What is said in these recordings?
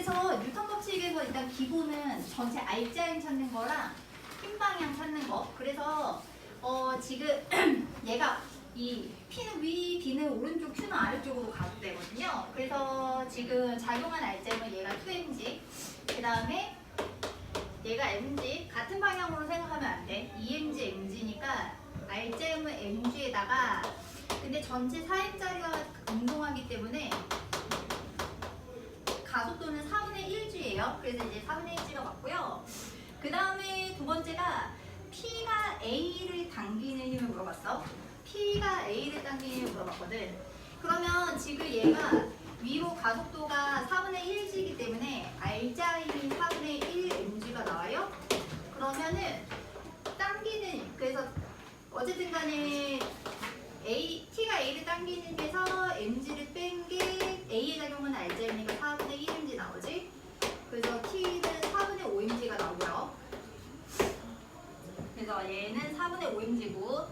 그래서 뉴턴 법칙에서 일단 기본은 전체 R자임 찾는 거랑 핀 방향 찾는 거. 그래서 지금 얘가 이 P는 위, B는 오른쪽, Q는 아래쪽으로 가도 되거든요. 그래서 지금 작용한 R자임은 얘가 2mg, 그 다음에 얘가 mg, 같은 방향으로 생각하면 안 돼. 2mg, mg니까 R자임은 mg에다가 근데 전체 4m짜리가 운동하기 때문에 가속도는 4분의 1g예요. 그래서 이제 4분의 1g가 맞고요. 그 다음에 두 번째가 P가 A를 당기는 힘을 물어봤어. P가 A를 당기는 힘을 물어봤거든. 그러면 지금 얘가 위로 가속도가 4분의 1g이기 때문에 R자임이 4분의 1mg가 나와요. 그러면은 당기는, 그래서 어쨌든 간에 T가 A를 당기는 데서 mg를 뺀 게 A에 작용하는 R자임이니까 4분의 1mg 나오지. 그래서 T는 4분의 5mg가 나오고요. 그래서 얘는 4분의 5mg고,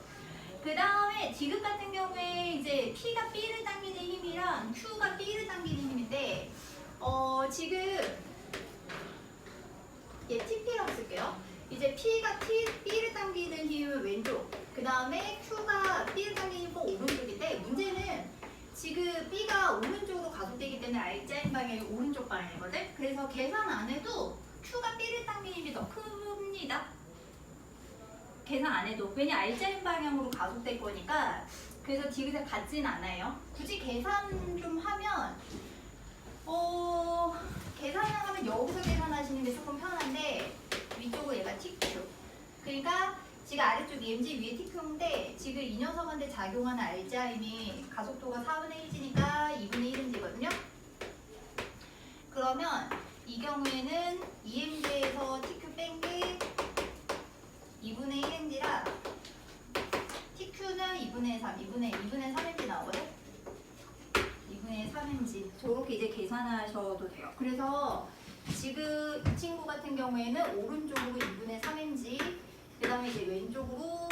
그 다음에 디귿 같은 경우에 이제 P가 B를 당기는 힘이랑 Q가 B를 당기는 힘인데, 지금 얘 TP라고 쓸게요. 이제 P가 B를 당기는 힘은 왼쪽, 그 다음에 Q가 B를 당기는 힘은 오른쪽인데, 문제는 지금 B가 오른쪽으로 가속되기 때문에 R자임 방향이 오른쪽 방향이거든. 그래서 계산 안 해도 Q가 B를 당기는 힘이 더 큽니다. 계산 안 해도. 왜냐 R자임 방향으로 가속될 거니까. 그래서 디귿에 같진 않아요. 굳이 계산 좀 하면 계산을 하면 여기서 계산하시는 게 조금 편한데, 위쪽은 얘가 TQ. 그러니까 지금 아래쪽 EMG 위에 TQ인데 지금 이 녀석한테 작용하는 R자임이 가속도가 4분의 1g니까 2분의 1mg거든요. 그러면 이 경우에는 EMG에서 TQ 뺀 게 2분의 1mg라 TQ는 2분의 3, 2분의 3mg 나오거든? 2분의 3mg. 저렇게 이제 계산하셔도 돼요. 그래서 지금 이 친구 같은 경우에는 오른쪽으로 2분의 3mg, 그 다음에 이제 왼쪽으로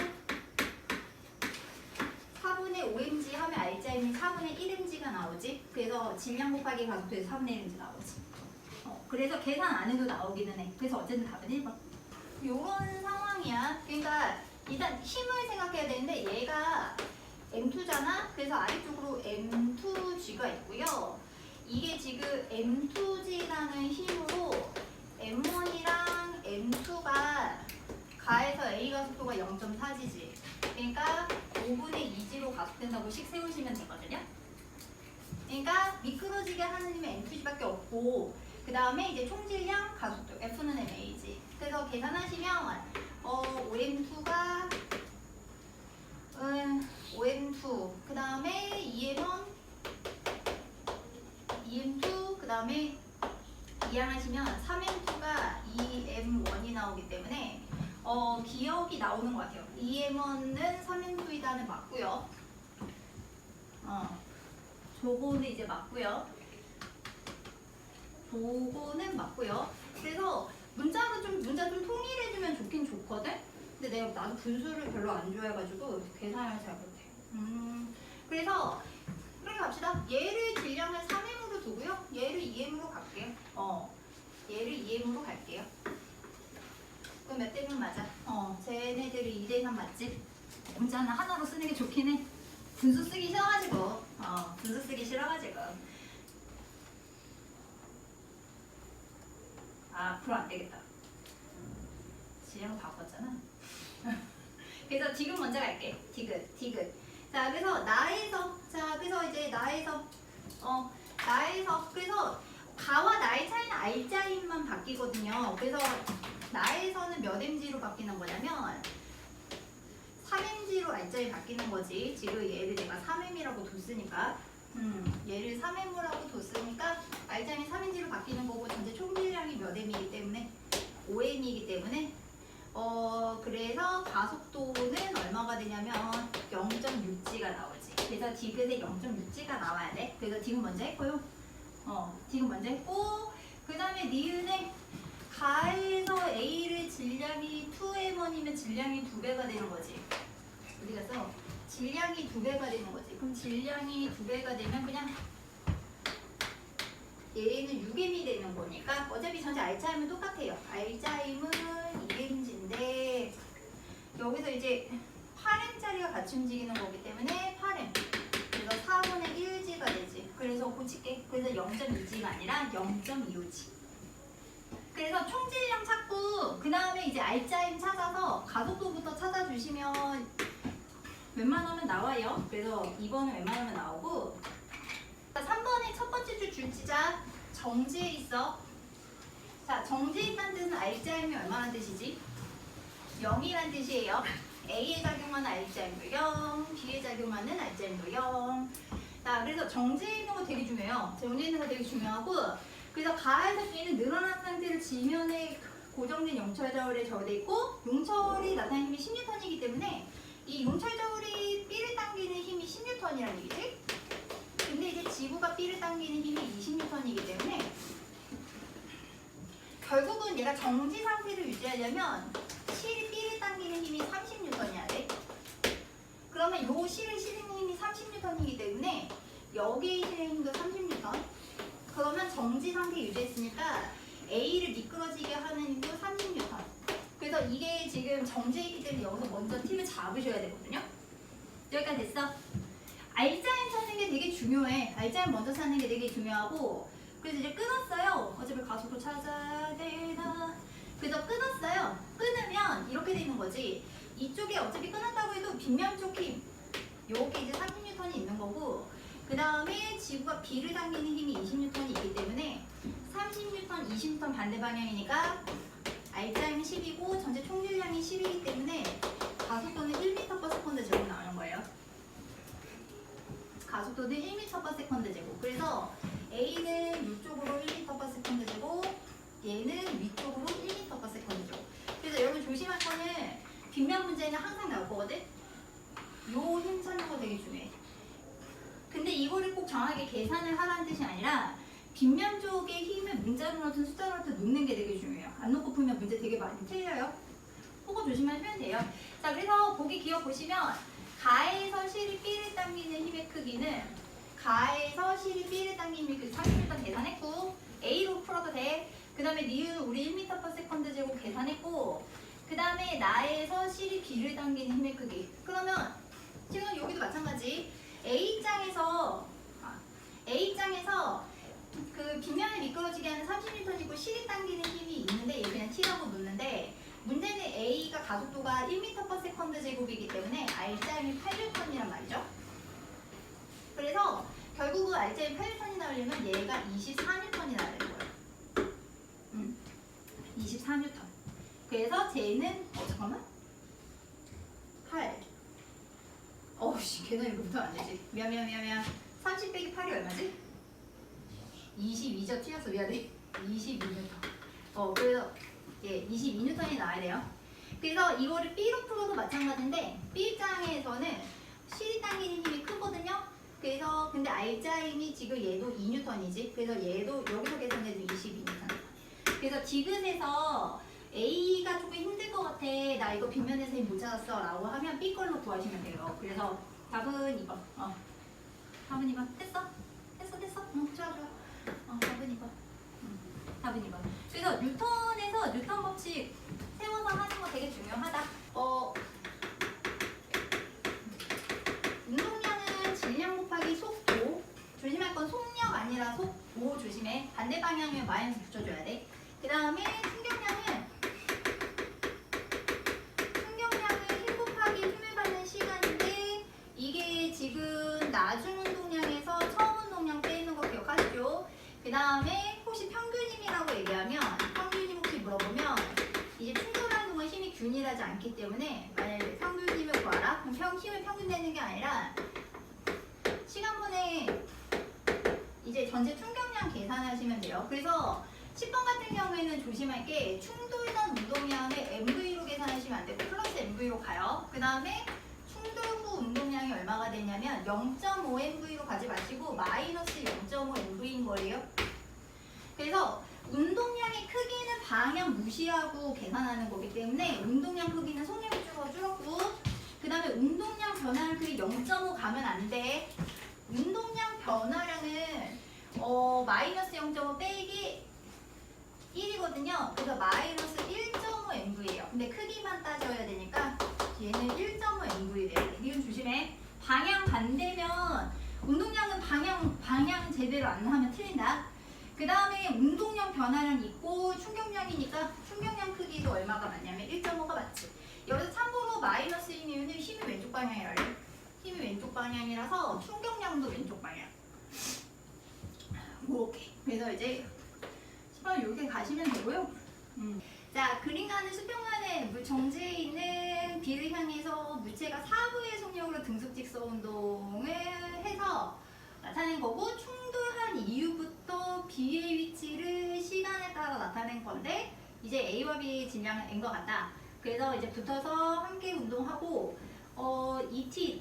4분의 5mg 하면 R자임이 4분의 1mg가 나오지. 그래서 질량 곱하기 가속도에서 4분의 1mg 나오지. 그래서 계산 안 해도 나오기는 해. 그래서 어쨌든 답은 1번. 요런 상황이야. 그러니까 일단 힘을 생각해야 되는데 얘가 M2잖아. 그래서 아래쪽으로 M2G가 있고요. 이게 지금 M2G라는 힘으로 M1이랑 M2가 가해서 A 가속도가 0.4G지. 그러니까 5분의 2G로 가속된다고 식 세우시면 되거든요. 그러니까 미끄러지게 하는 힘은 M2G밖에 없고, 그 다음에 이제 총질량 가속도 F는 MAG. 그래서 계산하시면 OM2가 OM2, 그 다음에 EM2, 그 다음에 이항하시면 3M2가 EM1이 나오기 때문에 기억이 나오는 것 같아요. EM1은 3M2이다는 맞고요. 저거는 이제 맞고요. 저거는 맞고요. 그래서 문자 좀 통일해주면 좋긴 좋거든. 근데 나도 분수를 별로 안 좋아해가지고 계산을 잘 못해. 그래서 그렇게 갑시다. 얘를 질량을 3M으로 두고요. 얘를 2M으로 갈게요. 얘를 2M으로 갈게요. 그럼 몇 대 몇 맞아? 쟤네들이 2대3 맞지? 문자는 하나로 쓰는 게 좋긴 해. 분수 쓰기 싫어가지고. 분수 쓰기 싫어가지고. 앞으로 안 되겠다. 질량 바꿨잖아. 그래서 디귿 먼저 갈게. 디귿. 자, 그래서 그래서 가와 나의 차이는 R자임만 바뀌거든요. 그래서 나에서는 몇 mg로 바뀌는 거냐면 3mg로 R자임 바뀌는 거지. 지금 얘를 내가 3m이라고 뒀으니까 얘를 3m라고 뒀으니까 R자임이 3mg로 바뀌는 거고, 전체 총질량이 몇 m이기 때문에 5m이기 때문에 그래서 가속도는 얼마가 되냐면 0.6g가 나오지. 그래서 디귿에 0.6g가 나와야 돼. 그래서 디귿 먼저 했고요. 디귿 먼저 했고, 그 다음에 니은에 가에서 A를 질량이 2M1이면 질량이 2배가 되는 거지. 어디 갔어? 질량이 2배가 되는 거지. 그럼 질량이 2배가 되면 그냥 얘는 6m이 되는 거니까 어차피 전체 알짜임은 똑같아요. 알짜임은 2m인데 여기서 이제 8m짜리가 같이 움직이는 거기 때문에 8m. 그래서 4분의 1g가 되지. 그래서 고칠게. 그래서 0.2g가 아니라 0.25g. 그래서 총질량 찾고 그 다음에 이제 알짜임 찾아서 가속도부터 찾아주시면 웬만하면 나와요. 그래서 2번은 웬만하면 나오고 3번에 첫 번째 줄 줄지자 정지에 있어. 자, 정지에 있다는 뜻은 알짜임이 얼마나 뜻이지? 0이란 뜻이에요. A에 작용하는 알짜임도 0, B에 작용하는 알짜임도 0. 자, 그래서 정지에 있는 거 되게 중요해요. 정지에 있는 거 되게 중요하고 그래서 가에서 B는 늘어난 상태를 지면에 고정된 용철저울에 저어돼 있고 용철이 나타내는 힘이 10N이기 때문에 이 용철저울이 B를 당기는 힘이 10N이라는 얘기지? 근데 이제 지구가 B를 당기는 힘이 20N이기 때문에 결국은 얘가 정지 상태를 유지하려면 실이 B를 당기는 힘이 30N이야 돼. 그러면 요 실을 실리는 힘이 30N이기 때문에 여기에 실리는 힘도 30N. 그러면 정지 상태 유지했으니까 A를 미끄러지게 하는 힘도 30N. 그래서 이게 지금 정지해 있기 때문에 여기서 먼저 T를 잡으셔야 되거든요. 여기까지 됐어? 알짜임 찾는 게 되게 중요해. 알짜임 먼저 찾는 게 되게 중요하고 그래서 이제 끊었어요. 어차피 가속도 찾아야 되나. 그래서 끊었어요. 끊으면 이렇게 되는 거지. 이쪽에 어차피 끊었다고 해도 빗면 쪽 힘 요게 이제 30N이 있는 거고 그 다음에 지구가 B를 당기는 힘이 20N이 있기 때문에 30N, 20N 반대 방향이니까 알짜임이 10이고 전체 총질량이 10이기 때문에 가속도는 1m/s 제곱 나오는 거예요. 가속도는 1m/s 제곱. 그래서 A는 이쪽으로 1m/s 제곱, 얘는 위쪽으로 1m/s 제곱. 그래서 여러분 조심할 거는 빗면 문제는 항상 나올 거거든. 요 힘 찾는 거 되게 중요해. 근데 이거를 꼭 정확하게 계산을 하라는 뜻이 아니라 빗면 쪽의 힘을 문자로 넣든 숫자로 넣든 놓는 게 되게 중요해요. 안 놓고 풀면 문제 되게 많이 틀려요. 그거 조심하시면 돼요. 자, 그래서 보기 기억 보시면 가에서 실이 B를 당기는 힘의 크기는 가에서 실이 B를 당기는 힘의 크기 30m 계산했고 A로 풀어도 돼. 그 다음에 니은 우리 1m/s 제곱 계산했고 그 다음에 나에서 실이 B를 당기는 힘의 크기. 그러면 지금 여기도 마찬가지. A장에서 그 빗면을 미끄러지게 하는 30N이고 실이 당기는 힘이 있는데 얘 그냥 T라고 놓는데 문제는 A가 가속도가 1m/s 제곱이기 때문에 알짜임이 8N이란 말이죠. 그래서 결국은 알짜임 8N이 나오려면 얘가 24N이 나와야 되는 거예요. 24N. 그래서 쟤는 잠깐만 8. 어우씨 계산 이거 부터 안 되지. 미안. 30 빼기 8이 얼마지? 22죠. 튀었어. 미안해. 22N. 그래서 예, 22N이 나와야 돼요. 그래서 이거를 B로 풀어도 마찬가지인데 B 입장에서는 실이 당기는 힘이 크거든요. 그래서 근데 알짜임이 지금 얘도 2N이지. 그래서 얘도 여기서 계산해도 22N. 그래서 디귿에서 A가 조금 힘들 것 같아. 나 이거 빗면에서 힘 못 찾았어. 라고 하면 B 걸로 구하시면 돼요. 그래서 답은 2번. 답은 2번. 됐어? 됐어? 좋아. 답은 2번. 답은 2번. 그래서 뉴턴에서 뉴턴 법칙 세워서 하는 거 되게 중요하다. 운동량은 질량 곱하기 속도. 조심할 건 속력 아니라 속도 조심해. 반대 방향이면 마이너스 붙여줘야 돼. 그 다음에 충격량은 힘 곱하기 힘을 받는 시간인데 이게 지금 나중 운동량에서 처음 운동량 빼는 거 기억하시죠? 그 다음에 혹시 평균힘이라고 얘기하면 평균힘 혹시 물어보면 이제 충돌하는 동안 힘이 균일하지 않기 때문에 만약에 평균힘을 구하라? 그럼 힘을 평균 내는 게 아니라 시간분에 이제 전체 충격량 계산하시면 돼요. 그래서 10번 같은 경우에는 조심할 게 충돌 전 운동량을 MV로 계산하시면 안 되고 플러스 MV로 가요. 그 다음에 충돌 후 운동량이 얼마가 되냐면 0.5MV로 가지 마시고 마이너스 0.5MV인 거예요. 그래서 운동량의 크기는 방향 무시하고 계산하는 거기 때문에 운동량 크기는 속력이 줄었고 그 다음에 운동량 변화량 크기 0.5 가면 안 돼. 운동량 변화량은 마이너스 0.5 빼기 1이거든요. 그래서 마이너스 1.5 MV예요. 근데 크기만 따져야 되니까 얘는 1.5 MV래요. 이건 조심해. 방향 반대면 운동량은 방향 제대로 안 하면 틀린다. 그 다음에 운동량 변화량 있고 충격량이니까 충격량 크기도 얼마가 맞냐면 1.5가 맞지. 여기서 참고로 마이너스인 이유는 힘이 왼쪽 방향이라래. 힘이 왼쪽 방향이라서 충격량도 왼쪽 방향. 오케이. 그래서 이제 이렇게 가시면 되고요. 자, 그림가는 수평면에 정지해 있는 B를 향해서 물체가 사부의 속력으로 등속 직선 운동을 해서 나타낸 거고, 충돌한 이후부터 B의 위치를 시간에 따라 나타낸 건데, 이제 A와 B의 질량은 N것 같다. 그래서 이제 붙어서 함께 운동하고, ET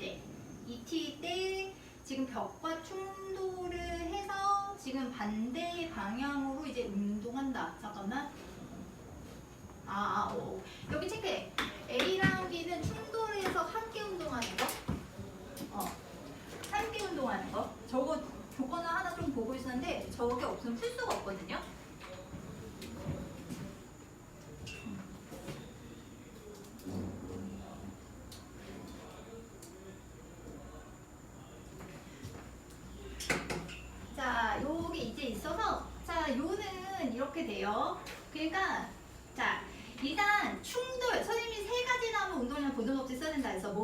때 지금 벽과 충돌을 해서 지금 반대 방향으로 이제 운동한다. 잠깐만. 여기 체크해. A랑 B는 충돌해서 함께 운동하는 거. 함께 운동하는 거. 저거 조건을 하나 좀 보고 있었는데 저게 없으면 풀 수가 없거든요. 자, 요게 이제 있어서, 자, 요는 이렇게 돼요. 그러니까, 자, 일단 충돌, 선생님이 세 가지 나오면 운동량 보존법칙 써야 된다 해서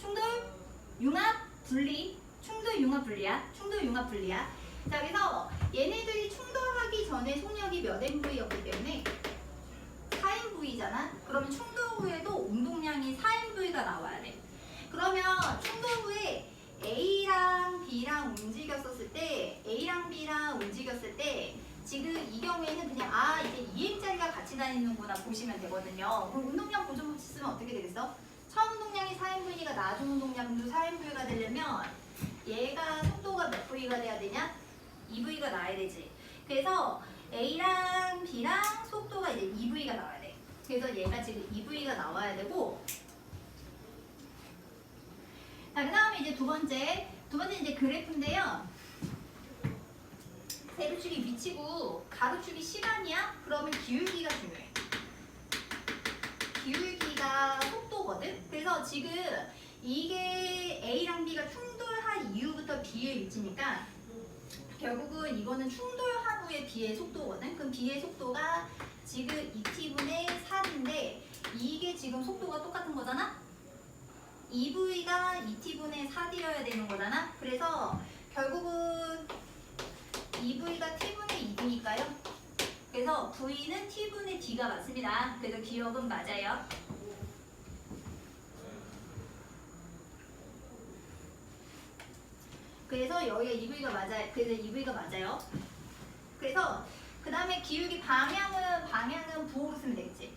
충돌, 융합, 분리. 충돌, 융합, 분리야. 충돌, 융합, 분리야. 자, 그래서 얘네들이 충돌하기 전에 속력이 몇 MV였기 때문에 4MV잖아. 그러면 충돌 후에도 운동량이 4MV가 나와야 돼. 그러면 충돌 후에 A랑 B랑 움직였을 때 지금 이 경우에는 그냥 이제 2M짜리가 같이 다니는구나 보시면 되거든요. 그럼 운동량 보존법칙 쓰면 어떻게 되겠어? 처음 운동량이 4MV니까 나중 운동량도 4MV가 되려면 얘가 속도가 몇 V가 돼야 되냐? 2V가 나와야 되지. 그래서 A랑 B랑 속도가 이제 2V가 나와야 돼. 그래서 얘가 지금 2V가 나와야 되고, 자, 그 다음에 이제 두 번째 이제 그래프인데요. 세로축이 위치고 가로축이 시간이야? 그러면 기울기가 중요해. 기울기가 속도거든? 그래서 지금 이게 A랑 B가 충돌한 이후부터 B의 위치니까 결국은 이거는 충돌한 후에 B의 속도거든? 그럼 B의 속도가 지금 2t분의 4인데 이게 지금 속도가 똑같은 거잖아? 2V가 2t분의 4D여야 되는 거잖아? 그래서 결국은 2V가 t분의 2D니까요. 그래서 V는 t분의 D가 맞습니다. 그래서 기억은 맞아요. 그래서 여기가 2V가 맞아요. 그래서 2V가 맞아요. 그래서 그 다음에 기울기 방향은 부호로 쓰면 되겠지.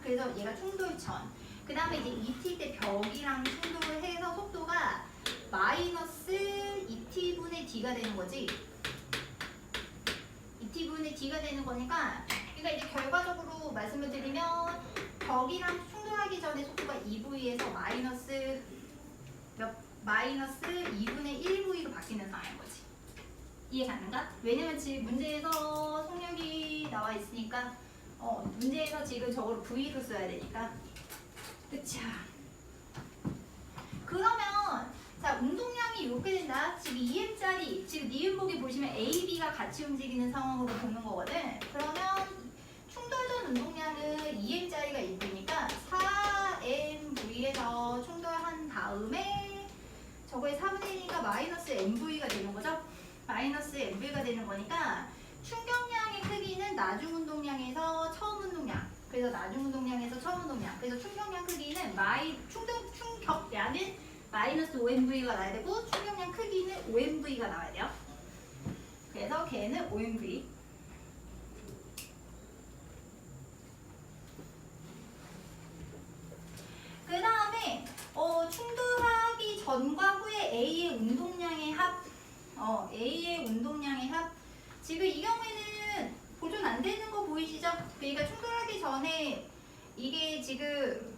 그래서 얘가 충돌전. 그 다음에 이제 2t 때 벽이랑 충돌을 해서 속도가 마이너스 2t분의 d가 되는 거지. 2t분의 d가 되는 거니까, 그러니까 이제 결과적으로 말씀을 드리면 벽이랑 충돌하기 전에 속도가 2v에서 마이너스 2분의 1v로 바뀌는 상황인 거지. 이해 가는가? 왜냐면 지금 문제에서 속력이 나와 있으니까 문제에서 지금 저걸 v로 써야 되니까. 그쵸? 그러면 자, 운동량이 이렇게 된다. 지금 2M짜리, 지금 니은보기 보시면 A, B가 같이 움직이는 상황으로 보는 거거든. 그러면 충돌전 운동량은 2M짜리가 있으니까 4MV에서 충돌한 다음에 저거의 4분의 1이니까 마이너스 MV가 되는 거죠. 마이너스 MV가 되는 거니까 충격량의 크기는 나중 운동량에서 처음 운동량. 그래서 나중 운동량에서 처음 운동량. 그래서 충격량 크기는 충격량은 마이너스 5MV가 나와야 되고 충격량 크기는 5MV가 나와야 돼요. 그래서 걔는 5MV. 그 다음에 충돌하기 전과 후에 A의 운동량의 합. A의 운동량의 합. 지금 이 경우에는 보존 안 되는 거 보이시죠? 그러니까 충돌하기 전에 이게 지금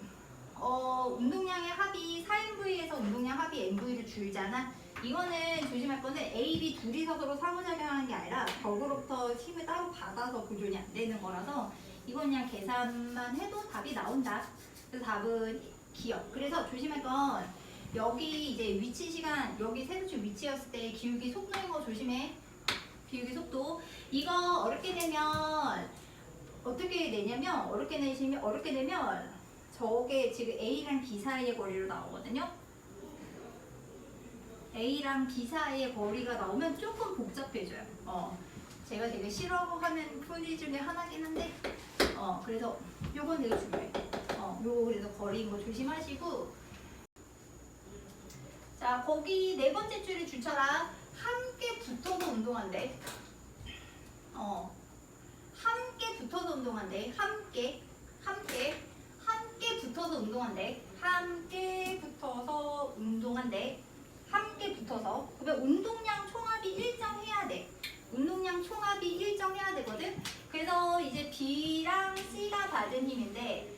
운동량의 합이 4MV에서 운동량 합이 MV로 줄잖아. 이거는 조심할 거는 A, B 둘이서 서로 상호작용하는 게 아니라 벽으로부터 힘을 따로 받아서 보존이 안 되는 거라서 이건 그냥 계산만 해도 답이 나온다. 그래서 답은 기억. 그래서 조심할 건 여기 이제 위치 시간, 여기 세로축 위치였을 때 기울기 속도인 거 조심해. 기울기 속도. 이거 어렵게 내면 어떻게 내냐면 어렵게 내면 저게 지금 A랑 B 사이의 거리로 나오거든요. A랑 B 사이의 거리가 나오면 조금 복잡해져요. 제가 되게 싫어하는 풀이 중에 하나긴 한데 그래서 요건 되게 중요해. 요거 그래서 거리인 거 조심하시고. 자, 거기 네 번째 줄에 줄쳐라. 함께 붙어서 운동한대. 함께 붙어서 운동한대. 함께 붙어서 운동한대. 함께 붙어서 운동한대. 함께 붙어서. 그러면 운동량 총합이 일정해야 돼. 운동량 총합이 일정해야 되거든. 그래서 이제 B랑 C가 받은 힘인데,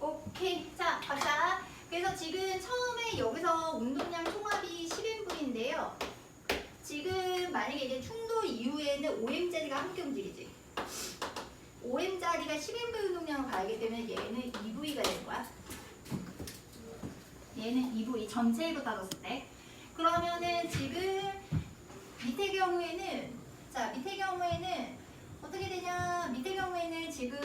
오케이. 자, 갑시다. 그래서 지금 처음에 여기서 운동량 총합이 10인분인데요. 지금 만약에 이제 충돌 이후에는 5M짜리가 함께 움직이지. 5M짜리가 10인분 운동량을 가하기 때문에 얘는 2V가 되는 거야. 얘는 2V 전체로 따졌을 때. 그러면은 지금 밑에 경우에는 어떻게 되냐? 밑에 경우에는 지금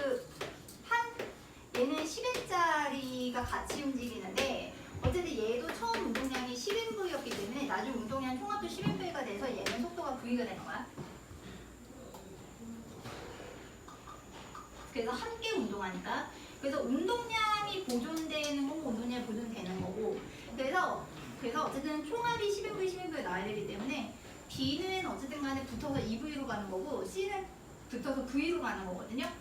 얘는 10M짜리가 같이 움직이는데 어쨌든 얘도 처음 운동량이 10M였기 때문에 나중 운동량 총합도 10M가 돼서 얘는 속도가 V가 되는 거야. 그래서 함께 운동하니까. 그래서 운동량이 보존되는 거고 운동량이 보존되는 거고. 그래서 어쨌든 총합이 10M에 나와야 되기 때문에 B는 어쨌든 간에 붙어서 2V로 가는 거고 C는 붙어서 V로 가는 거거든요.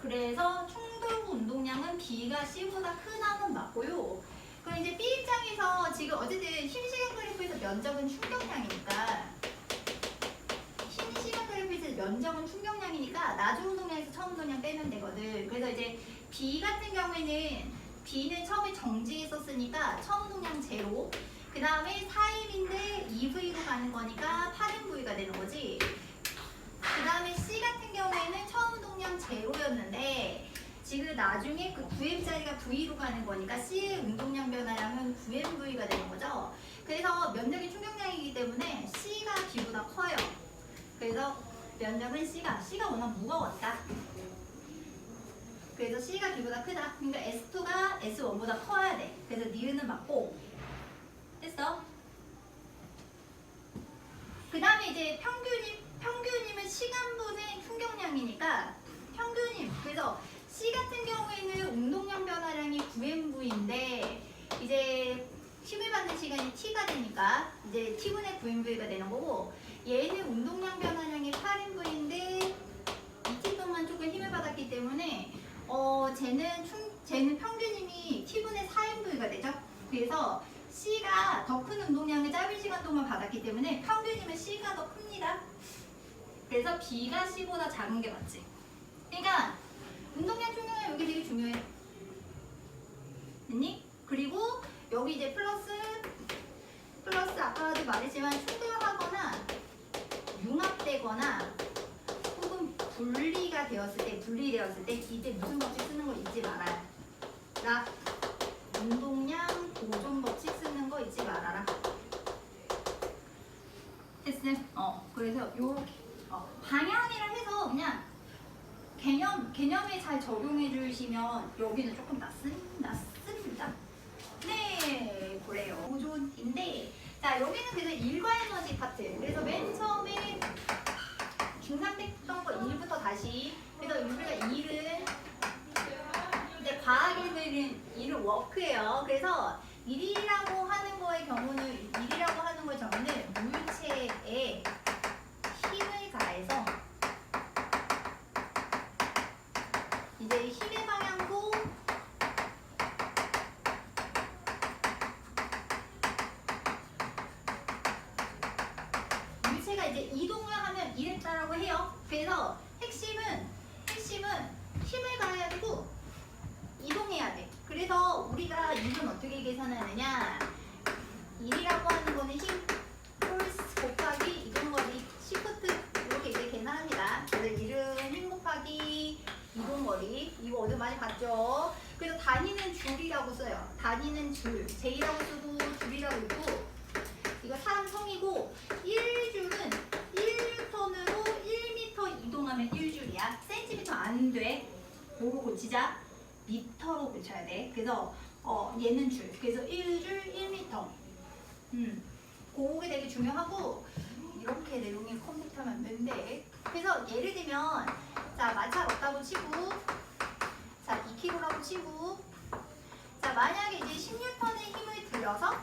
그래서 충돌 후 운동량은 B가 C보다 크다는 맞고요. 그럼 이제 B 입장에서 지금 어쨌든 힘시간 그래프에서 면적은 충격량이니까 면적은 충격량이니까 나중 운동량에서 처음 운동량 빼면 되거든. 그래서 이제 B 같은 경우에는 B는 처음에 정지했었으니까 처음 운동량 제로. 그 다음에 4M인데 2V로 가는 거니까 8MV가 되는 거지. 그 다음에 C 같은 경우에는 처음 운동량 제로였는데 지금 나중에 그 9M짜리가 V로 가는 거니까 C의 운동량 변화량은 9MV가 되는 거죠. 그래서 면적이 충격량이기 때문에 C가 B보다 커요. 그래서 면적은 C가 워낙 무거웠다. 그래서 C가 B보다 크다. 그러니까 S2가 S1보다 커야 돼. 그래서 니은은 맞고. 됐어? 그 다음에 이제 평균임은 시간분의 충격량이니까 평균임. 그래서 C 같은 경우에는 운동량 변화량이 9MV인데 이제 힘을 받는 시간이 T가 되니까 이제 T분의 9MV가 되는 거고, 얘는 운동량 변화량이 8MV인데 2T 동안 조금 힘을 받았기 때문에 쟤는 평균임이 T분의 4MV가 되죠. 그래서 C가 더 큰 운동량을 짧은 시간 동안 받았기 때문에 평균임은 C가 더 큽니다. 그래서 B가 C보다 작은 게 맞지. 그러니까 운동량 충격량 여기 되게 중요해. 됐니? 그리고 여기 이제 플러스 아까도 말했지만 충돌하거나 융합되거나 혹은 분리되었을 때 이때 무슨 법칙 쓰는 거 잊지 말아요. 운동량 보존 법칙 쓰는 거 잊지 말아라. 됐음? 그래서 요렇게 방향이랑 해서 그냥 개념에 잘 적용해 주시면 여기는 조금 낫습니다. 네, 그래요. 보존인데, 자, 여기는 그래서 일과 에너지 파트. 그래서 맨 처음에 중3 때 했던 거 1부터 다시. 그래서 우리가 1은 이제 과학에서는 1은 워크예요. 그래서 1이라고 하는 거의 경우는 물체에 힘을 가해서 이제 힘의 방향도 물체가 이제 이동을 하면 이랬다라고 해요. 그래서 핵심은 힘을 가해야 되고 이동해야 돼. 그래서 우리가 이건 어떻게 계산하느냐? 1이라고 하는 거는 힘 폴스 곱하기 이동거리 시프트 이렇게 이제 계산합니다. 그래서 1은 힘 곱하기 이동거리 이거 어디서 많이 봤죠? 그래서 다니는 줄이라고 써요. 다니는 줄 J라고 쓰고 줄이라고 있고 이거 사람 성이고 1줄은 1N으로 1m 이동하면 1줄이야. 센티미터 안 돼. 뭐로 고치자? 미터로 고쳐야 돼. 그래서 얘는 줄. 그래서 1줄 1m. 그게 되게 중요하고 이렇게 내용이 컴퓨터면 안 되는데 그래서 예를 들면 자 마찰 없다고 치고 자 2kg라고 치고 자 만약에 이제 10N의 힘을 들여서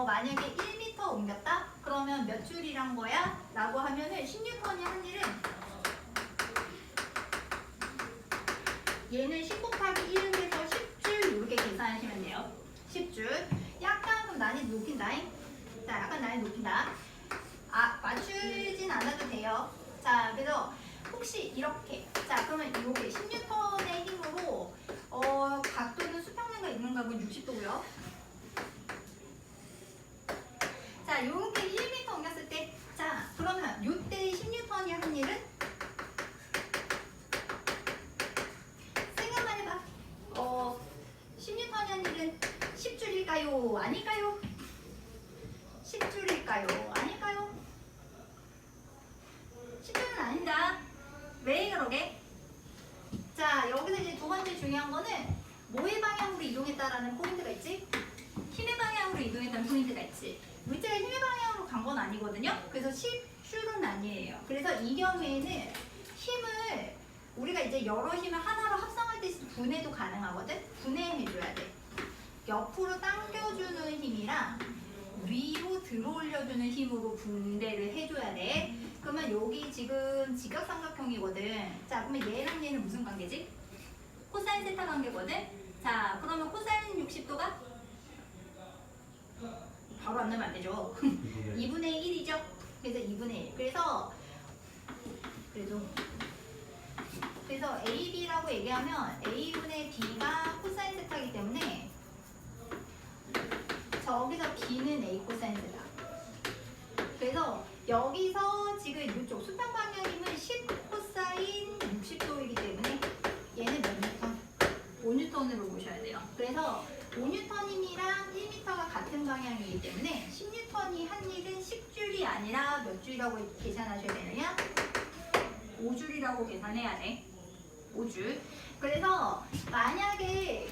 만약에 1m 옮겼다? 그러면 몇 줄이란 거야? 라고 하면은 10N이 한 일은 얘는 10 곱하기 1을 해서 10줄 이렇게 계산하시면 돼요. 10줄. 약간 좀 난이도 높인다잉. 자, 약간 난이도 높인다. 맞추진 않아도 돼요. 자, 그래서 혹시 이렇게. 자, 그러면 이게 10N의 힘으로 각도는 수평면과 있는 각은 60도고요. 자, 요렇게 1m 옮겼을 때, 자, 그러면 요때 10N이 한 일은? 생각만 해봐. 10N이 한 일은 10줄일까요? 아닐까요? 10줄일까요? 아닐까요? 10줄은 아니다. 왜 그러게? 자, 여기서 이제 두 번째 중요한 거는 뭐의 방향으로 이동했다라는 포인트가 있지? 힘의 방향으로 이동했다는 포인트가 있지. 물체가 힘의 방향으로 간 건 아니거든요. 그래서 10줄은 아니에요. 그래서 이 경우에는 힘을 우리가 이제 여러 힘을 하나로 합성할 때 분해도 가능하거든. 분해해줘야 돼. 옆으로 당겨주는 힘이랑 위로 들어올려주는 힘으로 분배를 해줘야 돼. 그러면 여기 지금 직각삼각형이거든. 자, 그러면 얘랑 얘는 무슨 관계지? 코사인 세타 관계거든. 자, 그러면 코사인 60도가 바로 안 넣으면 안 되죠. 2분의 1이죠. 그래서 2분의 1. 그래서 AB라고 얘기하면 A분의 B가 코사인 세타이기 때문에 저기서 B는 A 코사인 세타. 그래서 여기서 지금 이쪽 수평 방향임은 10 코사인 60도이기 때문에 얘는 몇 뉴턴? 5뉴턴으로 보셔야 돼요. 그래서 5뉴턴임이랑 1m가 같은 방향이기 때문에 10뉴턴이 한 일은 10줄이 아니라 몇 줄이라고 계산하셔야 되느냐? 5줄이라고 계산해야 돼. 5줄. 그래서 만약에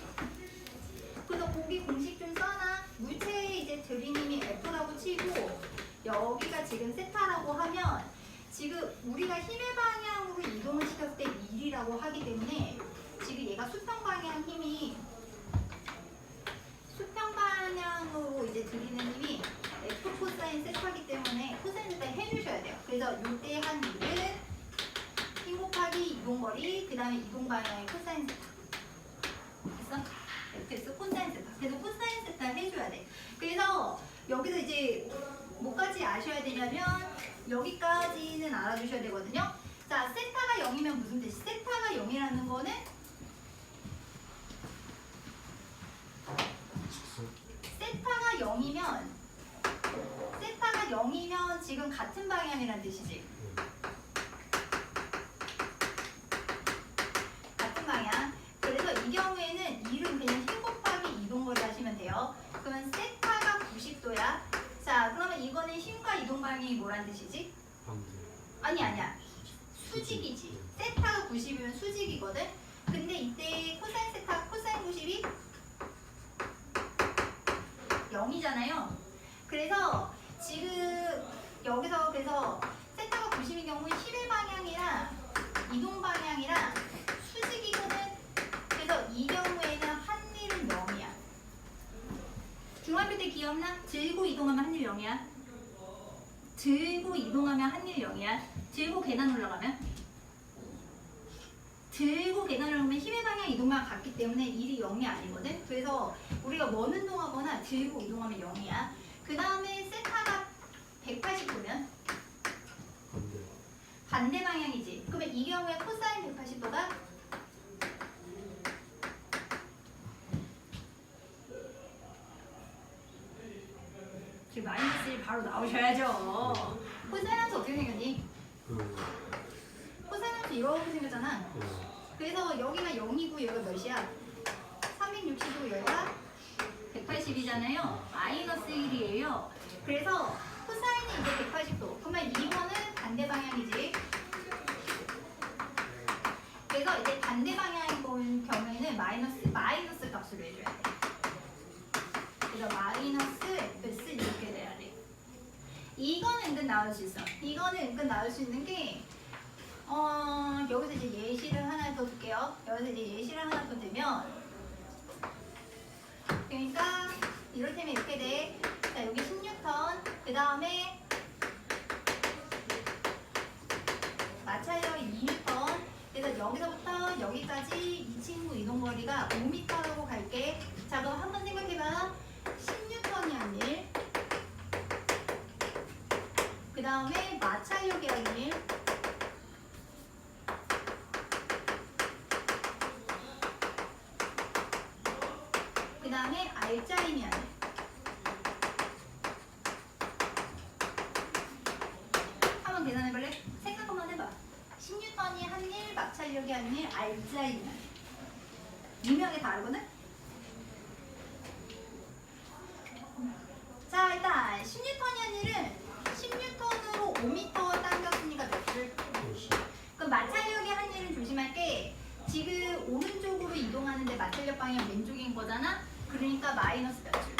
그래서 거기 공식 좀 써놔. 물체에 이제 들이님이 F라고 치고 여기가 지금 세타라고 하면 지금 우리가 힘의 방향으로 이동을 시켰을 때 1이라고 하기 때문에 지금 얘가 수평 방향 힘이 수평 방향으로 이제 들이는 힘이 F 코사인 세타기 때문에 코사인 세타 해주셔야 돼요. 그래서 이때 한 일은 힘 곱하기 이동거리 그 다음에 이동 방향의 코사인 세타. 됐어? Fx 코사인 세타. 그래서 코사인 세타 해줘야 돼. 그래서 여기서 이제 뭐까지 아셔야 되냐면 여기까지는 알아주셔야 되거든요. 자, 세타가 0이면 무슨 뜻이? 세타가 0이라는 거는 세타가 0이면 지금 같은 방향이라는 뜻이지. 같은 방향. 그래서 이 경우에는 1은 그냥 힘 곱하기 이동거리 하시면 돼요. 그러면 세타가 90도야. 자, 그러면 이거는 힘과 이동 방향이 뭐란 뜻이지? 아니야. 수직이지. 세타가 90이면 수직이거든. 근데 이때 코사인 세타, 코사인 90이 0이잖아요. 그래서 지금 여기서 그래서 세타가 90인 경우에 힘의 방향이랑 이동 방향이랑 수직이거든. 그래서 이 경우에는 한 일은 0이야. 중학교 때 기억나? 들고 이동하면 한 일 0이야. 들고 이동하면 한 일 0이야. 들고 계단 올라가면? 들고 계단을 오면 힘의 방향, 이동 방향 같기 때문에 일이 0이 아니거든. 그래서 우리가 먼 운동하거나 들고 이동하면 0이야. 그 다음에 세타가 180도면 반대 방향이지. 그러면 이 경우에 코사인 180도가 바로 나오셔야죠. 코사인함수 어떻게 생겼니? 코사인함수 이렇게 생겼잖아. 그래서 여기가 0이고 여기가 몇이야? 360이고 여기가 180이잖아요. 마이너스 1이에요. 그래서 코사인이 이제 180도. 그러면 이거는 반대 방향이지. 그래서 이제 반대 방향인 경우에는 마이너스 값으로 해줘야 돼. 그래서 마이너스 fs 이렇게 돼야 돼. 이거는 은근 나올 수 있어. 이거는 은근 나올 수 있는 게 여기서 이제 예시를 하나 더 줄게요. 여기서 이제 예시를 하나 더 들면 그러니까 이렇다면 이렇게 돼. 자, 여기 10뉴턴 그 다음에 마찰력이 2뉴턴. 그래서 여기서부터 여기까지 이 친구 이동거리가 5m라고 갈게. 자, 그럼 한번 생각해봐. 10뉴턴이 한 일. 그 다음에 마찰력이 한 일. 그 다음에 R자임이 한 일. 한번 계산해볼래? 생각 한번 해봐. 10뉴턴이 한 일, 마찰력이 한 일, R자임이 한 일. 유명하게 다르거든? 자, 일단 10뉴턴이 한 일은 10뉴턴으로 5m 당겼으니까 몇 줄? 그럼 마찰력이 한 일은 조심할 게 지금 오른쪽으로 이동하는데 마찰력 방향 왼쪽인 거잖아? 그러니까 마이너스 몇 줄?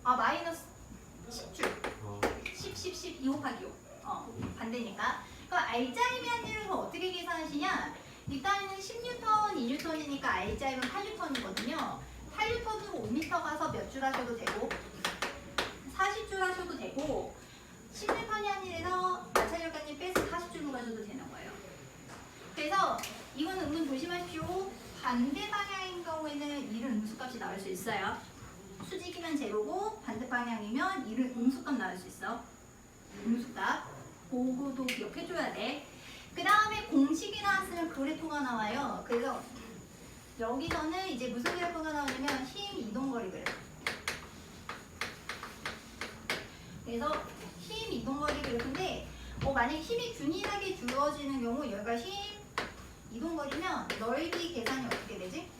마이너스 10줄. 10, 2 곱하기 5. 반대니까. 그럼 R자임이 한 일은 어떻게 계산하시냐? 일단은 10뉴턴, 2뉴턴이니까 R자임은 8뉴턴이거든요. 8뉴턴으로 5m 가서 몇 줄 하셔도 되고 40줄 하셔도 되고 10뉴턴이 한 일에서 마찰력 한 일 빼서 40줄로 가셔도 되는 거예요. 그래서 이거는 은근 조심하십시오. 반대 방향인 경우에는 이런 음수값이 나올 수 있어요. 수직이면 제로고 반대 방향이면 이런 음수값 나올 수 있어. 음수값. 그거도 기억해줘야 돼. 그 다음에 공식이 나왔으면 그래프가 나와요. 그래서 여기서는 이제 무슨 그래프가 나오냐면 힘 이동거리 그래프. 그래서 힘 이동거리 그래프인데 만약에 힘이 균일하게 주어지는 경우 여기가 힘 이동거리면 넓이 계산이 어떻게 되지?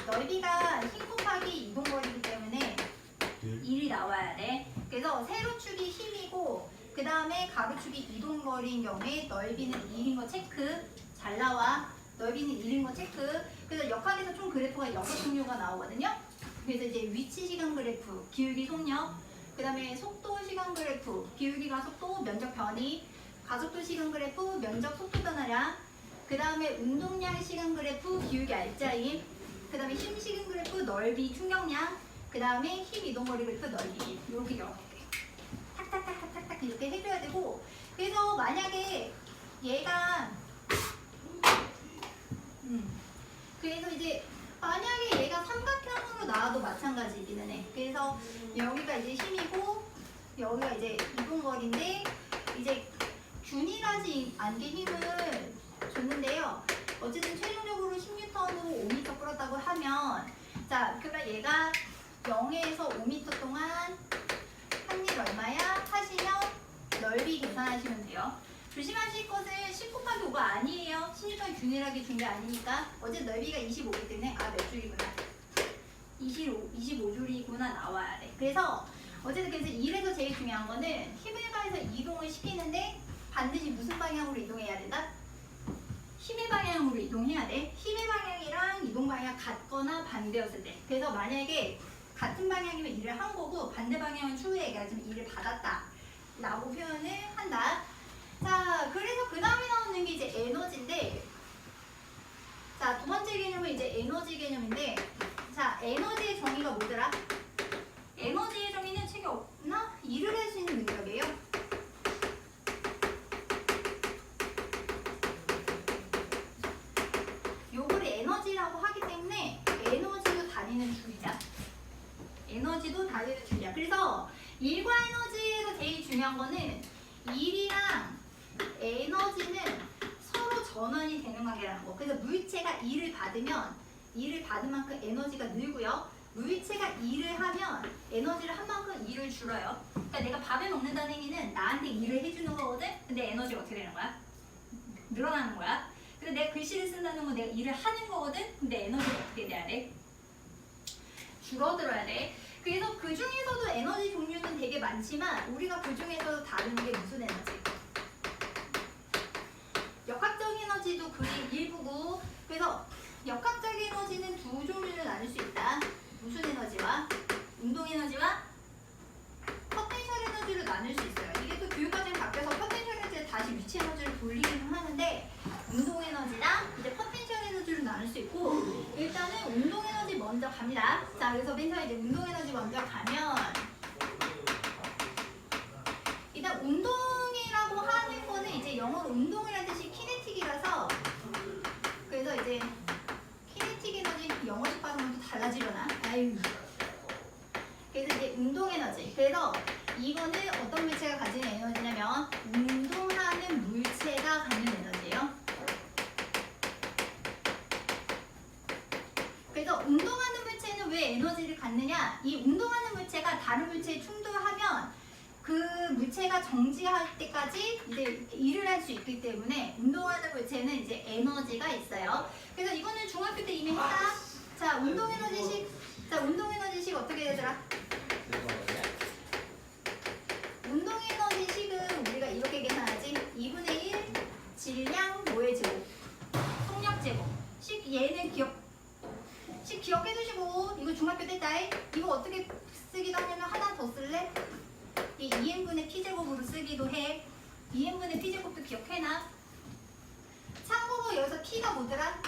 넓이가 힘 곱하기 이동거리이기 때문에 1이 나와야 돼. 그래서 세로축이 힘이고 그 다음에 가로축이 이동거리인 경우에 넓이는 1인 거 체크. 잘 나와. 넓이는 1인 거 체크. 그래서 역학에서 총 그래프가 6종류가 나오거든요. 그래서 이제 위치 시간 그래프, 기울기 속력, 그 다음에 속도 시간 그래프, 기울기가 속도, 면적 변이, 가속도 시간 그래프, 면적 속도 변화량, 그 다음에 운동량 시간 그래프, 기울기 R자임, 그 다음에 힘 시간 그래프, 넓이 충격량, 그 다음에 힘 이동거리 그래프, 넓이. 이렇게 기억할게. 탁탁탁탁탁탁 이렇게 해줘야 되고, 그래서 만약에 얘가 그래서 이제 만약에 얘가 삼각형으로 나와도 마찬가지이기는 해. 그래서 여기가 이제 힘이고 여기가 이제 이동거리인데 이제 균일하지 않게 힘을 줬는데요. 어쨌든 최종적으로 10뉴턴으로 5m 끌었다고 하면 자 그러면 얘가 0에서 5m 동안 한 일 얼마야? 하시면 넓이 계산하시면 돼요. 조심하실 것은 10 곱하기 5가 아니에요. 10뉴턴 균일하게 준 게 아니니까. 어제 넓이가 25이기 때문에 몇 줄이구나. 25줄이구나 나와야 돼. 그래서 어쨌든 그래서 1에서 제일 중요한 거는 힘을 가해서 이동을 시키는데 반드시 무슨 방향으로 이동해야 된다? 힘의 방향으로 이동해야 돼. 힘의 방향이랑 이동 방향 같거나 반대였을 때. 그래서 만약에 같은 방향이면 일을 한 거고 반대 방향은 추후에 얘가 좀 일을 받았다 라고 표현을 한다. 자, 그래서 그 다음에 나오는 게 이제 에너지인데, 자, 두 번째 개념은 이제 에너지 개념인데, 자, 에너지의 정의가 뭐더라? 에너지의 정의는 책에 없나? 일을 할 수 있는 능력이에요. 요거를 에너지라고 하기 때문에 에너지도 다니는 줄이야. 에너지도 다니는 줄이야. 그래서 일과 에너지에서 제일 중요한 거는 일이랑 에너지는 서로 전환이 되는 관계라는 거. 그래서 물체가 일을 받으면 일을 받은 만큼 에너지가 늘고요. 물체가 일을 하면 에너지를 한 만큼 일을 줄여요. 그러니까 내가 밥을 먹는다는 행위는 나한테 일을 해주는 거거든? 근데 에너지가 어떻게 되는 거야? 늘어나는 거야. 근데 내가 글씨를 쓴다는 건 내가 일을 하는 거거든? 근데 에너지가 어떻게 돼야 돼? 줄어들어야 돼. 그래서 그 중에서도 에너지 종류는 되게 많지만 우리가 그 중에서 다루는 게 무슨 에너지? 역학적 에너지도 그 일부고, 그래서 역학적 에너지는 두 종류로 나눌 수 있다. 무슨 에너지와? 운동 에너지와 포텐셜 에너지로 나눌 수 있어요. 이게 또 교육과정이 바뀌어서 포텐셜 에너지를 다시 위치 에너지를 돌리기는 하는데, 운동 에너지랑 이제 포텐셜 에너지로 나눌 수 있고, 일단은 운동 에너지 먼저 갑니다. 자, 그래서 맨 처음에 이제 운동 에너지 먼저 가면, 일단 운동이라고 하는 거는 이제 영어로 운동이라는 뜻이 키네틱이라서, 그래서 이제 키네틱 에너지 영어식 발음은 또 달라지려나? 아유. 그래서 이제 운동 에너지. 그래서 이거는 어떤 물체가 가지는 에너지냐면 운동하는 물체가 갖는 에너지예요. 그래서 운동하는 물체는 왜 에너지를 갖느냐? 이 운동하는 물체가 다른 물체에 충돌하면 그 물체가 정지할 때까지 이제 일을 할 수 있기 때문에 운동하는 물체는 이제 에너지가 있어요. 그래서 이거는 중학교 때 이미 했다. 자, 운동 에너지식. 자, 운동 에너지식 어떻게 되더라? 운동 에너지식은 우리가 이렇게 계산하지. 2분의 1 질량 뭐의 제곱? 속력 제곱. 얘는 기억해 두시고, 이거 중학교 때 따위. 이거 어떻게 쓰기도 하냐면 하나 더 쓸래? 이 2n분의 p제곱으로 쓰기도 해. 2n분의 p제곱도 기억해놔. 참고로 여기서 p가 뭐더라?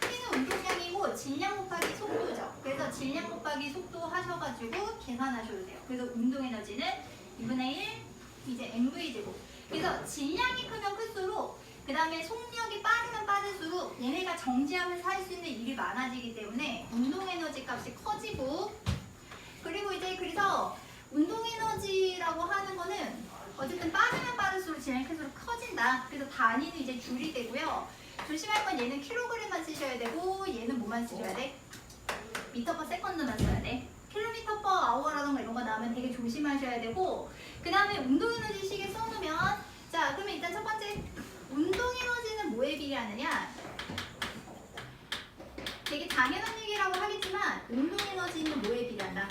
p는 운동량이고 질량 곱하기 속도죠. 그래서 질량 곱하기 속도 하셔가지고 계산하셔도 돼요. 그래서 운동 에너지는 2분의 1 이제 mv제곱. 그래서 질량이 크면 클수록, 그 다음에 속력이 빠르면 빠를수록 얘네가 정지하면서 할 수 있는 일이 많아지기 때문에 운동 에너지 값이 커지고, 그리고 이제 그래서 운동 에너지라고 하는 거는 어쨌든 빠르면 빠를수록 질량이 클수록 커진다. 그래서 단위는 이제 줄이 되고요. 조심할 건 얘는 킬로그램만 쓰셔야 되고, 얘는 뭐만 쓰셔야 돼? 미터 퍼 세컨드만 써야 돼. 킬로미터 퍼 아워라던가 이런 거 나오면 되게 조심하셔야 되고, 그 다음에 운동 에너지 시계 써놓으면, 자, 그러면 일단 첫 번째 운동 에너지는 뭐에 비례하느냐? 되게 당연한 얘기라고 하겠지만 운동 에너지는 뭐에 비례한다?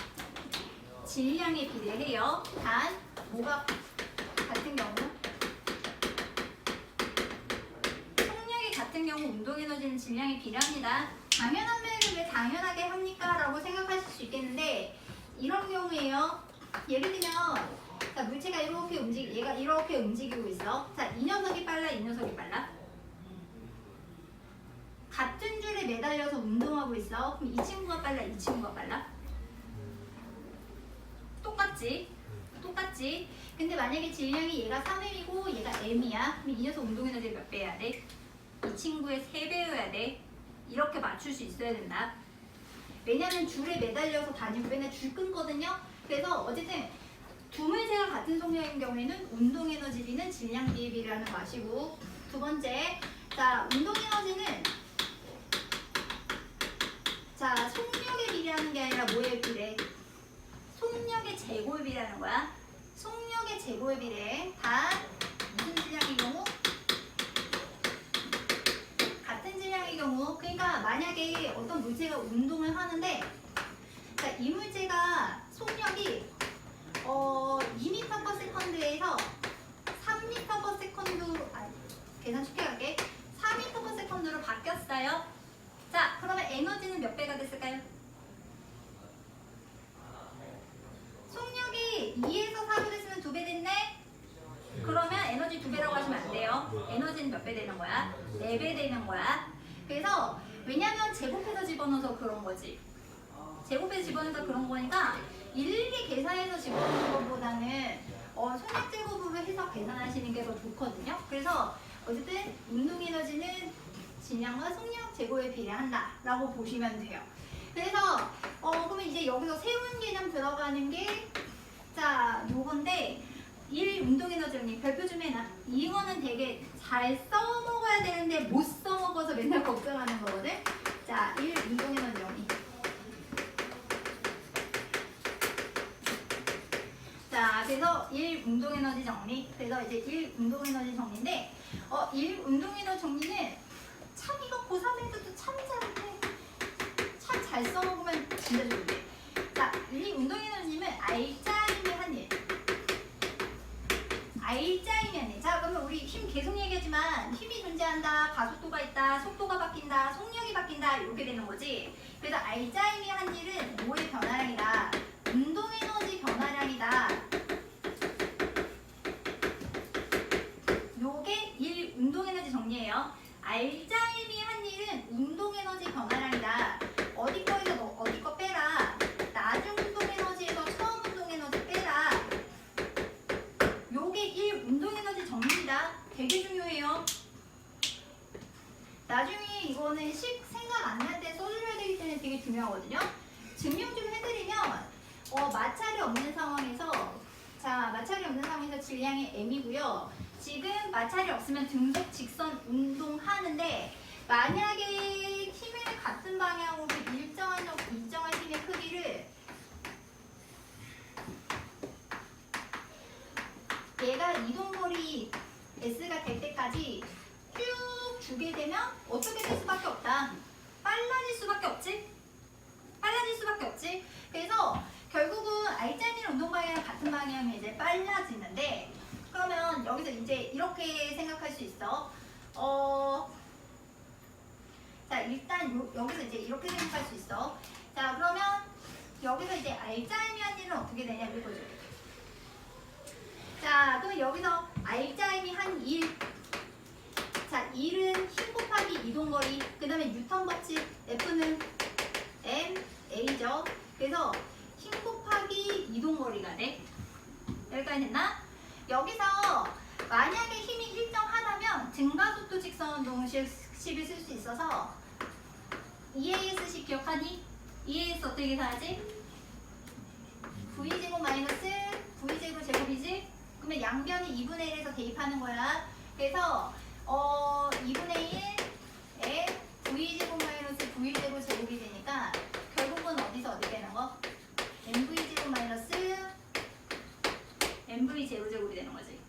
질량에 비례해요. 단 뭐가 같은 경우? 속력이 같은 경우 운동 에너지는 질량에 비례합니다. 당연한 말을 왜 당연하게 합니까? 라고 생각하실 수 있겠는데, 이런 경우에요. 예를 들면, 자, 물체가 이렇게 얘가 이렇게 움직이고 있어. 자, 이 녀석이 빨라, 이 녀석이 빨라? 같은 줄에 매달려서 운동하고 있어. 그럼 이 친구가 빨라, 이 친구가 빨라? 똑같지? 똑같지? 근데 만약에 질량이 얘가 3m이고 얘가 m이야. 그럼 이 녀석 운동 에너지 몇 배 해야 돼? 이 친구의 3배여야 돼. 이렇게 맞출 수 있어야 된다. 왜냐면 줄에 매달려서 다니고 맨날 줄 끊거든요. 그래서 어쨌든 두 물체가 같은 속력인 경우에는 운동 에너지비는 질량 비에 비례하는 거 아시고, 두 번째, 자, 운동 에너지는 자, 속력에 비례하는 게 아니라 뭐에 비례? 속력의 제곱에 비례하는 거야. 속력의 제곱에 비례. 단 무슨 질량의 경우? 같은 질량의 경우. 그러니까 만약에 어떤 물체가 운동을 하는데, 자, 이 물체가 속력이 2m/s에서 3m/s, 계산 쉽게 할게. 4m/s로 바뀌었어요. 자, 그러면 에너지는 몇 배가 됐을까요? 속력이 2에서 4로 됐으면 2배 됐네? 그러면 에너지 2배라고 하시면 안 돼요. 에너지는 몇 배 되는 거야? 4배 되는 거야. 그래서 왜냐면 제곱해서 집어넣어서 그런 거지. 제곱해서 집어넣어서 그런 거니까 일일이 계산해서 집어넣는 것보다는 속력 제곱으로 해서 계산하시는 게 더 좋거든요. 그래서 어쨌든 운동 에너지는 질량과 속력 제곱에 비례한다 라고 보시면 돼요. 그래서 그러면 이제 여기서 새로운 개념 들어가는 게, 자, 요건데, 1 운동 에너지 별표 좀 해놔. 이거는 되게 잘 써먹어야 되는데 못 써먹어서 맨날 걱정하는 거거든. 자, 1 운동에너지 정리. 자, 그래서 1 운동에너지 정리. 그래서 이제 1 운동에너지 정리인데, 1 운동에너지 정리는 참 이거 고3에서도 참 잘해. 참 잘 써먹으면 진짜 좋은데. 자, 1 운동에너지는 알짜임이 한 일. 알짜임이 한 일. 자, 그러면 우리 힘 계속 얘기하지만 힘이 존재한다, 가속도가 있다, 속도가 바뀐다, 속력이 바뀐다 이렇게 되는 거지. 그래서 알짜임이 한 일은 뭐의 변화량이다? 운동에너지 변화량이다. 요게 1 운동에너지 정리예요. 알짜임이 한 일은 운동에너지 변화량이다. 어디 거에서 어디 거 빼라. 나중 운동에너지에서 처음 운동에너지 빼라. 요게 1 운동에너지 정리입니다. 되게 중요해요. 나중에 이거는 생각 안 날 때 써주셔야 되기 때문에 되게 중요하거든요. 증명 좀 해드리면 마찰이 없는 상황에서 자, 마찰이 없는 상황에서 질량이 m이고요. 지금 마찰이 없으면 등속 직선 운동하는데 만약에 힘을 같은 방향으로 일정한 힘의 크기를 얘가 이동거리 S가 될 때까지 쭉 주게 되면 어떻게 될 수밖에 없다. 빨라질 수밖에 없지? 빨라질 수밖에 없지? 그래서 결국은 알짜임이랑 운동 방향이랑 같은 방향이 이제 빨라지는데 그러면 여기서 이제 이렇게 생각할 수 있어. 자, 일단 여기서 이제 이렇게 생각할 수 있어. 자, 그러면 여기서 이제 알짜임이 한 일은 어떻게 되냐 읽어줘. 자, 그럼 여기서 알짜임이 한 일. 자, 1은 힘 곱하기 이동거리. 그 다음에 뉴턴 법칙 F는 MA죠. 그래서 힘 곱하기 이동거리가 돼. 여기까지 됐나? 여기서 만약에 힘이 일정하다면 증가속도 직선 운동식을 쓸 수 있어서 EAS식 기억하니? EAS 어떻게 계산하지? V제곱 마이너스 V제곱 제곱이지? 그러면 양변이 2분의 1에서 대입하는 거야. 그래서 2분의 1에 V제곱 마이너스 V제곱 제곱이 되니까 결국은 어디서 어디 되는 거? MV제곱 마이너스 MV 제곱이 되는 거지.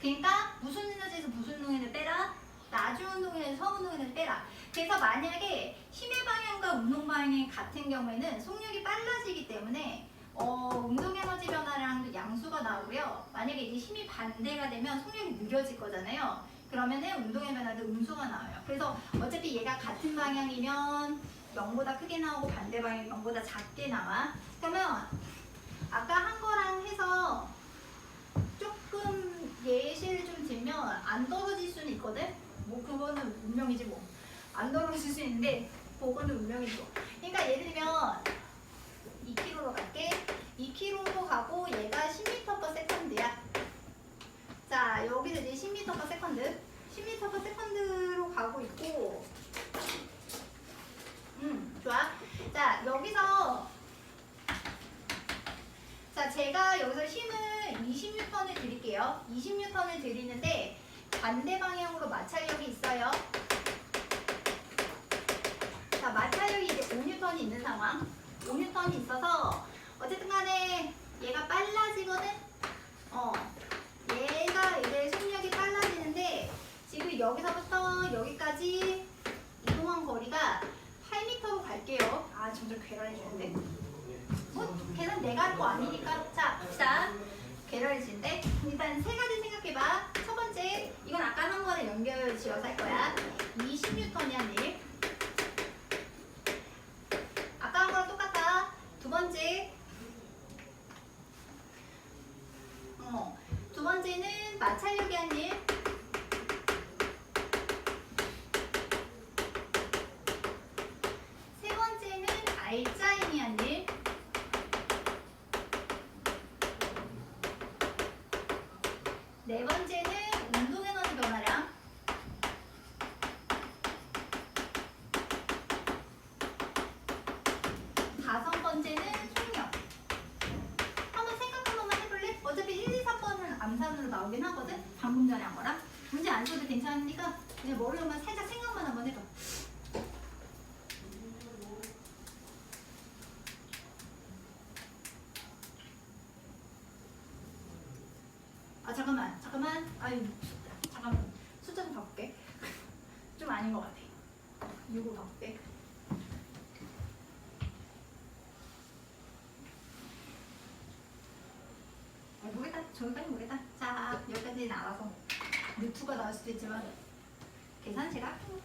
그러니까 무슨 에너지에서 무슨 운동에너지 빼라. 나중 운동에너지 처음 운동에너지 빼라. 그래서 만약에 힘의 방향과 운동 방향이 같은 경우에는 속력이 빨라지기 때문에 운동에너지 변화량도 양수가 나오고요. 만약에 이제 힘이 반대가 되면 속력이 느려질 거잖아요. 그러면은 운동의 변화도 음수가 나와요. 그래서 어차피 얘가 같은 방향이면 0보다 크게 나오고 반대 방향이 0보다 작게 나와. 그러면 아까 한 거랑 해서 조금 예시를 좀 들면 안 떨어질 수는 있거든? 뭐 그거는 운명이지 뭐. 안 떨어질 수 있는데 그거는 운명이죠. 그러니까 예를 들면 2km로 갈게. 2km로 가고 얘가 10m/s야. 자, 여기서 이제 10m/s. 10m/s로 가고 있고 좋아. 자, 여기서 자, 제가 여기서 힘을 20N을 드릴게요. 20N을 드리는데 반대 방향으로 마찰력이 있어요. 자, 마찰력이 이제 5N이 있는 상황. 5N이 있어서 어쨌든 간에 얘가 빨라지거든? 얘가 이제 속력이 빨라지는데 지금 여기서부터 여기까지 이동한 거리가 8m로 갈게요. 아, 점점 괴랄해지는데? 계산 내가 할 거 아니니까. 자, 봅시다. 괴랄해지는데? 일단 세 가지 생각해봐. 첫 번째, 이건 아까 한 거랑 연결 지어서 할 거야. 20N이 한 일. 아까 한 거랑 똑같다. 두 번째, 두 번째는 마찰력이 한 일. 세 번째는 알짜임이 한 일. 네 번째는 운동에너지 변화량. 다섯 번째는 속력. 한번 생각 한 번만 해볼래? 어차피 1, 2, 3번은 암산으로 나오긴 하거든? 방금 전에 한 거랑. 문제 안 써도 괜찮으니까 그냥 머리로만 살짝 생각만 한번 해봐. 아니 잠깐만 숫자 좀 바꿀게. 좀 아닌 것 같아. 6으로 바꿀게. 모르겠다. 저기까지 모르겠다. 자 여기까지는 알아서 루트가 나올 수도 있지만 계산 제가 할게요.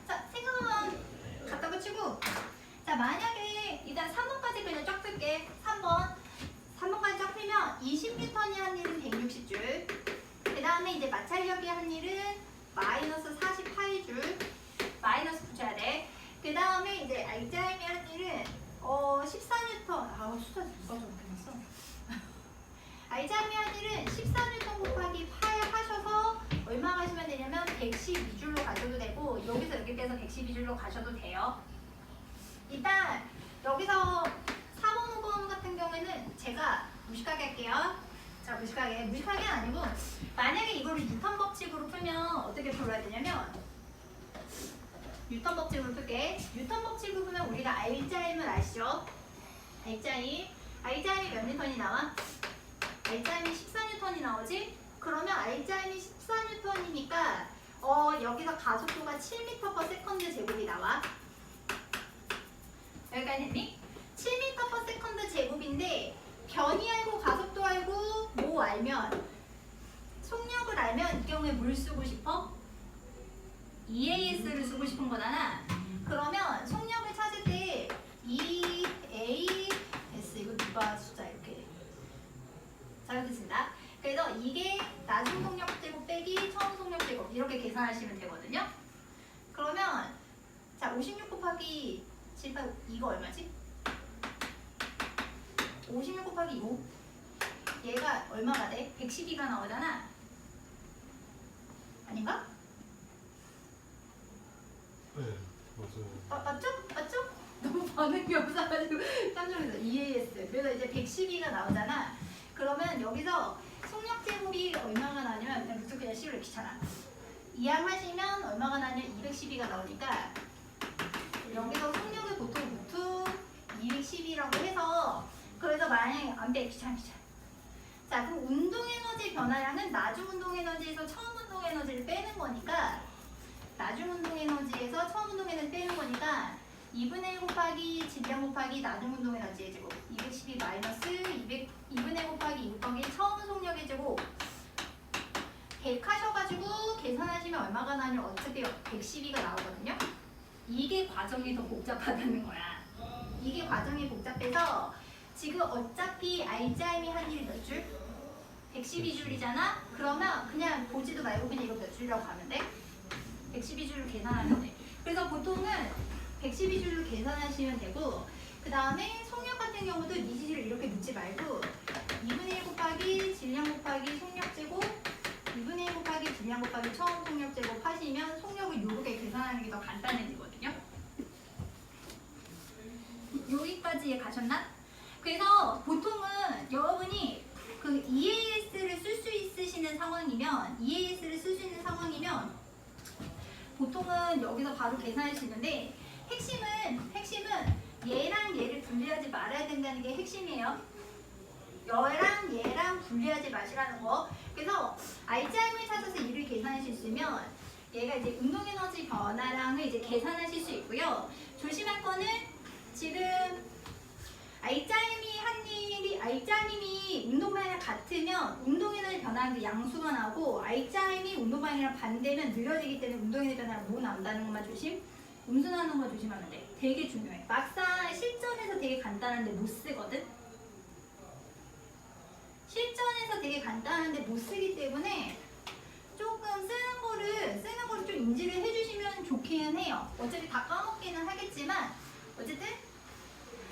자, 생각은 갖다 붙이고, 자, 만약에 일단 3번까지 그냥 쫙 풀게. 3번까지 쫙 풀면 20N이 한 일은 160줄. 그 다음에 이제 마찰력이 한 일은 마이너스 48줄. 마이너스 붙여야 돼. 그 다음에 이제 알짜임이 한 일은 14N. 아우, 숫자 누가 저렇게 놨어? 알짜임이 한 일은 14N 곱하기 8 하셔서 얼마 가시면 되냐면 112줄로 가셔도 되고 여기서 여기까지 112줄로 가셔도 돼요. 일단 여기서 4번, 5번 같은 경우에는 제가 무식하게 할게요. 자, 무식하게 아니고 만약에 이거를 뉴턴 법칙으로 풀면 어떻게 풀어야 되냐면 뉴턴 법칙으로 풀게. 뉴턴 법칙으로 풀면 우리가 알짜임을 아시죠? 알짜임이 몇 뉴턴이 나와? 알짜임이 14뉴턴이 나오지? 그러면 알짜임이 14뉴턴이니까 여기서 가속도가 7m/s 제곱이 나와. 여기까지 됐니? 7m/s 제곱인데 변이 알고 가속도 알고 뭐 알면 속력을 알면 이 경우에 뭘 쓰고 싶어? EAS를 쓰고 싶은 거잖아. 그러면 속력을 찾을 때 EAS 이거 누가 숫자 이렇게 잘못했습니다. 그래서 이게 나중 속력 제곱 빼기 처음 속력 제곱 이렇게 계산하시면 되거든요. 그러면 자 56 곱하기 7, 8, 이거 얼마지? 56 곱하기 5 얘가 얼마가 돼? 112가 나오잖아. 아닌가? 네, 맞아요. 맞죠? 너무 반응이 없어가지고 깜짝 놀랐어. EAS. 그래서 이제 112가 나오잖아. 그러면 여기서 속력 제곱이 얼마가 나냐면 그냥 루트 그냥 C로 귀찮아. 이항하시면 얼마가 나냐면 212가 나오니까 여기서 속력을 보통 루트 212라고 해서 그래서 만약에 안 돼. 귀찮아. 자, 그럼 운동 에너지 변화량은 나중 운동 에너지에서 처음 운동 에너지를 빼는 거니까 나중 운동 에너지에서 처음 운동 에너지 빼는 거니까 2분의 1 곱하기 질량 곱하기 나중 운동 에너지의 제곱 212 마이너스 2분의 1 곱하기 2 곱하기 처음 속력의 제곱 100 하셔가지고 계산하시면 얼마가 나냐면 어차피 112가 나오거든요. 이게 과정이 더 복잡하다는 거야. 이게 과정이 복잡해서 지금 어차피 알짜임이 한 일이 몇 줄? 112줄이잖아? 그러면 그냥 보지도 말고 그냥 이거 몇 줄이라고 가면 돼? 112줄로 계산하면 돼. 그래서 보통은 112줄로 계산하시면 되고 그 다음에 속력 같은 경우도 미지를 이렇게 넣지 말고 2분의 1 곱하기 질량 곱하기 속력 제곱 2분의 1 곱하기 질량 곱하기 처음 속력 제곱 하시면 속력을 이렇게 계산하는 게 더 간단해지거든요. 여기까지 가셨나? 그래서 보통은 여러분이 그 EAS를 쓸 수 있는 상황이면 보통은 여기서 바로 계산할 수 있는데 핵심은 얘랑 얘를 분리하지 말아야 된다는 게 핵심이에요. 얘랑 분리하지 마시라는 거. 그래서 알짜임을 찾아서 이를 계산하실 수 있으면 얘가 이제 운동 에너지 변화량을 이제 계산하실 수 있고요. 조심할 거는 지금 알짜임이 운동 방향이랑 같으면 운동 에너지 변화량 양수가 나오고 알짜임이 운동 방향이랑 반대면 느려지기 때문에 운동 에너지 변화량 뭐 나온다는 것만 조심. 음수나는 거 조심하면 돼. 되게 중요해. 막상 실전에서 되게 간단한데 못 쓰거든. 실전에서 되게 간단한데 못 쓰기 때문에 조금 쓰는 거를 좀 인지를 해주시면 좋기는 해요. 어차피 다 까먹기는 하겠지만 어쨌든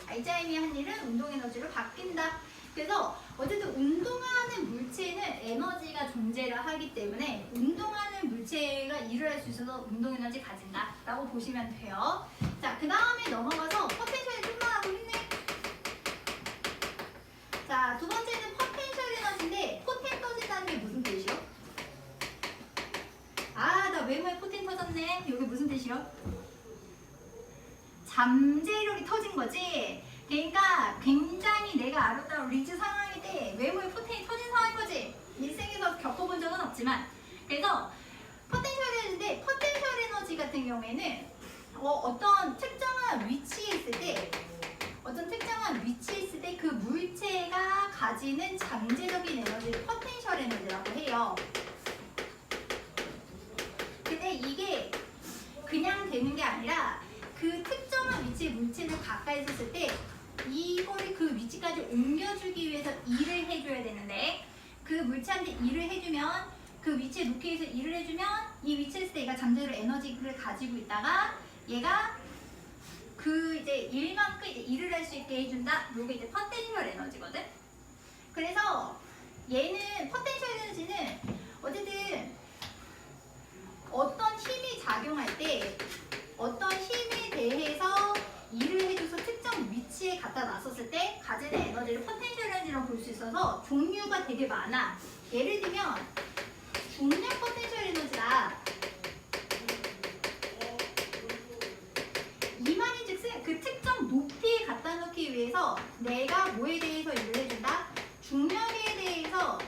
알짜임이 한 일은 운동 에너지로 바뀐다. 그래서 어쨌든 운동하는 물체는 에너지가 존재를 하기 때문에 운동하는 물체가 일을 할 수 있어서 운동 에너지 가진다 라고 보시면 돼요. 자, 그 다음에 넘어가서 포텐셜이 끝나고 있네. 자, 두 번째는 포텐셜 에너지인데 포텐 터진다는 게 무슨 뜻이요? 아, 나 메모에 포텐 터졌네. 여기 무슨 뜻이요? 잠재력이 터진 거지. 그러니까 굉장히 내가 아름다운 리즈 상황일 때 메모에 포텐이 터진 상황인 거지. 일생에서 겪어본 적은 없지만. 그래서 포텐셜 에너지인데 포텐셜 에너지 같은 경우에는 어떤 특정한 위치에 있을 때 그 물체가 가지는 잠재적인 에너지를 포텐셜 에너지라고 해요. 근데 이게 그냥 되는 게 아니라 그 특정한 위치의 물체를 가까이 있었을 때 이거를 그 위치까지 옮겨주기 위해서 일을 해줘야 되는데 그 물체한테 일을 해주면 그 위치에 놓기 위해서 일을 해주면 이 위치에 있을 때 얘가 잠재적 에너지를 가지고 있다가 얘가 그 이제 일만큼 이제 일을 할 수 있게 해준다. 이게 이제 포텐셜 에너지거든. 그래서 얘는 포텐셜 에너지는 어쨌든 어떤 힘이 작용할 때 어떤 힘에 대해서 일을 해줘서 특정 위치에 갖다 놨었을 때 가지는 에너지를 포텐셜 에너지라고 볼 수 있어서 종류가 되게 많아. 예를 들면 중력 포텐셜 에너지다. 이 말인즉슨 그 특정 높이에 갖다 놓기 위해서 내가 뭐에 대해서 일을 해준다? 중력에 대해서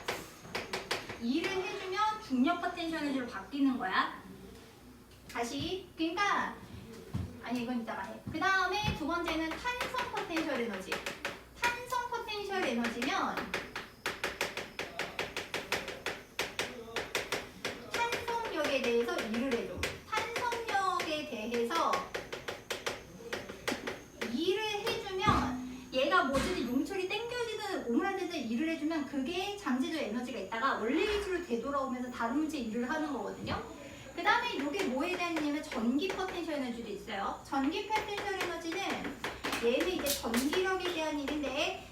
일을 해주면 중력 포텐셜 에너지로 바뀌는 거야. 다시 그러니까 아니 이건 이따가 해. 그 다음에 두 번째는 탄성 포텐셜 에너지. 탄성 포텐셜 에너지면 탄성력에 대해서 일을 해줘. 탄성력에 대해서 일을 해주면 얘가 뭐든지 용철이 땡겨지든 오므라지든 일을 해주면 그게 잠재적 에너지가 있다가 원래 위치로 되돌아오면서 다른 문제에 일을 하는 거거든요. 그 다음에 이게 뭐에 대한 얘기냐면 전기 포텐셜 에너지도 있어요. 전기 포텐셜 에너지는 얘는 이제 전기력에 대한 일인데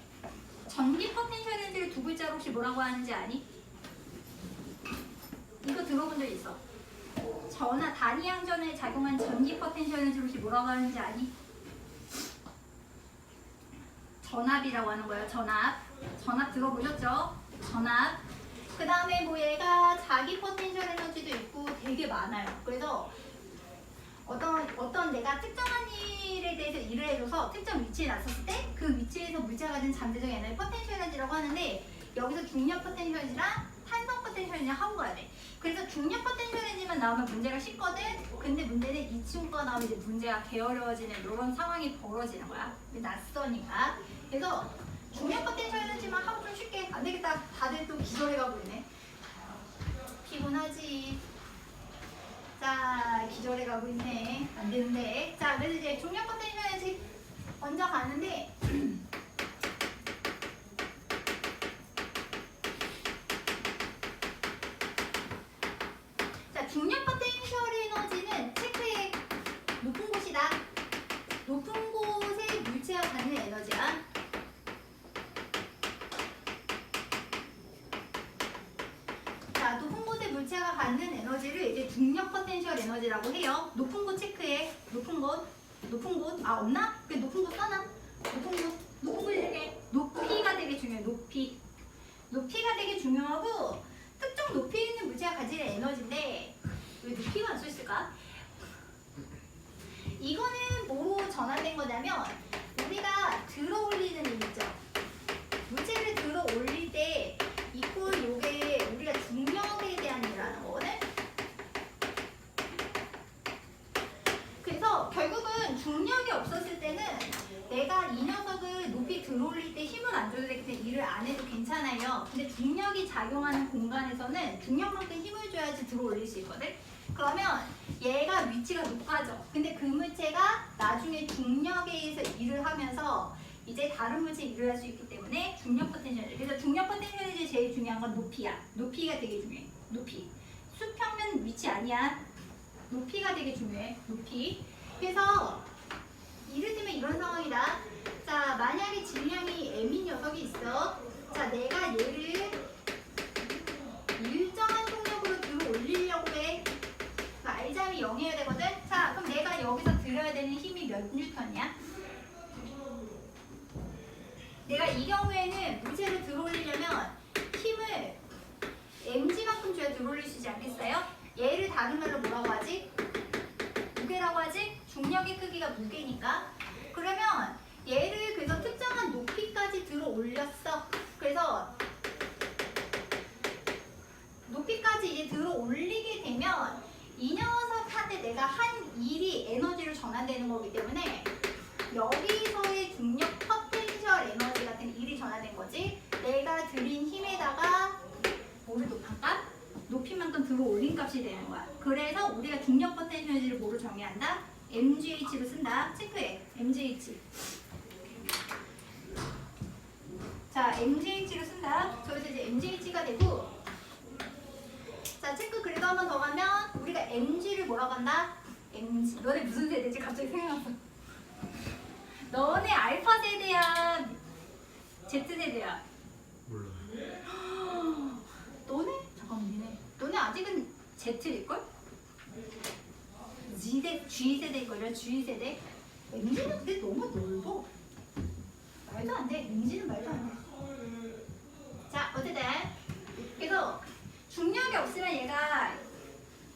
전기 포텐셜 에너지를 두 글자로 혹시 뭐라고 하는지 아니? 이거 들어본 적 있어? 전하, 다리양전에 작용한 전기 포텐셜 에너지를 혹시 뭐라고 하는지 아니? 전압이라고 하는 거예요. 전압. 전압 들어보셨죠? 전압. 그 다음에 뭐 얘가 자기 포텐셜 에너지도 있고 되게 많아요. 그래서 어떤 내가 특정한 일에 대해서 일을 해줘서 특정 위치에 놨었을 때 그 위치에서 물체가 가진 잠재적 에너지 포텐셜 에너지라고 하는데 여기서 중력 포텐셜 에너지랑 탄성 포텐셜 에너지 하고 가야 돼. 그래서 중력 포텐셜 에너지만 나오면 문제가 쉽거든. 근데 문제는 이 친구가 나오면 이제 문제가 게으러지는 이런 상황이 벌어지는 거야. 낯서니까. 그래서 중력 포텐셜 에너지만 하고 좀 쉽게 안 되겠다. 다들 또 기절해가고 있네. 피곤하지. 자, 기절해가고 있네. 안 되는데. 자, 그래서 이제 중력 포텐셜 에너지 먼저 가는데. 자, 중력 포텐셜 에너지는 체크의 높은 곳이다. 높은 곳에 물체가 갖는 에너지야. 자, 높은 곳에 물체가 갖는 에너지를 이제 중력 포텐셜 에너지라고 해요. 높은 곳 체크해. 높은 곳. 아, 없나? 그래, 높은 곳 써놔. 높은 곳이 되게 높이가 되게 중요해. 높이가 되게 중요하고 특정 높이에 있는 물체가 가지는 에너지인데 왜 높이가 안 써있을까? 이거는 뭐로 전환된 거냐면 우리가 들어 올리는 힘 있죠. 물체를 들어 올릴 때 이꼴 요게 우리가 중력에 대한 일을 하는 거거든. 그래서 결국은 중력이 없었을 때는 내가 이 녀석을 높이 들어 올릴 때 힘을 안 줘도 되기 때문에 일을 안 해도 괜찮아요. 근데 중력이 작용하는 공간에서는 중력만큼 힘을 줘야지 들어 올릴 수 있거든. 그러면 얘가 위치가 높아져. 근데 그 물체가 나중에 중력에 의해서 일을 하면서 이제 다른 물체에 일을 할 수 있기 때문에 중력 포텐셜. 그래서 중력 포텐셜이 제일 중요한 건 높이야. 높이가 되게 중요해. 높이. 수평면 위치 아니야. 높이가 되게 중요해. 높이. 그래서 이를테면 이런 상황이다. 자, 만약에 질량이 m인 녀석이 있어. 있어. 자, 내가 얘를 일정한 속력으로 들어 올리려고 해. 그러니까 알잠이 0이어야 되거든. 자, 그럼 내가 여기서 들여야 되는 힘이 몇 뉴턴이야? 내가 이 경우에는 물체로 들어 올리려면 힘을 mg만큼 줘야 들어 올릴 수 있지 않겠어요? 얘를 다른 말로 뭐라고 하지? 무게라고 하지? 중력의 크기가 무게니까. 그러면 얘를 그래서 특정한 높이까지 들어 올렸어. 그래서 높이까지 이제 들어 올리게 되면 이 녀석한테 내가 한 일이 에너지로 전환되는 거기 때문에 여기서의 중력 포텐셜 에너지 같은 일이 전환된 거지. 내가 들인 힘에다가 뭐를 높한가? 높이만큼 들어 올린 값이 되는 거야. 그래서 우리가 중력 포텐셜을 뭐로 정의한다? mgh로 쓴다. 체크해. mgh. 자, mgh로 쓴다. 저기서 이제 mgh가 되고, 자, 체크 그래도 한 번 더 가면 우리가 mg를 뭐라고 한다? mg. 너네 무슨 세대지? 갑자기 생각났어. 너네 알파 세대야? Z 세대야? 몰라요. 너네? 잠깐만, 너네 아직은 Z일걸? G 세대일걸요? G 세대? mg는 근데 너무 넓어. 말도 안 돼. mg는 말도 안 돼. 자, 어쨌든 그래서 중력이 없으면 얘가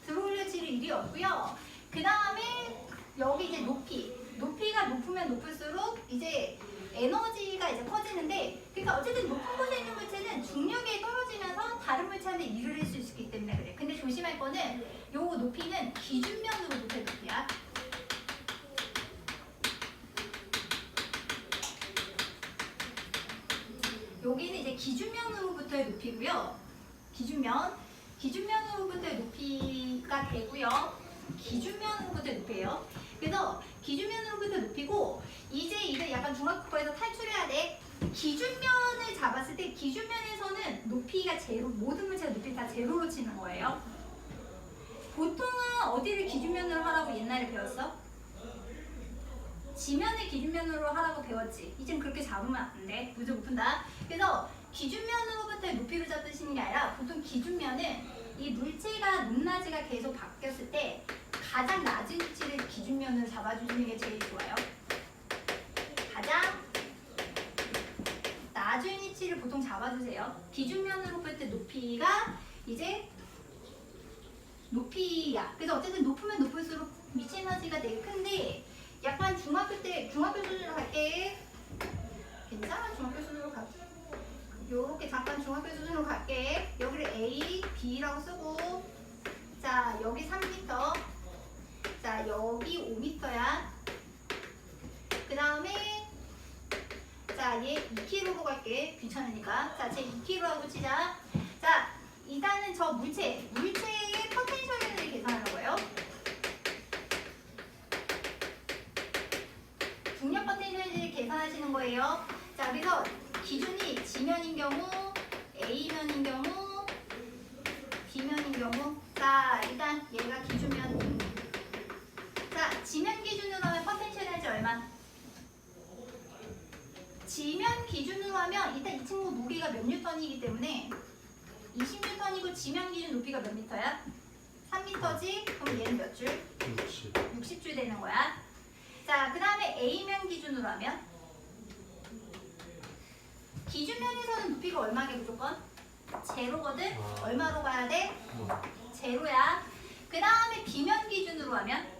들어올려질 일이 없고요. 그 다음에 여기 이제 높이가 높으면 높을수록 이제 에너지가 이제 커지는데, 그러니까 어쨌든 높은 곳에 있는 물체는 중력에 떨어지면서 다른 물체한테 일을 할 수 있기 때문에 그래. 근데 조심할 거는 요 높이는 기준면으로부터의 높이야. 여기는 이제 기준면으로부터의 높이고요. 기준면으로부터의 높이가 되고요. 기준면으로부터의 높이예요. 그래서 기준면으로부터 높이고, 이제 약간 중학교에서 탈출해야 돼. 기준면을 잡았을 때 기준면에서는 높이가 제로, 모든 물체가 높이 다 제로로 치는 거예요. 보통은 어디를 기준면으로 하라고 옛날에 배웠어? 지면을 기준면으로 하라고 배웠지. 이젠 그렇게 잡으면 안 돼. 문제 못 푼다. 그래서 기준면으로부터의 높이로 잡으시는 게 아니라, 보통 기준면은 이 물체가 높낮이가 계속 바뀌었을 때 가장 낮은 위치를 기준면으로 잡아주시는 게 제일 좋아요. 가장 낮은 위치를 보통 잡아주세요. 기준면으로부터의 높이가 이제 높이야. 그래서 어쨌든 높으면 높을수록 미치 에너지가 되게 큰데, 약간 중학교 수준으로 갈게. 괜찮아, 중학교 수준으로 갈게. 요렇게 잠깐 중학교 수준으로 갈게. 여기를 A, B라고 쓰고, 자, 여기 3m, 자, 여기 5m야. 그 다음에, 자, 얘 2kg로 갈게. 귀찮으니까. 자, 쟤 2kg라고 치자. 자, 일단은 저 물체의 포텐셜을 계산하려고요. 중력 포텐셜을 계산하시는 거예요. 자, 그래서 기준이 지면인 경우, A면인 경우, B면인 경우. 자, 일단 얘가 기준면. 자, 지면 기준으로 하면 포텐셜 에너지 얼마? 지면 기준으로 하면 일단 이 친구 무게가 몇 뉴턴이기 때문에 20뉴턴이고, 지면 기준 높이가 몇 미터야? 3미터지? 그럼 얘는 몇 줄? 60줄 되는 거야. 자, 그 다음에 A면 기준으로 하면, 기준면에서는 높이가 얼마게 무조건? 제로거든? 얼마로 가야 돼? 제로야. 그 다음에 B면 기준으로 하면,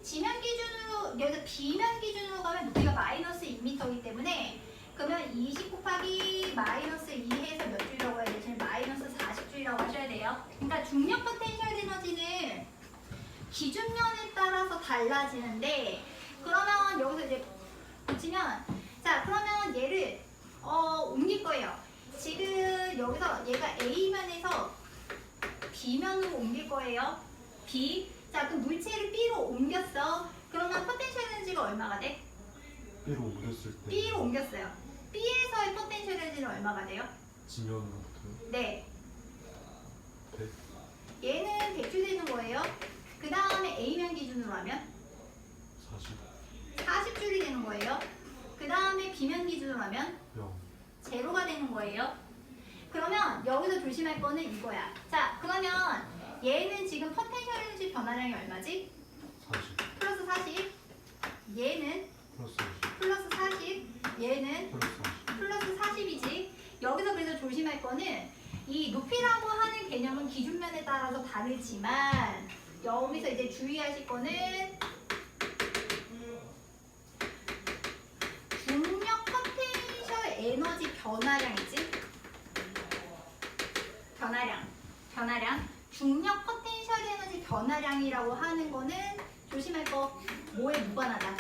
지면 기준으로, 여기서 B면 기준으로 가면 높이가 마이너스 2m이기 때문에, 그러면 20 곱하기 마이너스 2 해서 몇 줄이라고 해야 되지? 마이너스 40줄이라고 하셔야 돼요. 그러니까 중력 포텐셜 에너지는 기준면에 따라서 달라지는데, 그러면 여기서 이제 보시면, 자, 그러면 얘를 옮길 거예요. 지금 여기서 얘가 A면에서 B면으로 옮길 거예요. B. 자, 그럼 물체를 B로 옮겼어. 그러면 포텐셜 에너지가 얼마가 돼? B로 옮겼을 때 B로 옮겼어요. B에서의 포텐셜 에너지는 얼마가 돼요? 지면으로부터 네. 100, 얘는 대출되는 거예요. 그 다음에 A면 기준으로 하면 40, 40줄이 되는 거예요. 그 다음에 B면 기준으로 기준으로 하면 0. 제로가 되는 거예요. 그러면 여기서 조심할 거는 이거야. 자, 그러면 얘는 지금 포텐셜 에너지 변화량이 얼마지? 40. 플러스 40. 얘는 플러스 40. 플러스 40. 얘는 플러스 40. 플러스 40이지. 여기서 그래서 조심할 거는 이 높이라고 하는 개념은 기준면에 따라서 다르지만 여기서 이제 주의하실 거는 중력 포텐셜 에너지 변화량이지. 변화량. 중력 포텐셜 에너지 변화량이라고 하는 거는 조심할 거 뭐에 무관하다.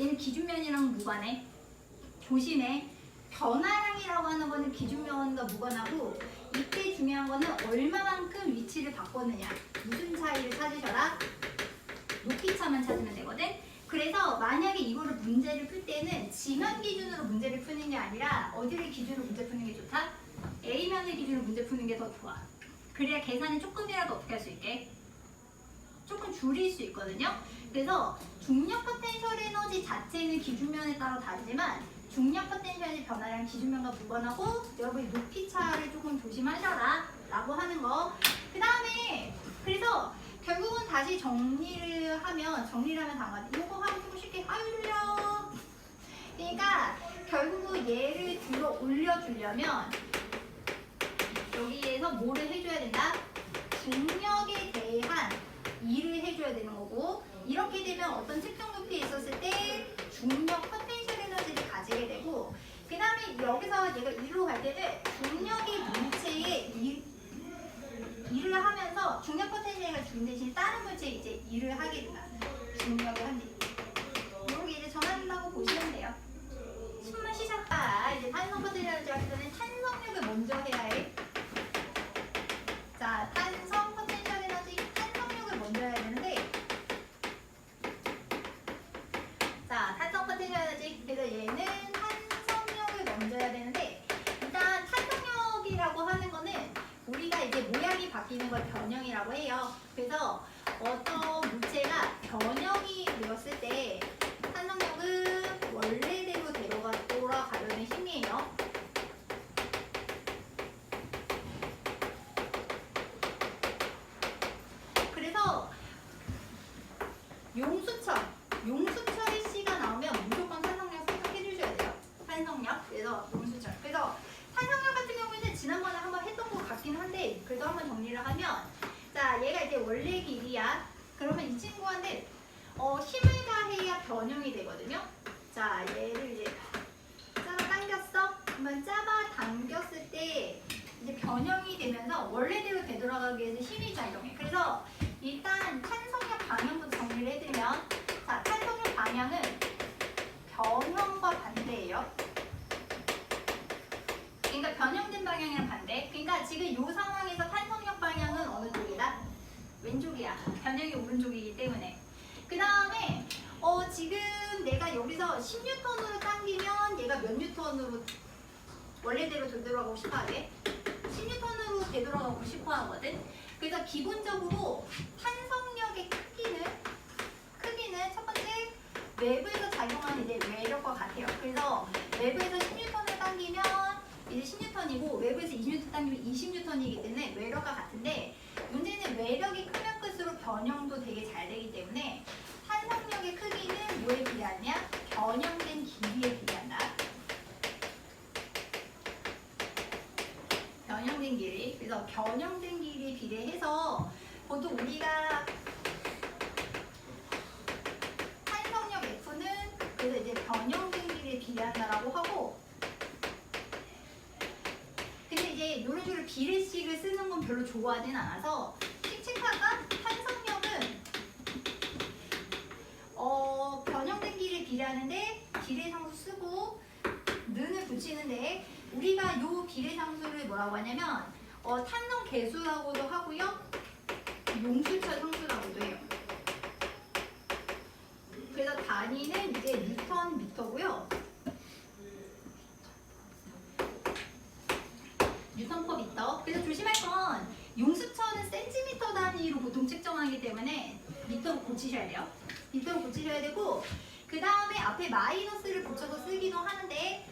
얘는 기준면이랑 무관해. 조심해. 변화량이라고 하는 거는 기준면과 무관하고 이때 중요한 거는 얼마만큼 위치를 바꿨느냐. 무슨 차이를 찾으셔라? 높이 차만 찾으면 되거든. 그래서 만약에 이거를 문제를 풀 때는 지면 기준으로 문제를 푸는 게 아니라 어디를 기준으로 문제 푸는 게 좋다? A면을 기준으로 문제 푸는 게 더 좋아. 그래야 계산이 조금이라도 어떻게 할 수 있게? 조금 줄일 수 있거든요. 그래서 중력 포텐셜 에너지 자체는 기준면에 따라 다르지만 중력 포텐셜 변화량 기준면과 무관하고 여러분이 높이 차를 조금 조심하셔라 라고 하는 거. 그 다음에 그래서 결국은 다시 정리를 하면 다음과 이거 하면 좀 쉽게 아유 졸려. 그러니까 결국은 얘를 들어 올려주려면 여기에서 뭐를 해줘야 된다? 중력에 대한 일을 해줘야 되는 거고 이렇게 되면 어떤 특정 높이에 있었을 때 중력 포텐셜 에너지를 가지게 되고 그 다음에 여기서 얘가 이리로 갈 때는 중력이 물체에 일을 하면서 중력 포텐셜을 준 대신 다른 물체에 이제 일을 하게 된다. 중력을 한대. 이렇게 이제 전환한다고 보시면 돼요. 숨만 시작. 이제 탄성 포텐셜을 하기 전에 탄성력을 먼저 해야 해. 자, 탄성 포텐셜 에너지 탄성력을 먼저 해야 되는데 자, 탄성 포텐셜 에너지 그래서 얘는 탄성력을 먼저 해야 되는데 일단 탄성력이라고 하는 거는 우리가 이제 모양이 바뀌는 걸 변형이라고 해요. 그래서 어떤 물체가 변형이 되었을 때 탄성력은 원래대로 돌아가려는 힘이에요. 그래서 용수철의 C가 나오면 무조건 탄성력 생각해 주셔야 돼요. 탄성력. 그래서 용수철. 그래서 탄성력 같은 경우에는 지난번에 한번 했던 것 같긴 한데 그래도 한번 정리를 하면 자 얘가 이제 원래 길이야. 그러면 이 친구한테 힘을 가해야 변형이 되거든요. 자 얘를 이제 잡아당겼어. 그러면 잡아당겼을 때 이제 변형이 되면서 원래대로 되돌아가기 위해서 힘이 작용해. 그래서 일단 탄성력 방향부터 정리를 해드리면 자 탄성력 방향은 변형과 반대예요. 그러니까 변형된 방향이랑 반대. 그러니까 지금 이 상황에서 탄성력 방향은 어느 쪽이다? 왼쪽이야. 변형이 오른쪽이기 때문에. 그 다음에 지금 내가 여기서 10N으로 당기면 얘가 몇 N으로 원래대로 되돌아가고 싶어 하게? 10N으로 되돌아가고 싶어 하거든. 그래서 기본적으로 탄성력의 크기는 첫 번째 외부에서 작용하는 이제 외력과 같아요. 그래서 외부에서 10N을 당기면 이제 10N이고 외부에서 20N 당기면 20N이기 때문에 외력과 같은데 문제는 외력이 크면 클수록 변형도 되게 잘 되기 때문에 탄성력의 크기는 뭐에 비례하냐? 변형된 길이에 비례한다. 변형된 길이. 그래서 변형된 길이에 비례해서 보통 우리가 탄성력 F는 그래서 이제 변형된 길이에 비례한다라고 하고 근데 이제 이런 식으로 비례식을 쓰는 건 별로 좋아하진 않아서 식체카가 탄성력은 변형된 길이에 비례하는데 비례상수 쓰고 는을 붙이는데 우리가 요 비례상수를 뭐라고 하냐면 탄성 계수라고도 하고요 용수철 상수라고도 해요. 그래서 단위는 이제 뉴턴 미터고요. 뉴턴 퍼 미터. 그래서 조심할 건 용수철은 센티미터 단위로 보통 측정하기 때문에 미터 빗도로 고치셔야 돼요. 빗도로 고치셔야 되고 그 다음에 앞에 마이너스를 붙여서 쓰기도 하는데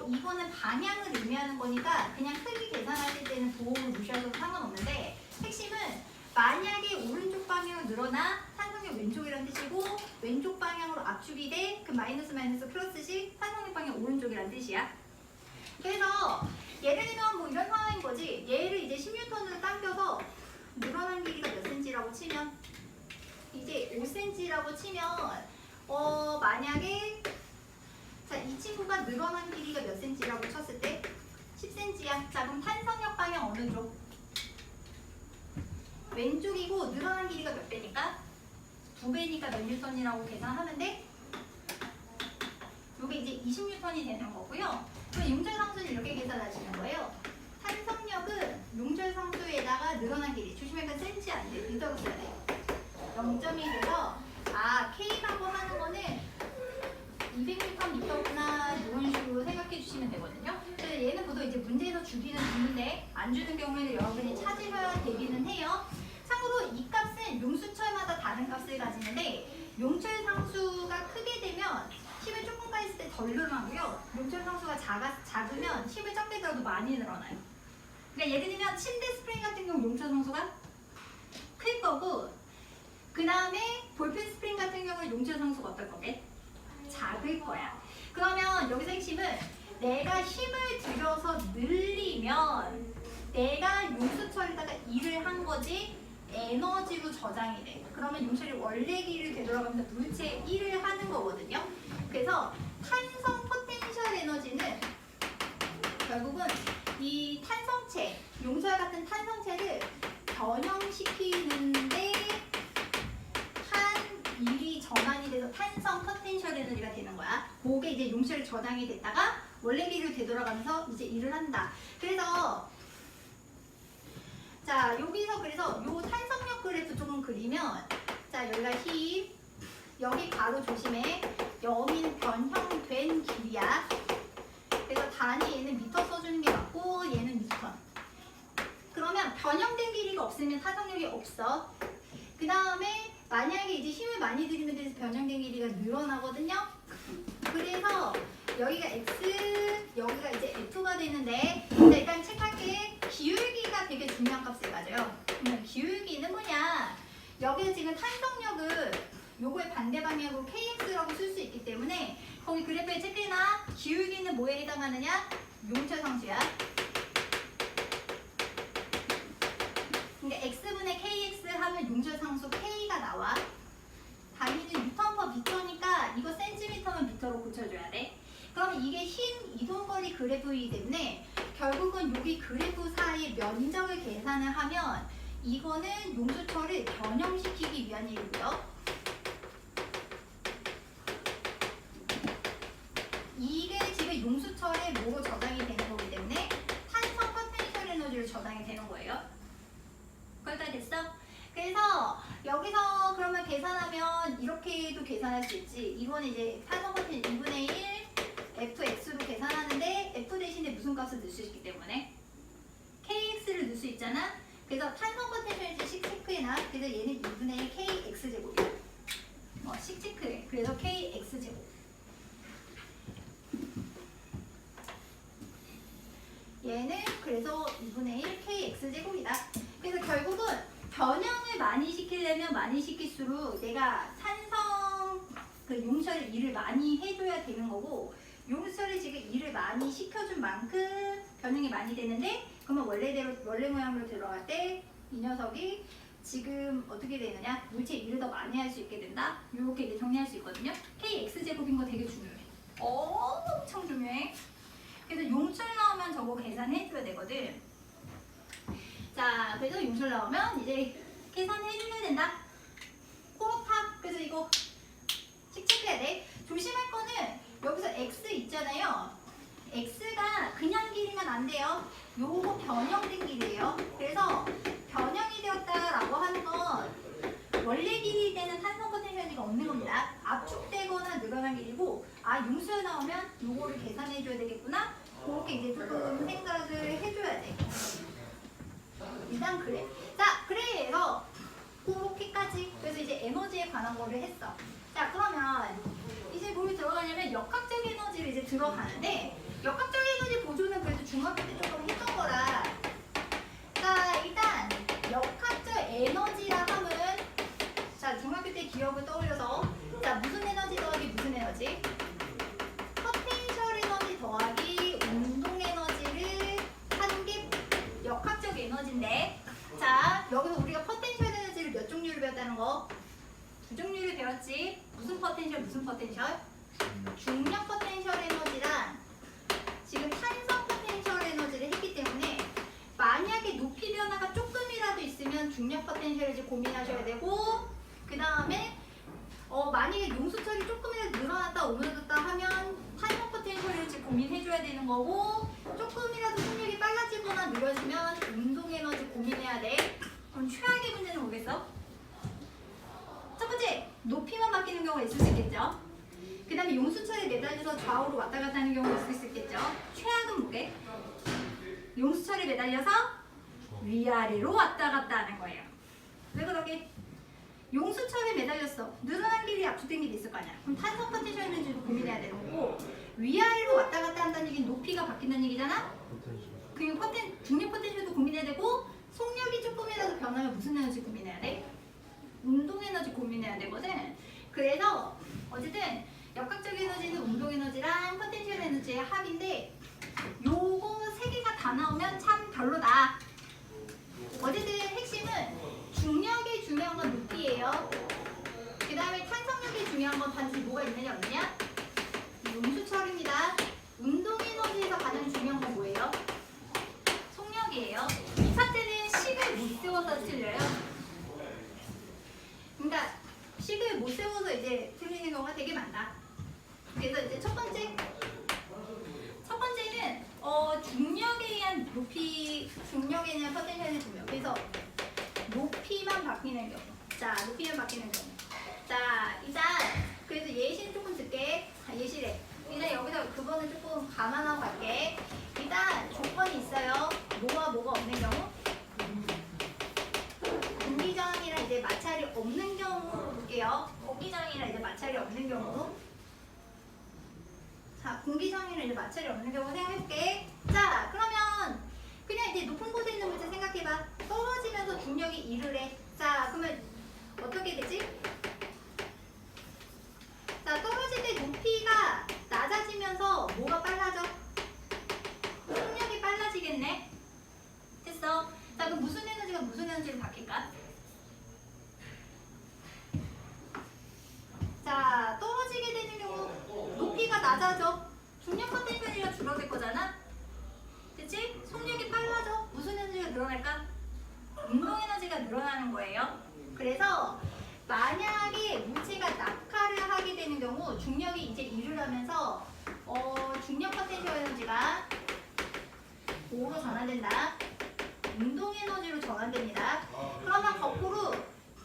이거는 방향을 의미하는 거니까 그냥 크기 계산하실 때는 부호를 무시하셔도 상관없는데 핵심은 만약에 오른쪽 방향으로 늘어나 탄성력 왼쪽이라는 뜻이고 왼쪽 방향으로 압축이 돼 그 마이너스 마이너스 플러스식 탄성력 방향 오른쪽이라는 뜻이야. 그래서 예를 들면 뭐 이런 상황인 거지. 얘를 이제 10N으로 당겨서 늘어난 길이가 몇 cm라고 치면 이제 5cm라고 치면 만약에 자, 이 친구가 늘어난 길이가 몇 cm라고 쳤을 때 10cm야. 자, 그럼 탄성력 방향 어느 쪽? 왼쪽이고 늘어난 길이가 몇 배니까? 2배니까 몇 뉴턴이라고 계산하면 돼? 이게 이제 20뉴턴이 되는 거고요. 그럼 용절상수는 이렇게 계산하시는 거예요. 탄성력은 용절상수에다가 늘어난 길이 조심해서 cm 안 돼. 미터로 써야 돼. 0.1 돼서 K라고 하는 거는 200Nm구나 이런 식으로 생각해 주시면 되거든요. 그래서 얘는 보통 이제 문제에서 주기는 주는데 안 주는 경우에는 여러분이 찾으셔야 되기는 해요. 참고로 이 값은 용수철마다 다른 값을 가지는데 용철 상수가 크게 되면 힘을 조금 가했을 때 덜 늘어나고요. 용철 상수가 작으면 힘을 적게 들어도 많이 늘어나요. 그러니까 예를 들면 침대 스프링 같은 경우 용철 상수가 클 거고 그 다음에 볼펜 스프링 같은 경우는 용철 상수가 어떨 거게? 작을 거야. 그러면 여기서 핵심은 내가 힘을 들여서 늘리면 내가 용수철에다가 일을 한 거지 에너지로 저장이 돼. 그러면 용철이 원래 길을 되돌아가면서 물체에 일을 하는 거거든요. 그래서 탄성 포텐셜 에너지는 결국은 이 탄성체, 용철 같은 탄성체를 변형시키는데 한 일이 전환이 돼서 탄성 포텐셜 에너지가 되는 거야. 그게 이제 용철이 저장이 됐다가 원래 길을 되돌아가면서 이제 일을 한다. 그래서 자 여기서 그래서 요 탄성력 그래프 조금 그리면 자 여기가 힘 여기 가로 조심해. 여기는 변형된 길이야. 그래서 단위 얘는 미터 써주는 게 맞고 얘는 뉴턴. 그러면 변형된 길이가 없으면 탄성력이 없어. 그 다음에 만약에 이제 힘을 많이 들이면 돼서 변형된 길이가 늘어나거든요. 그래서 여기가 x, 여기가 이제 f가 되는데 자, 일단 체크할게. 기울기가 되게 중요한 값을 가져요. 기울기는 뭐냐? 여기서 지금 탄성력은 요거의 반대 방향으로 kx라고 쓸 수 있기 때문에 거기 그래프에 체크해놔. 기울기는 뭐에 해당하느냐? 용철 상수야. 그러니까 x분의 kx 하면 용철 상수 k가 나와. 단위는 뉴턴 퍼 미터니까 이거 센티미터면 미터로 고쳐줘야 돼. 그럼 이게 힘 이동거리 그래프이기 때문에 결국은 여기 그래프 사이의 면적을 계산을 하면 이거는 용수철을 변형시키기 위한 일이고요. 이게 지금 용수철에 뭐로 저장이 되는 거기 때문에 탄성 포텐셜 에너지로 저장이 되는 거예요. 거기까지 됐어? 그래서 여기서 그러면 계산하면 이렇게도 계산할 수 있지. 이거는 이제 탄성 포텐셜 2분의 1 fx로 계산하는데 f 대신에 무슨 값을 넣을 수 있기 때문에 kx를 넣을 수 있잖아. 그래서 탄성 포텐셜 식 체크해놔. 그래서 얘는 2분의 1 kx제곱이야. 식 체크해. 그래서 kx제곱. 얘는 그래서 2분의 1 kx제곱이다. 그래서 결국은 변형을 많이 시키려면 많이 시킬수록 내가 탄성 그 용철 일을 많이 해줘야 되는 거고 용철이 지금 일을 많이 시켜준 만큼 변형이 많이 되는데 그러면 원래 모양으로 들어갈 때 이 녀석이 지금 어떻게 되느냐? 물체 일을 더 많이 할 수 있게 된다. 이렇게 이제 정리할 수 있거든요. kx제곱인 거 되게 중요해. 엄청 중요해. 그래서 용철 나오면 저거 계산해줘야 되거든. 자, 그래서 용철 나오면 이제 계산해줘야 된다. 코로파. 그래서 이거 체크해야 돼. 조심할 거는 여기서 x 있잖아요. x가 그냥 길이면 안 돼요. 요거 변형된 길이에요. 그래서 변형이 되었다라고 하는 건 원래 길이 되는 탄성 포텐셜이 없는 겁니다. 압축되거나 늘어난 길이고 용수에 나오면 요거를 계산해줘야 되겠구나. 그렇게 이제 조금 생각을 해줘야 돼. 일단 그래. 자, 그래서 그렇게까지. 그래서 이제 에너지에 관한 거를 했어. 자, 그러면 이제 뭘 들어가냐면 역학적 에너지를 이제 들어가는데, 역학적 에너지 보조는 그래도 중학교 때 조금 했던 거라. 자, 일단 역학적 에너지라 함은, 자, 중학교 때 기억을 떠올려서, 자, 무슨 에너지 더하기 무슨 에너지? 포텐셜 에너지 더하기 운동 에너지를 하는 게 역학적 에너지인데, 자, 여기서 우리가 포텐셜 에너지를 몇 종류를 배웠다는 거? 두 종류를 배웠지. 무슨 포텐셜, 무슨 포텐셜? 중력 포텐셜 에너지랑 지금 탄성 포텐셜 에너지를 했기 때문에, 만약에 높이 변화가 조금이라도 있으면 중력 포텐셜을 이제 고민하셔야 되고, 그 다음에 만약에 용수철이 조금이라도 늘어났다 오므려졌다 하면 탄성 포텐셜을 이제 고민해줘야 되는 거고, 조금이라도 속력이 빨라지거나 느려지면 운동 에너지 고민해야 돼. 그럼 최악의 문제는 뭐겠어? 첫 번째, 높이만 바뀌는 경우가 있을 수 있겠죠. 그 다음에 용수철에 매달려서 좌우로 왔다 갔다 하는 경우가 있을 수 있겠죠. 최악은 뭐게? 용수철에 매달려서 위아래로 왔다 갔다 하는 거예요. 왜 그러게? 용수철에 매달렸어. 늘어난 길이 압축된 길이 있을 거 아니야. 그럼 탄성 포텐셜 에너지도 고민해야 되는 거고, 위아래로 왔다 갔다 한다는 얘기는 높이가 바뀐다는 얘기잖아. 그리고 중력 포텐셜도 고민해야 되고, 속력이 조금이라도 변하면 무슨 에너지 고민해야 돼? 운동 에너지 고민해야 되거든. 그래서 어쨌든 역학적 에너지는 운동 에너지랑 포텐셜 에너지의 합인데, 요거 세 개가 다 나오면 참 별로다. 어쨌든 핵심은 중력이 중요한 건 높이예요. 그 다음에 탄성력이 중요한 건 반드시 뭐가 있느냐 없느냐? 용수철입니다. 운동 에너지에서 가장 중요한 건 뭐예요? 속력이에요. 이 사태는 식을 못 세워서 틀려요. 그러니까 식을 못 세워서 이제 틀리는 경우가 되게 많다. 그래서 이제 첫 번째는 중력에 의한 높이, 중력에 의한 포텐셜의 조명. 그래서 높이만 바뀌는 경우. 자, 높이만 바뀌는 경우. 자, 일단 그래서 예시는 조금 듣게. 예시래. 일단 여기서 그거는 조금 감안하고 갈게. 일단 조건이 있어요. 뭐가 없는 경우? 공기저항이랑 이제 마찰이 없는 경우 볼게요. 공기저항이랑 이제 마찰이 없는 경우. 자, 공기저항이랑 이제 마찰이 없는 경우 생각해볼게. 자, 그러면 그냥 이제 높은 곳에 있는 물체 생각해봐. 떨어지면서 중력이 일을 해. 자, 그러면 어떻게 되지? 자, 떨어질 때 높이가 낮아지면서 뭐가 빨라져? 속력이 빨라지겠네? 됐어. 자, 그럼 무슨 에너지가 무슨 에너지로 바뀔까? 자, 떨어지게 되는 경우 높이가 낮아져. 중력 포텐셜이 줄어들 거잖아? 그치? 속력이 빨라져. 무슨 에너지가 늘어날까? 운동 에너지가 늘어나는 거예요. 그래서 만약에 물체가 낙하를 하게 되는 경우 중력이 이제 일을 하면서 중력 포텐셜 에너지가 5로 전환된다. 운동 에너지로 전환됩니다. 그러면 거꾸로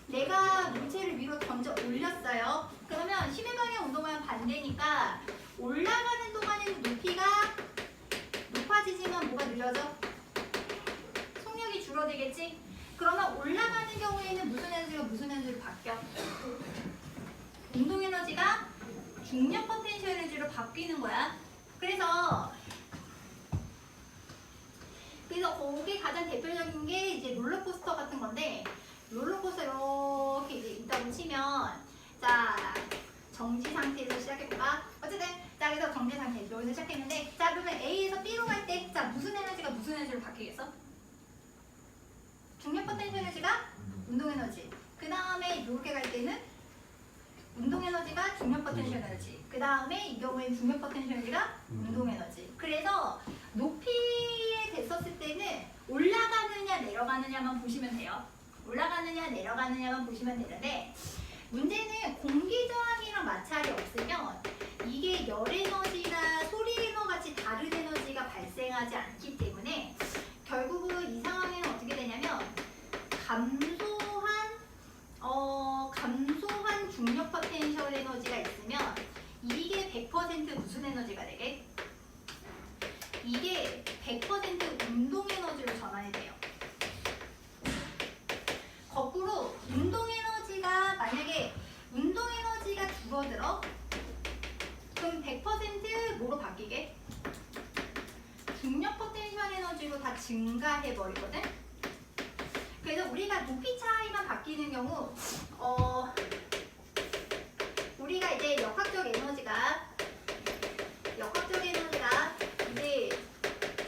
내가 물체를 위로 던져 올렸어요. 그러면 힘의 방향 운동 방향 반대니까 올라가는 동안에는 높이가 높아지지만 뭐가 늘려져? 속력이 줄어들겠지? 그러면 올라가는 경우에는 무슨 에너지가 무슨 에너지로 바뀌어? 운동 에너지가 중력 포텐셜 에너지로 바뀌는 거야. 그래서 거기 가장 대표적인 게 이제 롤러코스터 같은 건데, 롤러코스터 이렇게 이제 있다고 치면, 자, 정지 상태에서 시작해볼까? 어쨌든, 자, 그래서 정지 상태 여기서 시작했는데, 자, 그러면 A에서 B로 갈 때, 자, 무슨 에너지가 무슨 에너지로 바뀌겠어? 중력 포텐셜 에너지가 운동 에너지. 그 다음에 이렇게 갈 때는 운동 에너지가 중력 포텐셜 에너지. 그 다음에 이 경우에는 중력 포텐셜 에너지가 운동 에너지. 그래서 높이에 됐었을 때는 올라가느냐 내려가느냐만 보시면 돼요. 올라가느냐 내려가느냐만 보시면 되는데, 문제는 공기 저항이랑 마찰이 없으면 이게 열 에너지나 소리 에너지 같이 다른 에너지가 발생하지 않기 때문에 결국은 이 상황에는 어떻게 되냐면 감소한 중력 포텐셜 에너지가 있으면 이게 100% 무슨 에너지가 되게? 이게 100% 운동 에너지로 전환이 돼요. 거꾸로 운동 증가해버리거든. 그래서 우리가 높이 차이만 바뀌는 경우 우리가 이제 역학적 에너지가 이제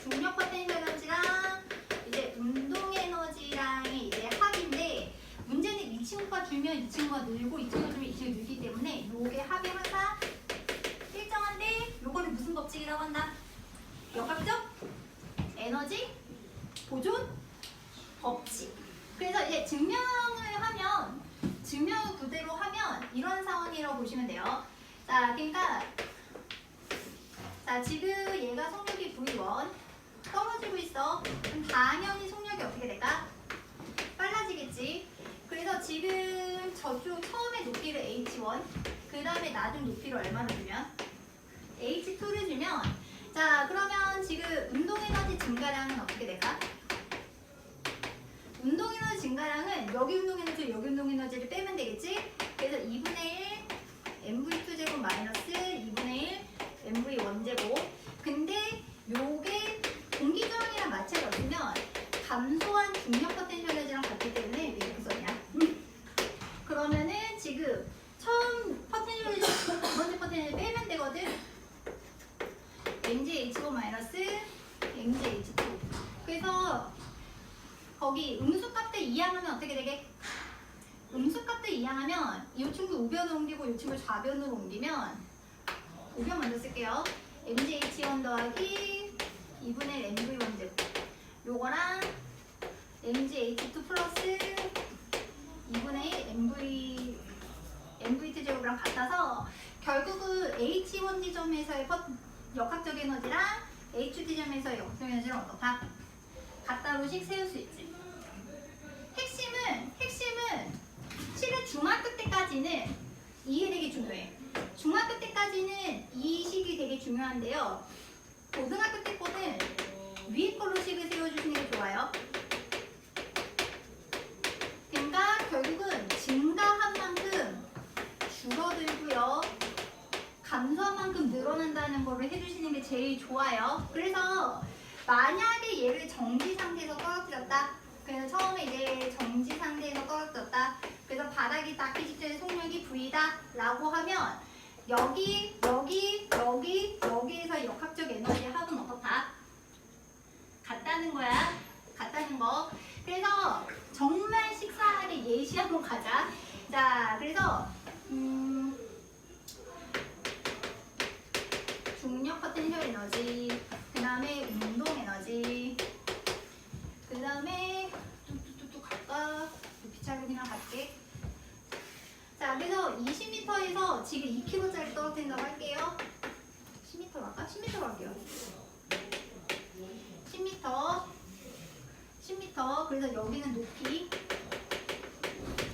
중력 포텐셜 에너지랑 이제 운동 에너지랑의 이제 합인데, 문제는 이 친구가 줄면 이 친구가 늘고 이 친구가 줄면 이 친구가 늘기 때문에 요게 합이 항상 일정한데, 요거를 무슨 법칙이라고 한다? 역학적 에너지 보존 법칙. 그래서 이제 증명을 그대로 하면 이런 상황이라고 보시면 돼요. 자, 그러니까 자, 지금 얘가 속력이 V1 떨어지고 있어. 그럼 당연히 속력이 어떻게 될까? 빨라지겠지. 그래서 지금 저쪽 처음에 높이를 H1, 그 다음에 낮은 높이를 얼마나 주면? H2를 주면, 자, 그러면 지금 운동에너지 증가량은 어떻게 될까? 운동에너지 증가량은 여기 운동에너지, 여기 운동에너지를 빼면 되겠지? 그래서 2분의 1 mv2제곱 마이너스 2분의 1 mv1제곱. 근데 요게 공기저항이랑 마찰이 없으면 감소한 중력 포텐셜 에너지랑 같기 때문에 왜 이렇게 썼냐? 그러면은 지금 처음 포텐셜 에너지, 두 번째 포텐셜 에너지 빼면 되거든. mgh5 마이너스 mgh2. 그래서 거기 음수값들 이항하면 어떻게 되게? 음수값들 이항하면 이 친구 우변으로 옮기고 이 친구 좌변으로 옮기면, 우변 먼저 쓸게요. mgh1 더하기 2분의 1 mv1제곱, 요거랑 mgh2 플러스 2분의 1 mv2제곱이랑 같아서 결국은 h1 지점에서의 역학적 에너지랑 h2 지점에서의 역학적 에너지는 어떻다? 같다로씩 세울 수 있지. 핵심은 실은 중학교 때까지는 이게 되게 중요해. 중학교 때까지는 이 식이 되게 중요한데요. 고등학교 때 거는 위에 걸로 식을 세워주시는 게 좋아요. 그러니까 결국은 증가한 만큼 줄어들고요, 감소한 만큼 늘어난다는 거를 해주시는 게 제일 좋아요. 그래서 만약에 얘를 정지 상태에서 떨어뜨렸다. 그래서 처음에 이제 정지 상태에서 떨어뜨렸다. 그래서 바닥이 닿기 직전에 속력이 V다 라고 하면 여기에서 역학적 에너지 합은 어떻다? 같다는 거야. 같다는 거. 그래서 정말 식상하게 예시 한번 가자. 자, 그래서 중력 포텐셜 에너지, 그 다음에 운동 에너지, 그 다음에 뚝뚝뚝뚝 갈까? 높이 차력이랑 갈게. 자, 그래서 20m에서 지금 2km짜리 떨어뜨린다고 할게요. 10m로 할까? 10m로 할게요. 10m. 그래서 여기는 높이.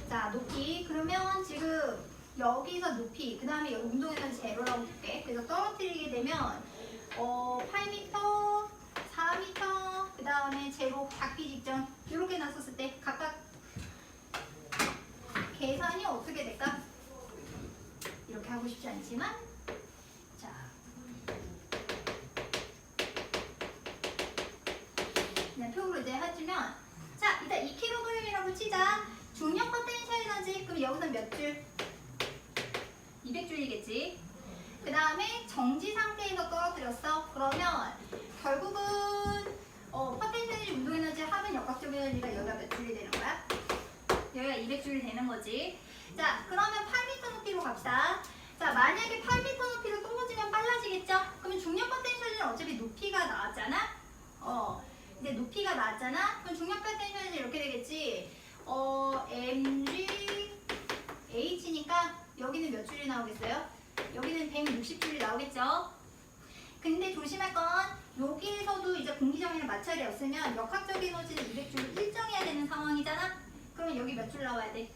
자, 높이. 그러면 지금 여기서 높이, 그 다음에 운동에서는 제로라고 볼게. 그래서 떨어뜨리게 되면 8m, 4m, 그 다음에 제로 닿기 직전, 이렇게 놨었을 때 각각 계산이 어떻게 될까? 이렇게 하고 싶지 않지만, 자, 그냥 표로 이제 해주면, 자, 일단 2kg이라고 치자. 중력 포텐셜 에너지, 그럼 여기서 몇 줄? 200줄이겠지. 그 다음에 정지 상태에서 떨어뜨렸어. 그러면 결국은 포텐셜 에너지, 운동 에너지 하면 역학적 에너지가 여기가 몇 줄이 되는 거야? 여기가 200줄이 되는 거지. 자, 그러면 8m 높이로 갑시다. 자, 만약에 8m 높이로 떨어지면 빨라지겠죠? 그러면 중력 포텐셜은 어차피 높이가 나왔잖아? 이제 높이가 나왔잖아? 그럼 중력 포텐셜은 이렇게 되겠지? mg h니까 여기는 몇 줄이 나오겠어요? 여기는 160줄이 나오겠죠? 근데 조심할 건 여기에서도 이제 공기정이랑 마찰이 없으면 역학적 에너지는 200줄로 일정해야 되는 상황이잖아? 그러면 여기 몇 줄 나와야 돼?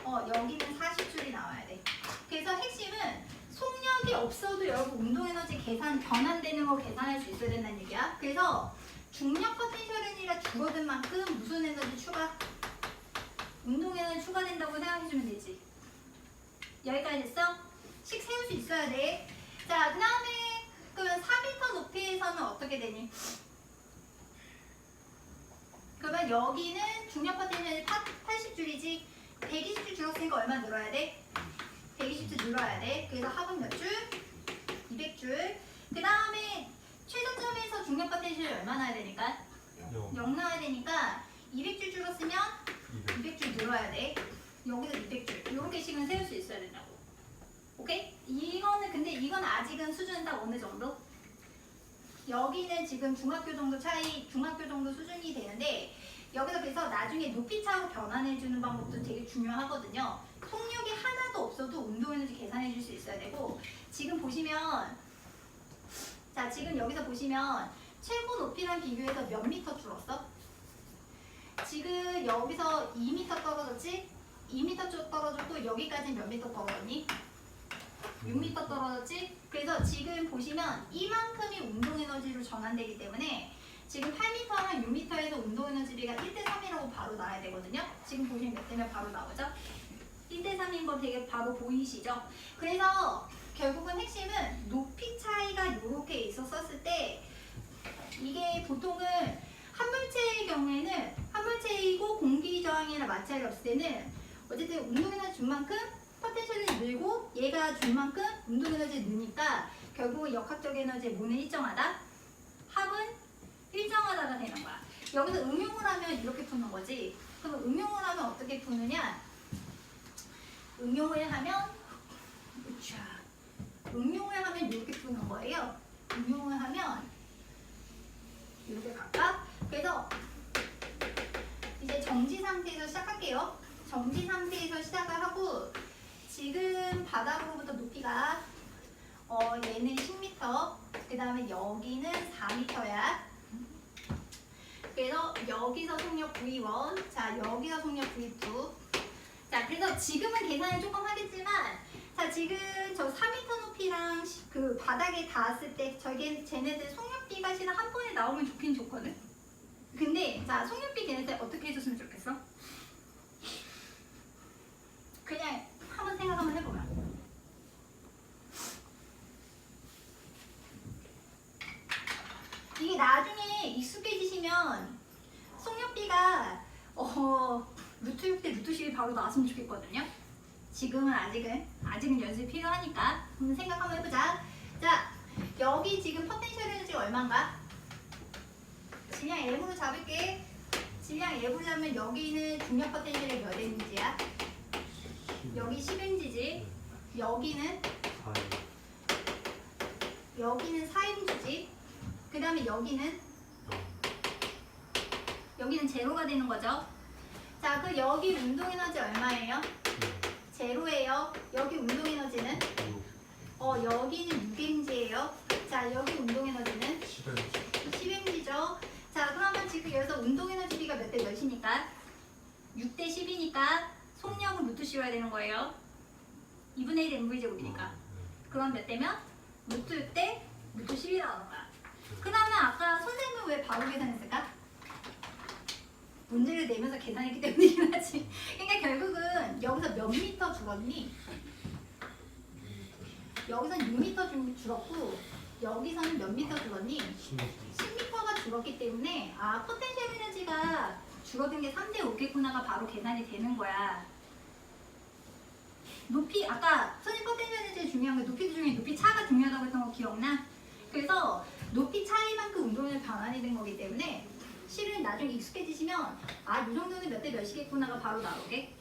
여기는 40줄이 나와야 돼. 그래서 핵심은 속력이 없어도 여러분 운동에너지 계산, 변환되는 거 계산할 수 있어야 된다는 얘기야. 그래서 중력 포텐셜이라 줄어든 만큼 무슨 에너지 추가? 운동에너지 추가된다고 생각해주면 되지. 여기까지 됐어? 식 세울 수 있어야 돼. 자, 그 다음에 그러면 4m 높이에서는 어떻게 되니? 그러면 여기는 중력 포텐셜이 80줄이지 120줄 줄었으니까 얼마 늘어야 돼? 120줄 늘어야 돼. 그래서 합은 몇 줄? 200줄. 그 다음에 최저점에서 중력 포텐셜이 얼마 나야 되니까? 0 나와야 되니까 200줄 줄었으면 200줄 늘어야 돼. 여기서 200줄. 이렇게 식은 세울 수 있어야 된다고. 오케이? 이거는 근데 이건 아직은 수준은 딱 어느 정도? 여기는 지금 중학교 정도 차이, 중학교 정도 수준이 되는데 여기서 그래서 나중에 높이 차로 변환해주는 방법도 되게 중요하거든요. 속력이 하나도 없어도 운동 에너지 계산해 줄 수 있어야 되고 지금 보시면 자 지금 여기서 보시면 최고 높이랑 비교해서 몇 미터 줄었어? 지금 여기서 2m 떨어졌지? 2m 쭉 떨어졌고 여기까지 몇 미터 떨어졌니? 6m 떨어졌지? 그래서 지금 보시면 이만큼이 운동 에너지로 전환되기 때문에 지금 8m랑 6m에서 운동 에너지 비가 1대3이라고 바로 나와야 되거든요. 지금 보시면 몇 대면 바로 나오죠? 1대3인 거 되게 바로 보이시죠? 그래서 결국은 핵심은 높이 차이가 이렇게 있었을 때 이게 보통은 한물체의 경우에는 한물체이고 공기 저항이나 마찰이 없을 때는 어쨌든 운동 에너지 준 만큼 포텐셜이 늘고 얘가 준 만큼 운동 에너지 느니까 결국은 역학적 에너지의 모는 일정하다. 합은 일정하다가 되는 거야. 여기서 응용을 하면 이렇게 푸는 거지. 그럼 응용을 하면 어떻게 푸느냐? 응용을 하면 이렇게 푸는 거예요. 응용을 하면 이렇게 갈까? 그래서 이제 정지 상태에서 시작할게요. 정지 상태에서 시작을 하고 지금 바닥으로부터 높이가 얘는 10m 그 다음에 여기는 4m야. 그래서 여기서 속력 V1 자 여기서 속력 V2 자 그래서 지금은 계산을 조금 하겠지만 자 지금 저 4m 높이랑 그 바닥에 닿았을 때 쟤네들 속력비가 실은 한 번에 나오면 좋긴 좋거든. 근데 자 속력비 걔네들 어떻게 해줬으면 좋겠어? 그냥 한번 생각 한번 해보면 이게 나중에 익숙해지시면 속력비가 루트 6대 루트 10이 바로 나왔으면 좋겠거든요. 지금은 아직은 연습이 필요하니까 한번 생각 한번 해보자. 자 여기 지금 포텐셜 에너지가 얼마인가? 질량 M으로 잡을게. 질량 M으로 잡으면 여기는 중력 포텐셜이 몇 M지야? 여기 10M지. 여기는 4M지. 그 다음에 여기는 제로가 되는 거죠. 자, 그 여기 운동 에너지 얼마예요? 제로예요. 여기 운동 에너지는 여기는 6mg예요. 자, 여기 운동 에너지는 10mg죠. 자, 그러면 지금 여기서 운동 에너지 비가 몇 대 몇이니까? 6대 10이니까 속력은 루트 씌워야 되는 거예요. 2분의 1 mv 제곱이니까. 그럼 몇 대면? 루트 6대 루트 10이 나오는 거야. 그 다음에 아까 선생님은 왜 바로 계산했을까? 문제를 내면서 계산했기 때문이긴 하지. 그러니까 결국은 여기서 몇 미터 줄었니? 여기서는 6m 줄었고 여기서는 몇 미터 줄었니? 10m가 줄었기 때문에 포텐셜 에너지가 줄어든 게 3대 5겠구나가 바로 계산이 되는 거야. 높이 아까 선생님 포텐셜 에너지 중요한 게 높이 중에 높이 차가 중요하다고 했던 거 기억나? 그래서 높이 차이만큼 운동을 변환이 된 거기 때문에 실은 나중에 익숙해지시면 이 정도는 몇 대 몇이겠구나가 바로 나오게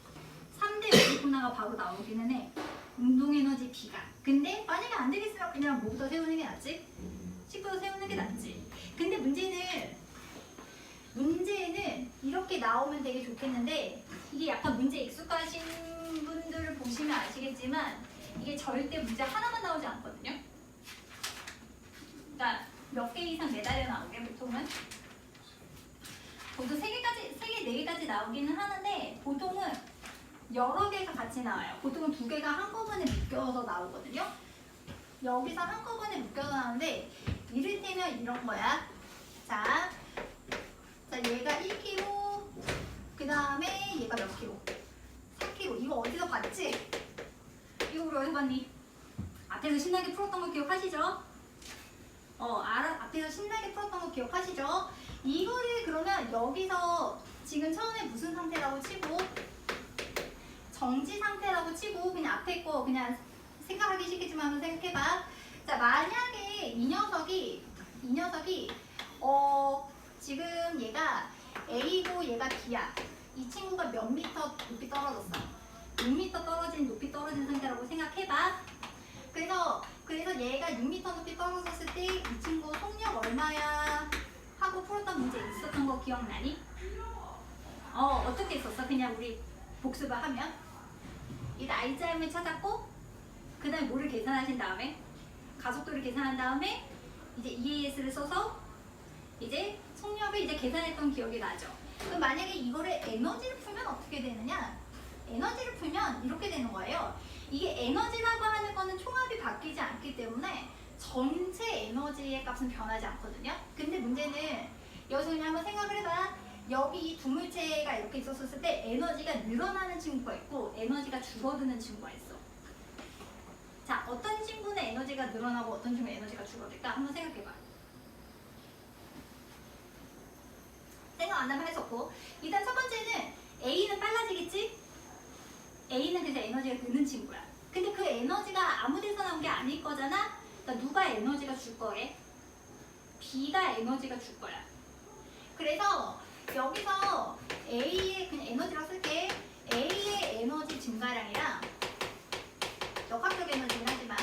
3대 5겠구나가 바로 나오기는 해. 운동 에너지 B가. 근데 만약에 안 되겠으면 그냥 뭐부터 세우는 게 낫지? 10부터 세우는 게 낫지. 근데 문제는 이렇게 나오면 되게 좋겠는데 이게 약간 문제 익숙하신 분들을 보시면 아시겠지만 이게 절대 문제 하나만 나오지 않거든요. 그러니까 몇 개 이상 매달려 나오게 보통은 보통 3개, 4개까지 나오기는 하는데 보통은 여러 개가 같이 나와요. 보통은 2개가 한꺼번에 묶여서 나오거든요. 여기서 한꺼번에 묶여서 나오는데 이를테면 이런 거야. 자 얘가 1kg 그 다음에 얘가 몇 kg? 4kg. 이거 어디서 봤지? 이거 우리 어디서 봤니? 앞에서 신나게 풀었던 거 기억하시죠? 앞에서 신나게 풀었던 거 기억하시죠? 이거를 그러면 여기서 지금 처음에 무슨 상태라고 치고 정지 상태라고 치고 그냥 앞에 거 그냥 생각하기 쉽겠지만 한번 생각해봐. 자, 만약에 이 녀석이 지금 얘가 A고 얘가 B야. 이 친구가 몇 미터 높이 떨어졌어? 6m 떨어진 높이 떨어진 상태라고 생각해봐. 그래서 얘가 6m 높이 떨어졌을 때 이 친구 속력 얼마야? 하고 풀었던 문제 있었던 거 기억나니? 어떻게 했었어? 그냥 우리 복습을 하면 이 I자임을 찾았고 그 다음에 뭐를 계산하신 다음에 가속도를 계산한 다음에 이제 EAS를 써서 이제 속력을 이제 계산했던 기억이 나죠. 그럼 만약에 이거를 에너지를 풀면 어떻게 되느냐? 에너지를 풀면 이렇게 되는 거예요. 이게 에너지라고 하는 거는 총합이 바뀌지 않기 때문에 전체 에너지의 값은 변하지 않거든요. 근데 문제는 여기서 그냥 한번 생각을 해봐. 여기 이 두 물체가 이렇게 있었을 때 에너지가 늘어나는 친구가 있고 에너지가 줄어드는 친구가 있어. 자, 어떤 친구는 에너지가 늘어나고 어떤 친구는 에너지가 줄어들까? 한번 생각해봐. 생각 안 하면 할 수 없고. 일단 첫 번째는 A는 빨라지겠지? A는 그래서 에너지가 드는 친구야. 근데 그 에너지가 아무 데서 나온 게 아닐 거잖아? 그러니까 누가 에너지가 줄 거래? B가 에너지가 줄 거야. 그래서 여기서 A의 그냥 에너지라고 쓸게. A의 에너지 증가량이랑 역학적 에너지긴 하지만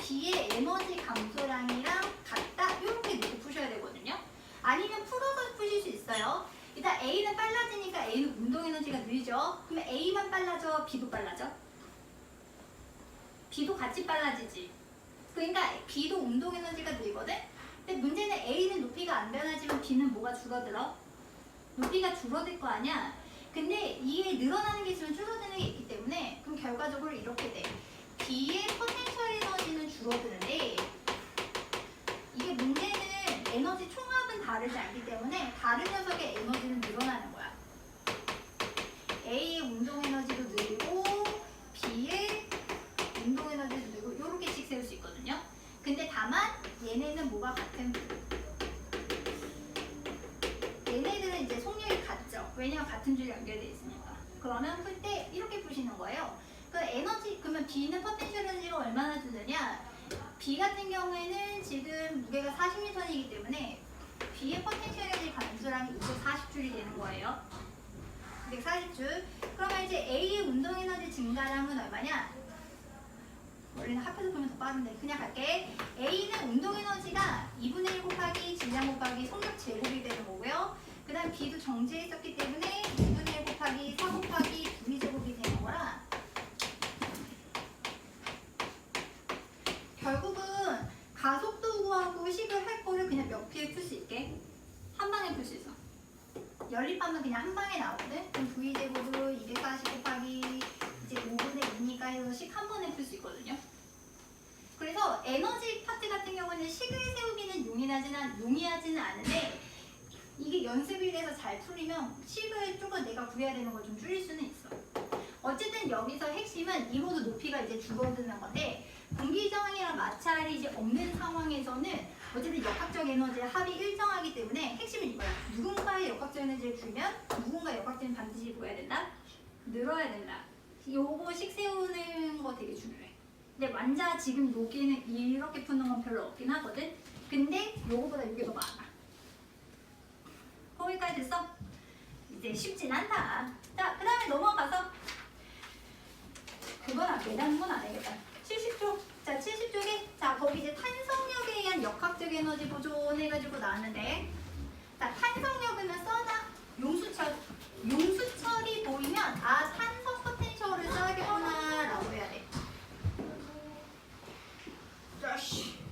B의 에너지 감소량이랑 같다? 이렇게 놓고 푸셔야 되거든요. 아니면 풀어서 푸실 수 있어요. 일단 A는 빨라지니까 A는 운동 에너지가 늘죠. 그러면 A만 빨라져? B도 빨라져? B도 같이 빨라지지. 그러니까 B도 운동 에너지가 늘거든? 근데 문제는 A는 높이가 안 변하지만 B는 뭐가 줄어들어? 높이가 줄어들 거 아니야? 근데 이게 늘어나는 게 있으면 줄어드는 게 있기 때문에 그럼 결과적으로 이렇게 돼. B의 포텐셜 에너지는 줄어드는데 이게 문제는 에너지 총합은 다르지 않기 때문에 다른 녀석의 에너지는 늘어나는 거야. A의 운동 에너지도 늘고 B의 운동 에너지도 늘고 이렇게씩 세울 수 있거든요. 근데 다만 얘네는 뭐가 같은? 얘네들은 이제 속력이 같죠. 왜냐면 같은 줄이 연결되어 있으니까. 그러면 풀 때 이렇게 푸시는 거예요. 그 에너지 그러면 B는 포텐셜 에너지가 얼마나 주느냐? B 같은 경우에는 지금 무게가 40N이기 때문에 B의 포텐셜 에너지 감소량이 240줄이 되는 거예요. 240줄. 그러면 이제 A의 운동 에너지 증가량은 얼마냐? 원래는 합해서 보면 더 빠른데 그냥 갈게. A는 운동 에너지가 2분의 1 곱하기 질량 곱하기 속력 제곱이 되는 거고요. 그 다음 B도 정지해 있었기 때문에 2분의 1 곱하기 4 곱하기 2 제곱이 되는 거라 결국은 가속도 구하고 식을 할 거를 그냥 몇 피에 풀 수 있게? 한 방에 풀 수 있어. 연립하면 그냥 한 방에 나오거든? 그럼 V 제곱을 240 곱하기 이제 5분의 2니까 해서 식 한 번에 풀 수 있거든요. 그래서 에너지 파트 같은 경우는 식을 세우기는 용이하지는 않은데 이게 연습이 돼서 잘 풀리면 식을 조금 내가 구해야 되는 걸 좀 줄일 수는 있어. 어쨌든 여기서 핵심은 이모도 높이가 이제 줄어드는 건데 분기저항이랑 마찰이 이제 없는 상황에서는 어쨌든 역학적 에너지의 합이 일정하기 때문에 핵심은 이거야. 누군가의 역학적 에너지를 줄이면 누군가의 역학적 에너지는 반드시 뭐해야 된다? 늘어야 된다. 요거 식 세우는 거 되게 중요해. 근데 완자 지금 여기는 이렇게 푸는 건 별로 없긴 하거든. 근데 요거보다 이게 더 많아. 거기까지 됐어? 이제 쉽진 않다. 자, 그 다음에 넘어가서 그건 매다는 건 아니겠다. 70쪽. 자, 70쪽에 자 거기 이제 탄성력에 의한 역학적 에너지 보존해가지고 나왔는데 자, 탄성력은 써나 용수철이 보이면 아 탄성 포텐셜을 써야겠구나 라고 해야 돼.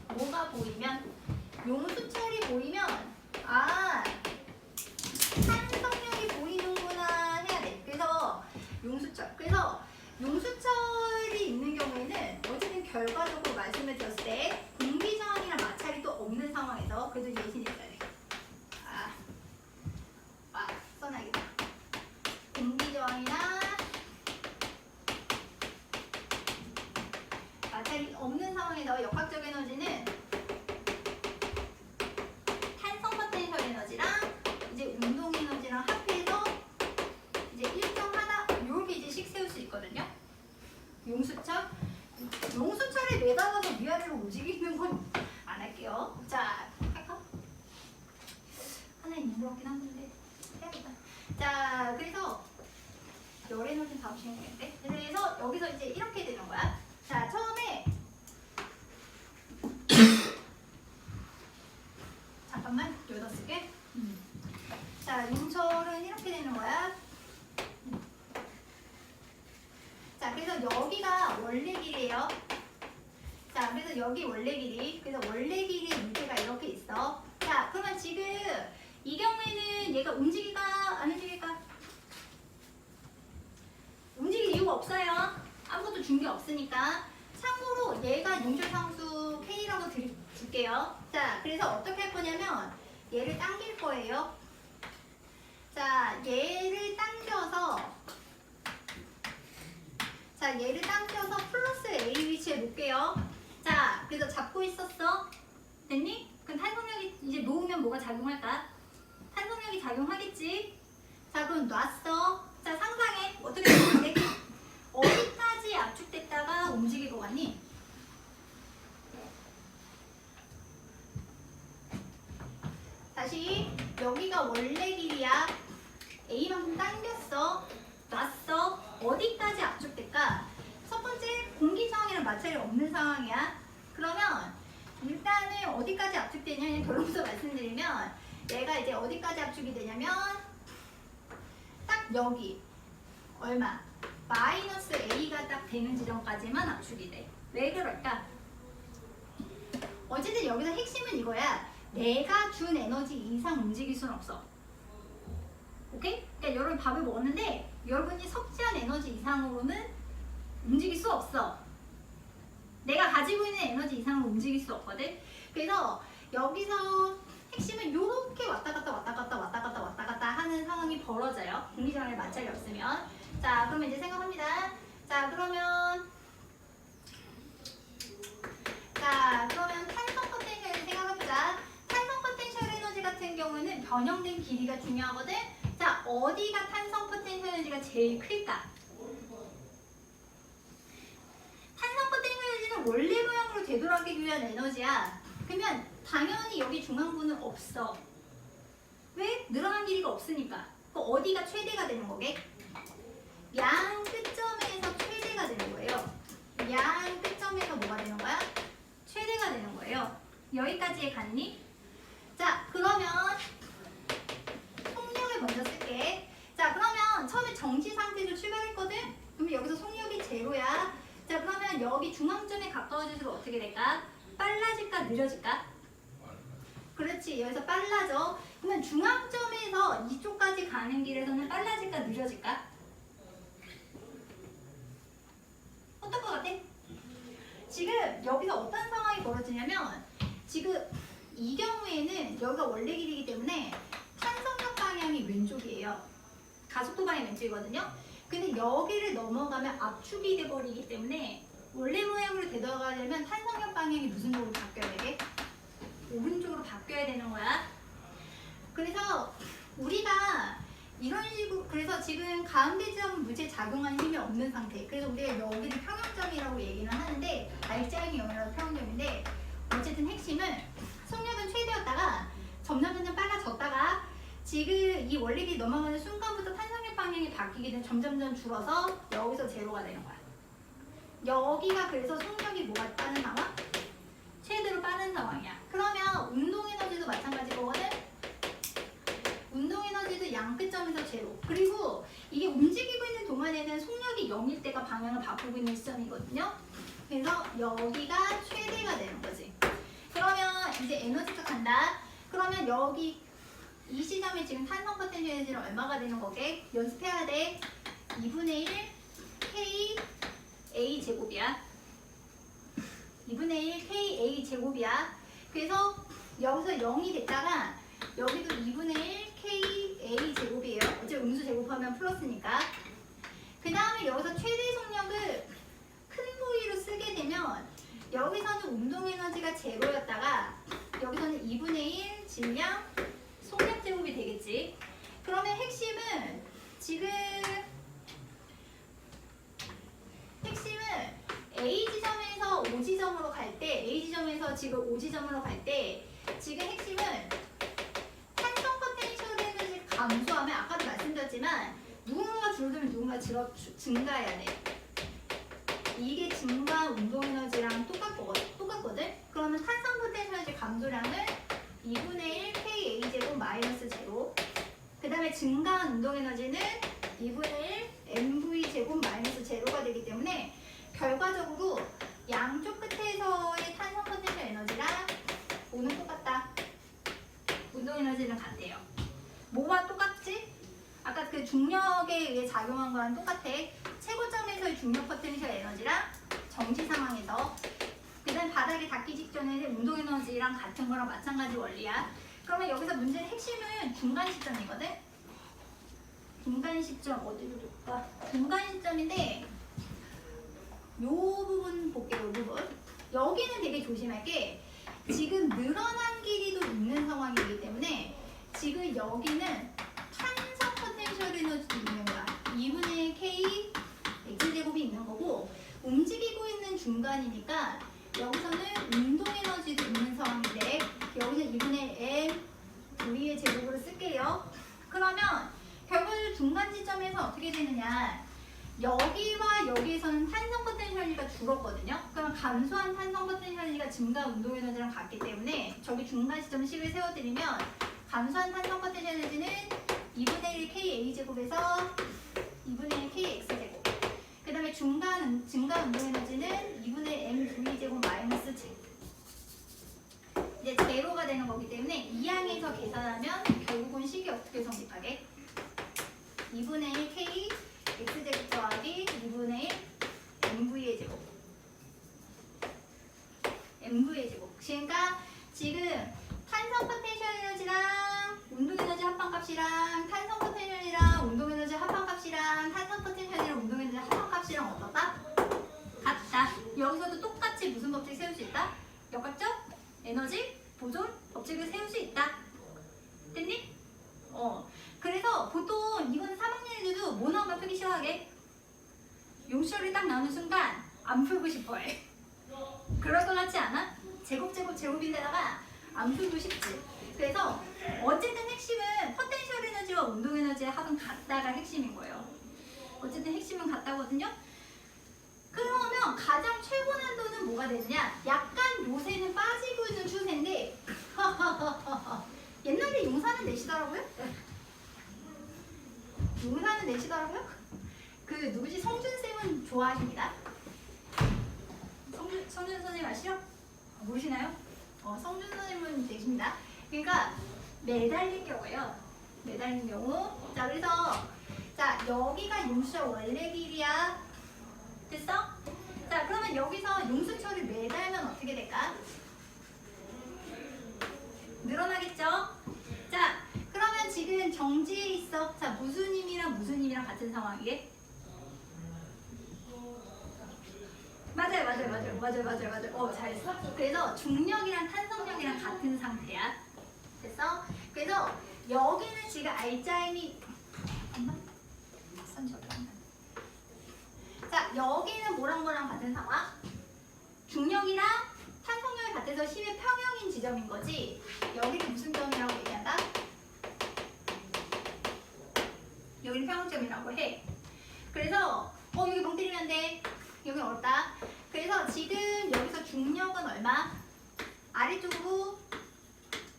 뭐가 보이면 용수철이 보이면 아 탄성력이 보이는구나 해야 돼. 그래서 용수철이 있는 경우에는 어쨌든 결과적으로 말씀을 드렸을 때 공기저항이나 마찰이 또 없는 상황에서 그래도 예신이 있어야 돼. 써놔야겠다. 공기저항이나 알짤이 없는 상황에서 역학적 에너지는 탄성 포텐셜 에너지랑 이제 운동 에너지랑 합해서 이제 일정하다 이렇게 이제 식 세울 수 있거든요. 용수철에 매달아서 위아래로 움직이는 건 안 할게요. 자, 할까? 하나 있는 것 같긴 한데 해야겠다. 자, 그래서 열 에너지 다음 시간에 되겠는데. 그래서 여기서 이제 이렇게 되는 거야. 자, 처음에 잠깐만 여기다 쓸게. 자, 용철은 이렇게 되는 거야. 자, 그래서 여기가 원래 길이에요. 자, 그래서 여기 원래 길이. 그래서 원래 길이의 무게가 이렇게 있어. 자, 그러면 지금 이 경우에는 얘가 움직일까 안 움직일까? 움직일 이유가 없어요. 아무것도 준 게 없으니까. 참고로 얘가 용철상수 K라고 줄게요. 자, 그래서 어떻게 할 거냐면 얘를 당길 거예요. 자, 얘를 당겨서 플러스 A 위치에 놓을게요. 자, 그래서 잡고 있었어. 됐니? 그럼 탄성력이 이제 놓으면 뭐가 작용할까? 탄성력이 작용하겠지? 자, 그럼 놨어. 자, 상상해. 어떻게 되는데? 어디까지 압축됐다가 움직일 것 같니? 다시 여기가 원래 길이야. A만큼 당겼어. 놨어. 어디까지 압축될까? 첫 번째 공기 상황이랑 마찰이 없는 상황이야. 그러면 일단은 어디까지 압축되냐는 결론부터 말씀드리면 얘가 이제 어디까지 압축이 되냐면 딱 여기 얼마? 마이너스 A가 딱 되는 지점까지만 압축이 돼. 왜 그럴까? 어쨌든 여기서 핵심은 이거야. 내가 준 에너지 이상 움직일 수는 없어. 오케이? 그러니까 여러분 밥을 먹었는데 여러분이 섭취한 에너지 이상으로는 움직일 수 없어. 내가 가지고 있는 에너지 이상으로 움직일 수 없거든. 그래서 여기서 핵심은 이렇게 왔다 갔다 하는 상황이 벌어져요. 공기장에 마찰이 없으면. 자, 그러면 이제 생각합니다. 자, 그러면 탄성 포텐셜을 생각해보자. 탄성 포텐셜 에너지 같은 경우는 변형된 길이가 중요하거든. 자, 어디가 탄성 포텐셜 에너지가 제일 클까? 탄성 포텐셜 에너지는 원래 모양으로 되돌아가기 위한 에너지야. 그러면 당연히 여기 중앙부는 없어. 왜? 늘어난 길이가 없으니까. 그럼 어디가 최대가 되는 거게? 양 끝점에서 최대가 되는 거예요. 양 끝점에서 뭐가 되는 거야? 최대가 되는 거예요. 여기까지에 갔니? 자, 그러면 속력을 먼저 쓸게. 자, 그러면 처음에 정지 상태로 출발했거든? 그러면 여기서 속력이 제로야. 자, 그러면 여기 중앙점에 가까워질수록 어떻게 될까? 빨라질까? 느려질까? 그렇지, 여기서 빨라져. 그러면 중앙점에서 이쪽까지 가는 길에서는 빨라질까? 느려질까? 어떨 것 같아? 지금 여기서 어떤 상황이 벌어지냐면 지금 이 경우에는 여기가 원래 길이기 때문에 탄성력 방향이 왼쪽이에요. 가속도 방향이 왼쪽이거든요. 근데 여기를 넘어가면 압축이 돼버리기 때문에 원래 모양으로 되돌아가려면 탄성력 방향이 무슨 쪽으로 바뀌어야 돼? 오른쪽으로 바뀌어야 되는 거야. 그래서 우리가 이런 식으로, 그래서 지금 가운데 지점 물체 작용하는 힘이 없는 상태. 그래서 우리가 여기를 평형점이라고 얘기는 하는데 알짜기 영이라고 평형점인데 어쨌든 핵심은 속력은 최대였다가 점점 빨라졌다가 지금 이 원래길이 넘어가는 순간부터 탄성력 방향이 바뀌게 되면 점점 줄어서 여기서 제로가 되는 거야. 여기가 그래서 속력이 뭐가 빠른 상황? 최대로 빠른 상황이야. 그러면 운동 에너지도 마찬가지 거거든. 운동 에너지도 양 끝점에서 제로. 그리고 이게 움직이고 있는 동안에는 속력이 0일 때가 방향을 바꾸고 있는 시점이거든요. 그래서 여기가 최대가 되는 거지. 그러면 이제 에너지가 간다. 그러면 여기 이 시점에 지금 탄성 포텐셜 에너지는 얼마가 되는 거게? 연습해야 돼. 2분의 1 K A 제곱이야. 2분의 1 K A 제곱이야. 그래서 여기서 0이 됐다가 여기도 2분의 1 K A 제곱이에요. 어차피 음수 제곱하면 플러스니까. 그 다음에 여기서 최대 속력을 큰 부위로 쓰게 되면 운동 에너지가 제로였다가 여기서는 2분의 1 질량 속력 제곱이 되겠지. 그러면 핵심은 지금 A 지점에서 O 지점으로 갈 때, A 지점에서 지금 O 지점으로 갈 때 지금 핵심은 탄성 포텐셜 에너지 감소하면 아까도 말씀드렸지만 누군가가 줄어들면 누군가 증가해야 돼. 이게 증가 운동 에너지랑 똑같거든? 그러면 탄성 포텐셜 에너지 감소량은 2분의 1 KA 제곱 마이너스 제로. 그 다음에 증가한 운동 에너지는 2분의 1 MV 제곱 마이너스 제로가 되기 때문에 결과적으로 양쪽 끝에서의 탄성 포텐셜 에너지랑 O는 똑같다. 운동 에너지는 같대요. 뭐와 똑같지? 아까 그 중력에 의해 작용한 거랑 똑같아. 최고점에서의 중력 포텐셜 에너지랑 정지 상황에서 그다음 바닥에 닿기 직전에 운동 에너지랑 같은 거랑 마찬가지 원리야. 그러면 여기서 문제의 핵심은 중간 시점이거든. 중간 시점 어디로 둘까? 중간 시점인데 요 부분 볼게요. 요 부분. 여기는 되게 조심할 게 지금 늘어난 길이도 있는 상황이기 때문에 지금 여기는 탄성 포텐셜 에너지도 있는 거야. 2분의 K X제곱이 있는 거고 움직이고 있는 중간이니까 여기서는 운동 에너지도 있는 상황인데 여기서 2분의 M V의 제곱으로 쓸게요. 그러면 결국 중간 지점에서 어떻게 되느냐, 여기와 여기에서는 탄성 포텐셜리가 줄었거든요. 그럼 감소한 탄성 포텐셜리가 증가 운동 에너지랑 같기 때문에 저기 중간 시점 식을 세워드리면 감소한 탄성 포텐셜 에너지는 2분의 1 KA 제곱에서 2분의 1 KX 제곱. 그 다음에 증가 운동 에너지는 2분의 M V 제곱 마이너스 제곱. 이제 제로가 되는 거기 때문에 이항에서 계산하면 결국은 식이 어떻게 성립하게? 2분의 1 K X제곱 더하기 2분의 1 MV의 제곱. MV의 제곱. 그러니까 지금 탄성 포텐셜 에너지랑 운동 에너지 합방값이랑 탄성 포텐셜이랑 운동 에너지 합방값이랑 탄성 포텐셜이랑 운동 에너지 합방값이랑 어떻다? 같다. 여기서도 똑같이 무슨 법칙 세울 수 있다? 역학적 에너지 보존 법칙을 세울 수 있다. 됐니? 그래서 보통 이건 3학년들도 뭐 나온가 풀기 싫어하게 용시열이 딱 나오는 순간 안 풀고 싶어해. 그럴 것 같지 않아? 제곱인데다가 안 풀고 싶지. 그래서 어쨌든 핵심은 포텐셜 에너지와 운동 에너지의 합은 같다가 핵심인 거예요. 어쨌든 핵심은 같다거든요. 그러면 가장 최고 난도는 뭐가 되느냐? 약간 요새는 빠지고 있는 추세인데 옛날에 용사는 내시더라고요. 용사는 내시더라고요. 그 누구지? 성준쌤은 좋아하십니다. 성준 선생님 아시죠? 모르시나요? 성준 선생님은 되십니다. 그러니까 매달린 경우예요. 매달린 경우. 자, 그래서 자 여기가 용수철 원래 길이야. 됐어? 자, 그러면 여기서 용수철을 매달면 어떻게 될까? 늘어나겠죠? 자, 그러면 지금 정지에 있어. 자, 무슨 힘이랑 같은 상황이게? 맞아요. 잘했어. 그래서 중력이랑 탄성력이랑 같은 상태야. 됐어? 그래서 여기는 지금 알짜임이 자, 여기는 뭐랑 같은 상황? 중력이랑 탄성력이 같아서 힘의 평형인 지점인 거지. 여기는 무슨 점이라고 얘기한다? 여기는 평형점이라고 해. 그래서 여기 멍 때리면 안 돼. 여기 어렵다. 그래서 지금 여기서 중력은 얼마? 아래쪽으로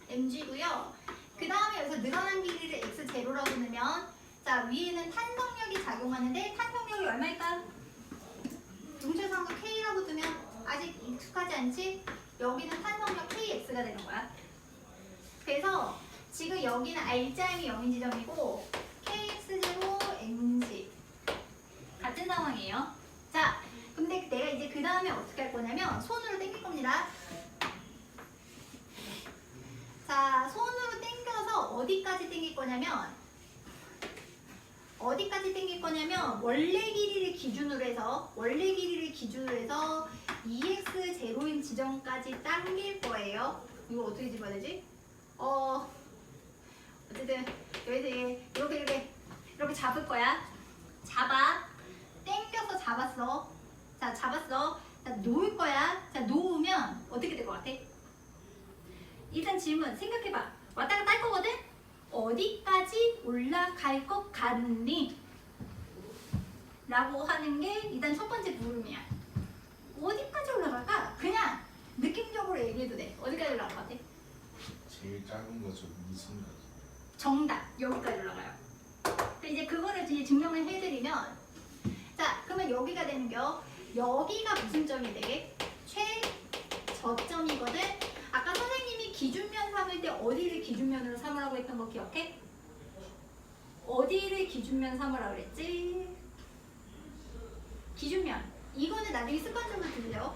mg고요. 그 다음에 여기서 늘어난 길이를 x0라고 넣으면 자, 위에는 탄성력이 작용하는데 탄성력이 얼마일까? 중체상수 k라고 두면 아직 익숙하지 않지? 여기는 탄성력 kx가 되는 거야. 그래서 지금 여기는 R자임이 0인 지점이고 kx0 mg 같은 상황이에요. 자, 근데 내가 이제 그 다음에 어떻게 할 거냐면 손으로 당길 겁니다. 자, 손으로 당겨서 어디까지 당길 거냐면 원래 길이를 기준으로 해서 EX 제로인 지점까지 당길 거예요. 이거 어떻게 집어야 되지? 어쨌든 여기서 이렇게 잡을 거야. 잡아. 당겨서 잡았어. 자, 잡았어. 자, 놓을 거야. 자, 놓으면 어떻게 될 것 같아? 일단 질문 생각해봐. 왔다 갔다 할 거거든? 어디까지 올라갈 것 같니? 라고 하는 게 일단 첫 번째 물음이야. 어디까지 올라갈까? 그냥 느낌적으로 얘기해도 돼. 어디까지 올라갈 것 같아? 제일 작은 거죠. 2층까지. 정답. 여기까지 올라가요. 이제 그거를 이제 증명을 해드리면, 자, 그러면 여기가 되는겨. 여기가 무슨 점이 되게? 최저점이거든. 아까 선생님이 기준면 삼을 때 어디를 기준면으로 삼으라고 했던 거 기억해? 어디를 기준면 삼으라고 그랬지? 기준면. 이거는 나중에 습관적으로 들려.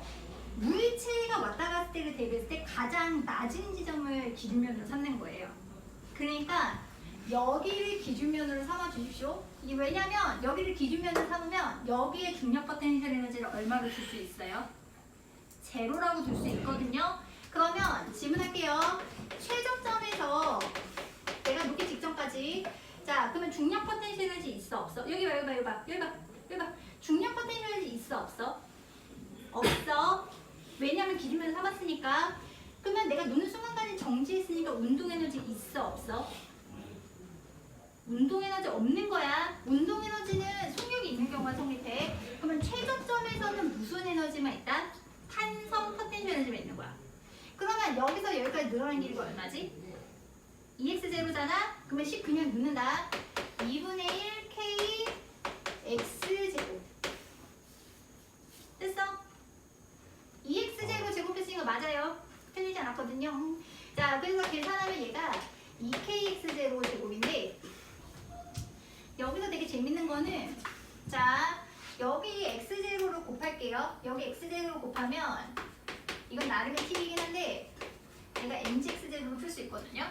물체가 왔다 갔을 때를 대비했을 때 가장 낮은 지점을 기준면으로 삼는 거예요. 그러니까 여기를 기준면으로 삼아 주십시오. 이게 왜냐면 여기를 기준면으로 삼으면 여기에 중력 포텐셜 에너지를 얼마로 줄 수 있어요? 제로라고 줄 수 있거든요. 그러면 질문할게요. 최저점에서 내가 놓기 직전까지, 자, 그러면 중력 포텐셜 에너지 있어 없어? 여기 봐. 중력 포텐셜 에너지 있어 없어? 없어. 왜냐면 기준면을 삼았으니까. 그러면 내가 노는 순간까지 정지했으니까 운동 에너지 있어 없어? 운동 에너지 없는 거야. 운동 에너지는 속력이 있는 경우가 성립해. 그러면 최저점에서는 무슨 에너지만 있다? 탄성 포텐셜 에너지만 있는 거야. 그러면 여기서 여기까지 늘어나는 길이가 얼마지? EX0잖아? 그러면 10 그냥 넣는다. 2분의 1 K X제곱. 됐어? EX0 제곱했으니까 맞아요. 틀리지 않았거든요. 자, 그래서 계산하면 얘가 2KX0 제곱인데, 여기서 되게 재밌는 거는, 자, 여기 X0로 곱할게요. 여기 X0로 곱하면, 이건 나름의 팁이긴 한데, 내가 MGX0로 풀 수 있거든요.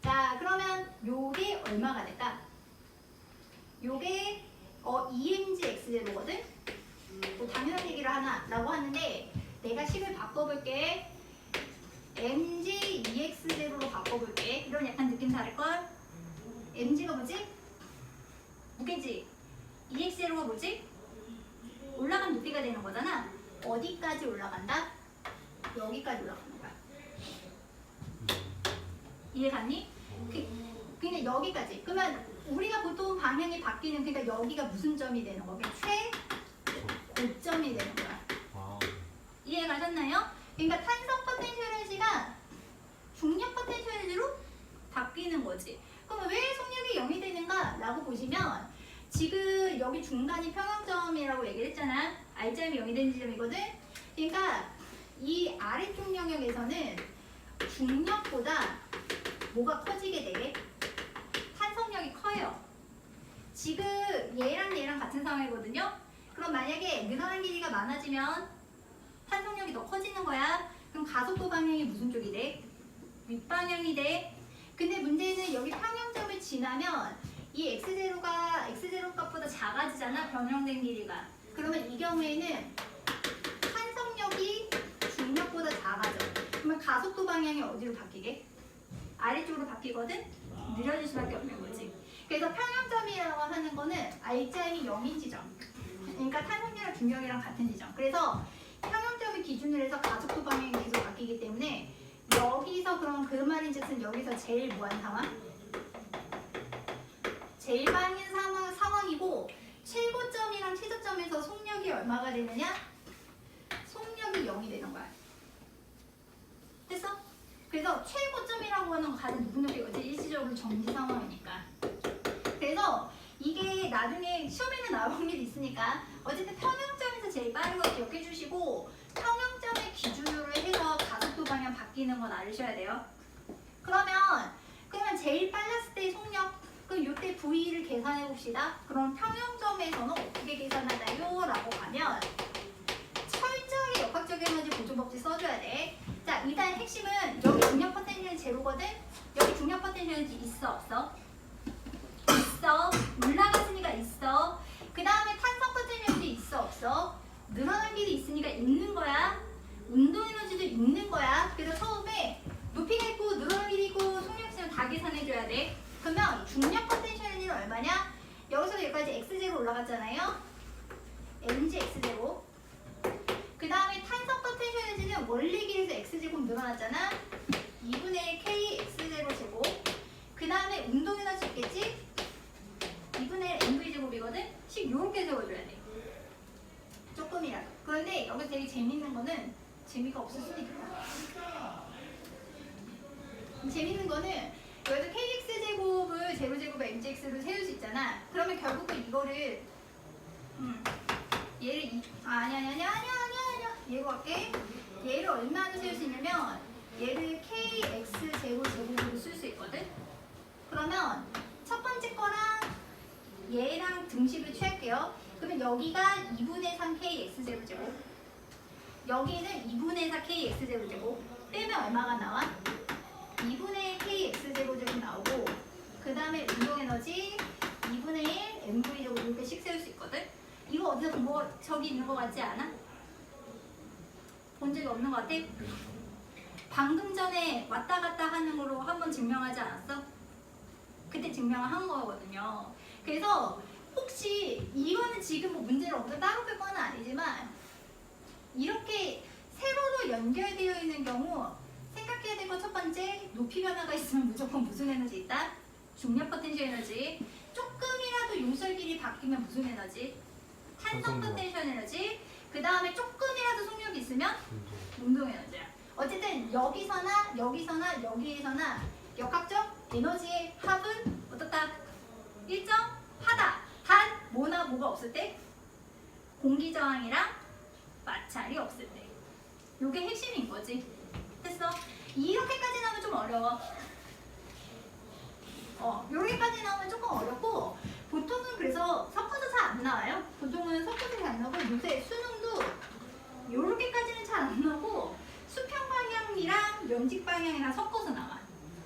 자, 그러면 요게 얼마가 될까? 요게 EMGX0거든? 뭐 당연한 얘기를 하나라고 하는데, 내가 식을 바꿔볼게. MG EX0로 바꿔볼게. 이런 약간 느낌 다를걸? MG가 뭐지? 무게지? EX0가 뭐지? 올라간 높이가 되는 거잖아. 어디까지 올라간다? 여기까지 올라가는 거야. 이해 갔니? 그냥 여기까지. 그러면 우리가 보통 방향이 바뀌는, 그러니까 여기가 무슨 점이 되는 거야? 최고점이 되는 거야. 이해 가셨나요? 그러니까 탄성 포텐셜 에너지가 중력 포텐셜 에너지로 바뀌는 거지. 그럼 왜 속력이 0이 되는가? 라고 보시면, 지금 여기 중간이 평형점이라고 얘기를 했잖아. R점이 0이 되는 지점이거든. 그러니까 이 아래쪽 영역에서는 중력보다 뭐가 커지게 돼? 탄성력이 커요. 지금 얘랑 같은 상황이거든요. 그럼 만약에 늘어난 길이가 많아지면 탄성력이 더 커지는 거야. 그럼 가속도 방향이 무슨 쪽이 돼? 윗방향이 돼. 근데 문제는 여기 평형점을 지나면 이 X0가 X0 값보다 작아지잖아. 변형된 길이가. 그러면 이 경우에는 탄성력이 중력보다 작아져. 그러면 가속도 방향이 어디로 바뀌게? 아래쪽으로 바뀌거든? 느려질 수밖에 없는 거지. 그래서 평형점이라고 하는 거는 R점이 0인 지점. 그러니까 탄성력이랑 중력이랑 같은 지점. 그래서 평형점을 기준으로 해서 가속도 방향이 계속 바뀌기 때문에 여기서 그럼 그 말인즉슨 여기서 제일 무한 상황? 제일 방인 상황이고, 최고점이랑 최저점에서 속력이 얼마가 되느냐? 속력이 0이 되는 거야. 됐어? 그래서 최고점이라고 하는 건 가장 높은 높이가 일시적으로 정지 상황이니까. 그래서 이게 나중에 시험에는 나올 확률이 있으니까 어쨌든 평형점에서 제일 빠른 거 기억해 주시고, 평형점을 기준으로 해서 가속도 방향 바뀌는 건 알으셔야 돼요. 그러면 제일 빨랐을 때의 속력, 그럼 이때 V를 계산해 봅시다. 그럼 평형점에서는 어떻게 계산하나요? 라고 하면 철저하게 역학적 에너지 보존 법칙 써줘야 돼. 자, 일단 핵심은 여기 중력 포텐셜 제로거든? 여기 중력 포텐셜 있어 없어? 있어. 올라갔으니까 있어. 그 다음에 탄성 포텐셜이 있어 없어? 늘어난 길이 있으니까 있는 거야. 해줘야 돼. 그러면 중력 포텐셜 에너지는 얼마냐? 여기서 여기까지 x제로 올라갔잖아요. mg x제로. 그 다음에 탄성 포텐셜 에너지는 원래 길에서 x제곱 늘어났잖아. 2분의 1 k x제로 제곱. 그 다음에 운동 에너지 있겠지? 2분의 1 mv 제곱이거든? 식 요렇게 세워줘야 돼. 조금이라도. 그런데 여기서 되게 재밌는 거는 재미가 없을 수도 있다. 재밌는 거는 여기서 kx 제곱을 제곱에 mgx로 세울 수 있잖아. 그러면 결국은 이거를 얘를 아니야. 얘로 할게. 얘를 얼마나 세울 수 있냐면 얘를 kx 제곱으로 쓸 수 있거든. 그러면 첫 번째 거랑 얘랑 등식을 취할게요. 그러면 여기가 2분의 3 kx 제곱. 여기는 2분의 4 kx 제곱. 빼면 얼마가 나와? 2분의 kx 제곱 나오고, 그 다음에 운동 에너지 2분의 1 mv 제곱 이렇게씩 세울 수 있거든. 이거 어디서 본 거 저기 있는 거 같지 않아? 본 적이 없는 거 같아? 방금 전에 왔다 갔다 하는 거로 한번 증명하지 않았어? 그때 증명을 한 거거든요. 그래서 혹시 이거는 지금 뭐 문제를 엄청 따로 뺄 건 아니지만 이렇게 세로로 연결되어 있는 경우 생각해야 될 건 첫 번째, 높이 변화가 있으면 무조건 무슨 에너지 있다? 중력 포텐셜 에너지. 조금이라도 용설 길이 바뀌면 무슨 에너지? 탄성 포텐셜 에너지. 그 다음에 조금이라도 속력이 있으면 운동 에너지야. 어쨌든 여기서나 여기에서나 역학적 에너지의 합은 어떻다? 일정하다. 단 뭐나 뭐가 없을 때? 공기 저항이랑 마찰이 없을 때. 요게 핵심인 거지. 됐어? 이렇게까지 나오면 좀 어려워. 요렇게까지 나오면 조금 어렵고, 보통은 그래서 섞어서 잘 안 나와요. 보통은 섞어서 잘 안 나오고, 요새 수능도 요렇게까지는 잘 안 나오고, 수평 방향이랑 연직 방향이랑 섞어서 나와.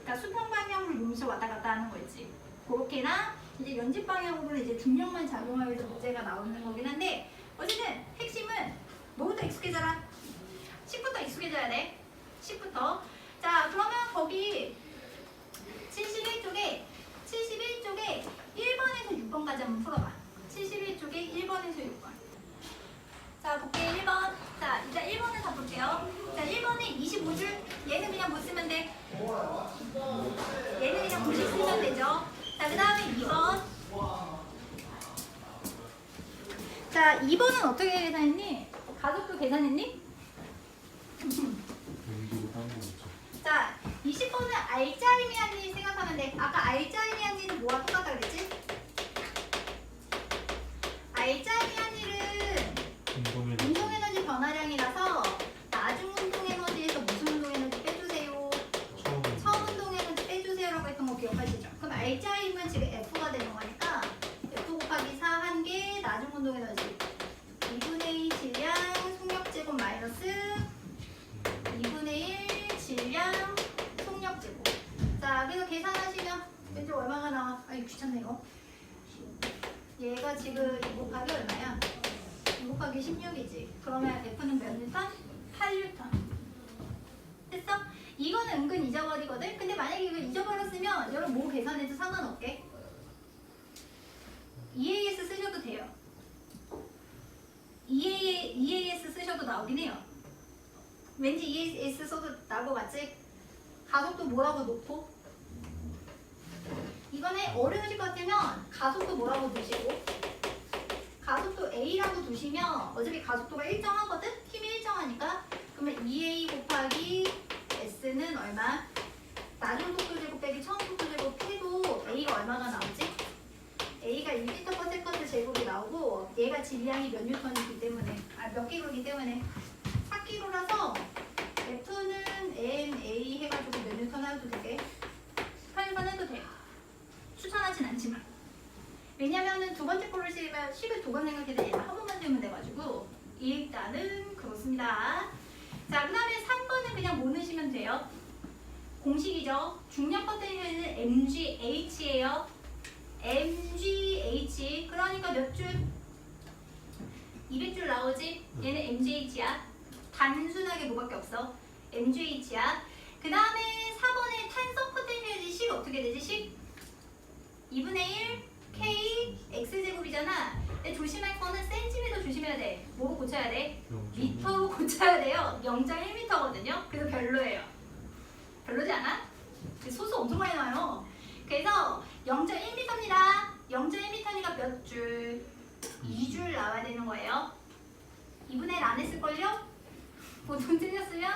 그러니까 수평 방향으로 용서 왔다 갔다 하는 거 있지. 그렇게랑 이제 연직 방향으로는 이제 중력만 작용하면서 문제가 나오는 거긴 한데, 어쨌든 핵심은 뭐부터 익숙해져라. 10부터 익숙해져야 돼. 10부터. 자, 그러면 거기 71쪽에 1번에서 6번까지 한번 풀어봐. 71쪽에 1번에서 6번. 자, 볼게 1번. 자, 이제 1번을 다 볼게요. 자, 1번에 25줄. 얘는 그냥 못 쓰면 돼. 얘는 그냥 공식 쓰면 되죠. 자, 그 다음에 2번. 자, 2번은 어떻게 계산했니? 가속도 계산했니? 용도로 딴거 없죠. 자, 20번은 알짜리미안리 생각하면 돼. 아까 알짜리미안리는 뭐와 똑같다 그랬지? 알짜리미안리는 운동에너지 변화량이라서 나중 운동에너지에서 무슨 운동에너지 빼주세요? 처음 운동에너지 빼주세요라고 했던 거 기억하시죠? 그럼 알짜리면 지금 F가 되는 거니까 F 곱하기 4 한 개 나중 운동에너지 2분의 2 질량 속력제곱 마이너스 2분의 1 질량 속력제곱. 자, 그래서 계산하시면 왼쪽 얼마가 나와? 아이 귀찮네 이거. 얘가 지금 2 곱하기 얼마야? 2 곱하기 16이지. 그러면 F는 몇 뉴턴? 8뉴턴. 됐어? 이거는 은근 잊어버리거든? 근데 만약에 이거 잊어버렸으면 여러분 뭐 계산해도 상관없게 EAS 쓰셔도 돼요. EAS 쓰셔도 나오긴 해요. 왠지 EAS 써도 나올 것 같지? 가속도 뭐라고 놓고? 이번에 어려우실 것 같으면 가속도 뭐라고 두시고, 가속도 A라고 두시면 어차피 가속도가 일정하거든? 힘이 일정하니까. 그러면 2A 곱하기 S는 얼마? 나중 속도 제곱 빼기 처음 속도 제곱 해도 A가 얼마가 나오지? A가 1m/s 제곱이 나오고, 얘가 질량이 몇 뉴턴이기 때문에, 몇 킬로이기 때문에 4kg라서 F는 MA 해가지고 몇 뉴턴 해도 되게 8뉴턴 해도 돼. 추천하진 않지만. 왜냐면은 두 번째 거를 쓰면 식을 두 번 생각해도 얘를 한 번만 세우면 돼가지고 일단은 그렇습니다. 자, 그 다음에 3번은 그냥 뭐 넣으시면 돼요? 공식이죠. 중력 포텐셜은 MGH예요. MGH. 그러니까 몇 줄? 200줄 나오지? 얘는 MGH야. 단순하게 뭐밖에 없어? MGH야. 그 다음에 4번에 탄성 포텐셜이 식 어떻게 되지? 식 2분의 1 K X제곱이잖아. 근데 조심할 거는 센티미터 조심해야 돼. 뭐로 고쳐야 돼? 미터로 고쳐야 돼요. 0.1m거든요. 그래서 별로예요. 별로지 않아? 소수 엄청 많이 나와요. 그래서 0.1m입니다. 0.1m니까 몇 줄? 2줄 나와야 되는 거예요. 2분의 1 안 했을걸요? 보통 틀렸으면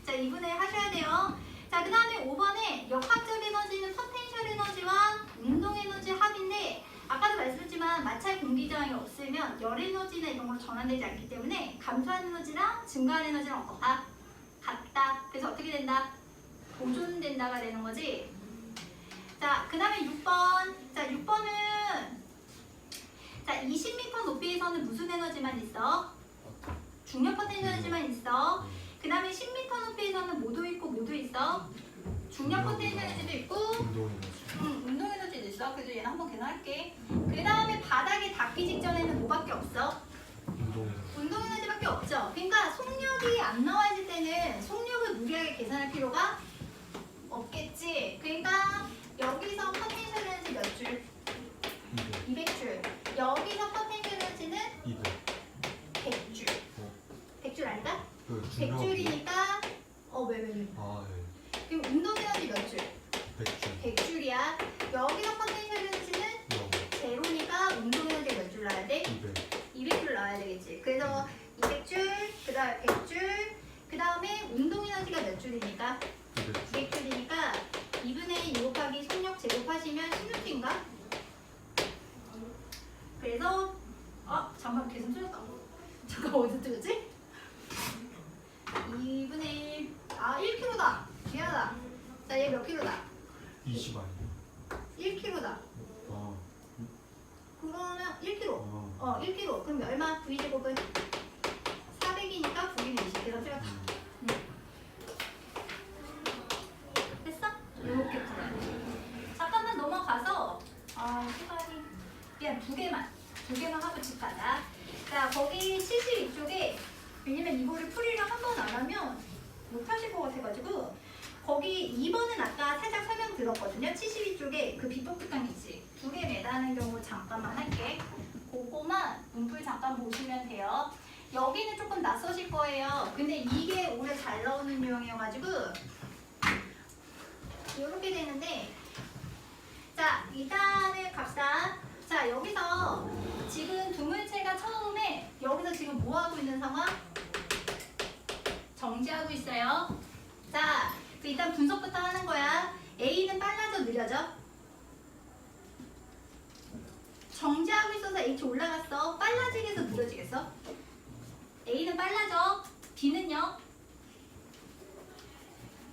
자 2분의 1 하셔야 돼요. 자 그 다음에 5번에 역학적 에너지는 포텐셜 에너지와 운동 에너지 합인데 아까도 말씀드렸지만 마찰 공기 저항이 없으면 열 에너지나 이런 걸 전환되지 않기 때문에 감소한 에너지랑 증가한 에너지랑 어떻다? 같다. 그래서 어떻게 된다? 보존된다가 되는 거지. 자, 그 다음에 6번. 자, 6번은 자 20m 높이에서는 무슨 에너지만 있어? 중력 포텐셜 에너지만 있어. 그 다음에 10m 높이에서는 뭐도 있고 뭐도 있어? 중력 포텐셜 에너지도 있고 운동 에너지. 운동 에너지도 있어. 그래서 얘는 한번 계산할게. 그 다음에 바닥에 닿기 직전에는 뭐밖에 없어? 운동 에너지. 운동 에너지밖에 없죠. 그러니까 속력이 안 나와 있을 때는 속력을 무리하게 계산할 필요가 없겠지. 그러니까 여기서 포텐셜 에너지 몇 줄? 200줄. 여기서 포텐셜 에너지는 200. 100줄. 100줄 아닌가? 그 중력이. 100줄이니까 왜? 아 예. 그럼 운동 에너지 몇 줄? 100줄. 100줄이야. 여기서 포텐셜 에너지는 0. 제로니까 운동 에너지 몇 줄 나야 돼? 200. 200줄 나와야 되겠지. 그래서 200줄, 그 다음에 100줄, 그 다음에 운동 에너지가 몇 줄입니까? 200줄. 200줄이니까 2분의 2 곱하기 속력 제곱하시면 16인가? 그래서 잠깐 계산 틀렸다. 잠깐 어디서 틀렸지? 2분의 1 1kg다. 미안하다. 자, 얘 몇 킬로다? 20 아니에요? 1kg다. 아. 그러면 1kg. 아. 1kg. 그럼 얼마? V제곱은 400이니까 V는 20. 계산 틀렸다. 됐어? 이렇게 풀어야 돼. 잠깐만 넘어가서 시간이 그냥 두 개만 하고 집 가자. 자, 거기 72쪽에 왜냐면 이거를 풀이를 한 번 안 하면 못 하실 것 같아가지고 거기 2번은 아까 살짝 설명 들었거든요. 72쪽에 그 비법 특강 있지. 두 개 매다는 경우 잠깐만 할게. 그거만 문풀 잠깐 보시면 돼요. 여기는 조금 낯서실 거예요. 근데 이게 올해 잘 나오는 유형이어가지고 이렇게 되는데 자 일단은 갑시다. 자 여기서 지금 두물체가 처음에 여기서 지금 뭐 하고 있는 상황? 정지하고 있어요. 자 일단 분석부터 하는 거야. A는 빨라져 느려져? 정지하고 있어서 H 올라갔어. 빨라지겠어 느려지겠어? A는 빨라져. B는요?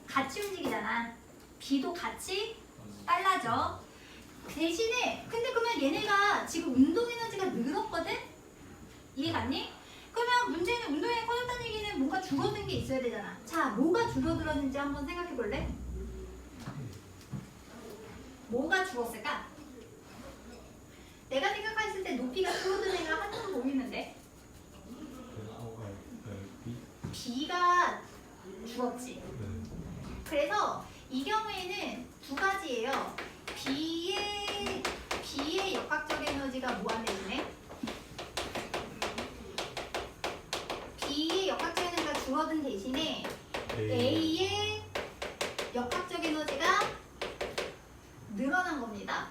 같이 움직이잖아. B도 같이 빨라져. 대신에 근데 그러면 얘네가 지금 운동 에너지가 늘었거든? 이해 갔니? 그러면 문제는 운동이 커졌다는 얘기는 뭔가 줄어든 게 있어야 되잖아. 자, 뭐가 줄어들었는지 한번 생각해 볼래? 뭐가 줄었을까? 내가 생각했을 때 높이가 줄어든 애가 한참 보이는데 B가 줄었지. 네. 그래서 이 경우에는 두 가지예요. B의 역학적 에너지가 무한 대신에 B의 역학적 에너지가 줄어든 대신에 A의 역학적 에너지가 늘어난 겁니다.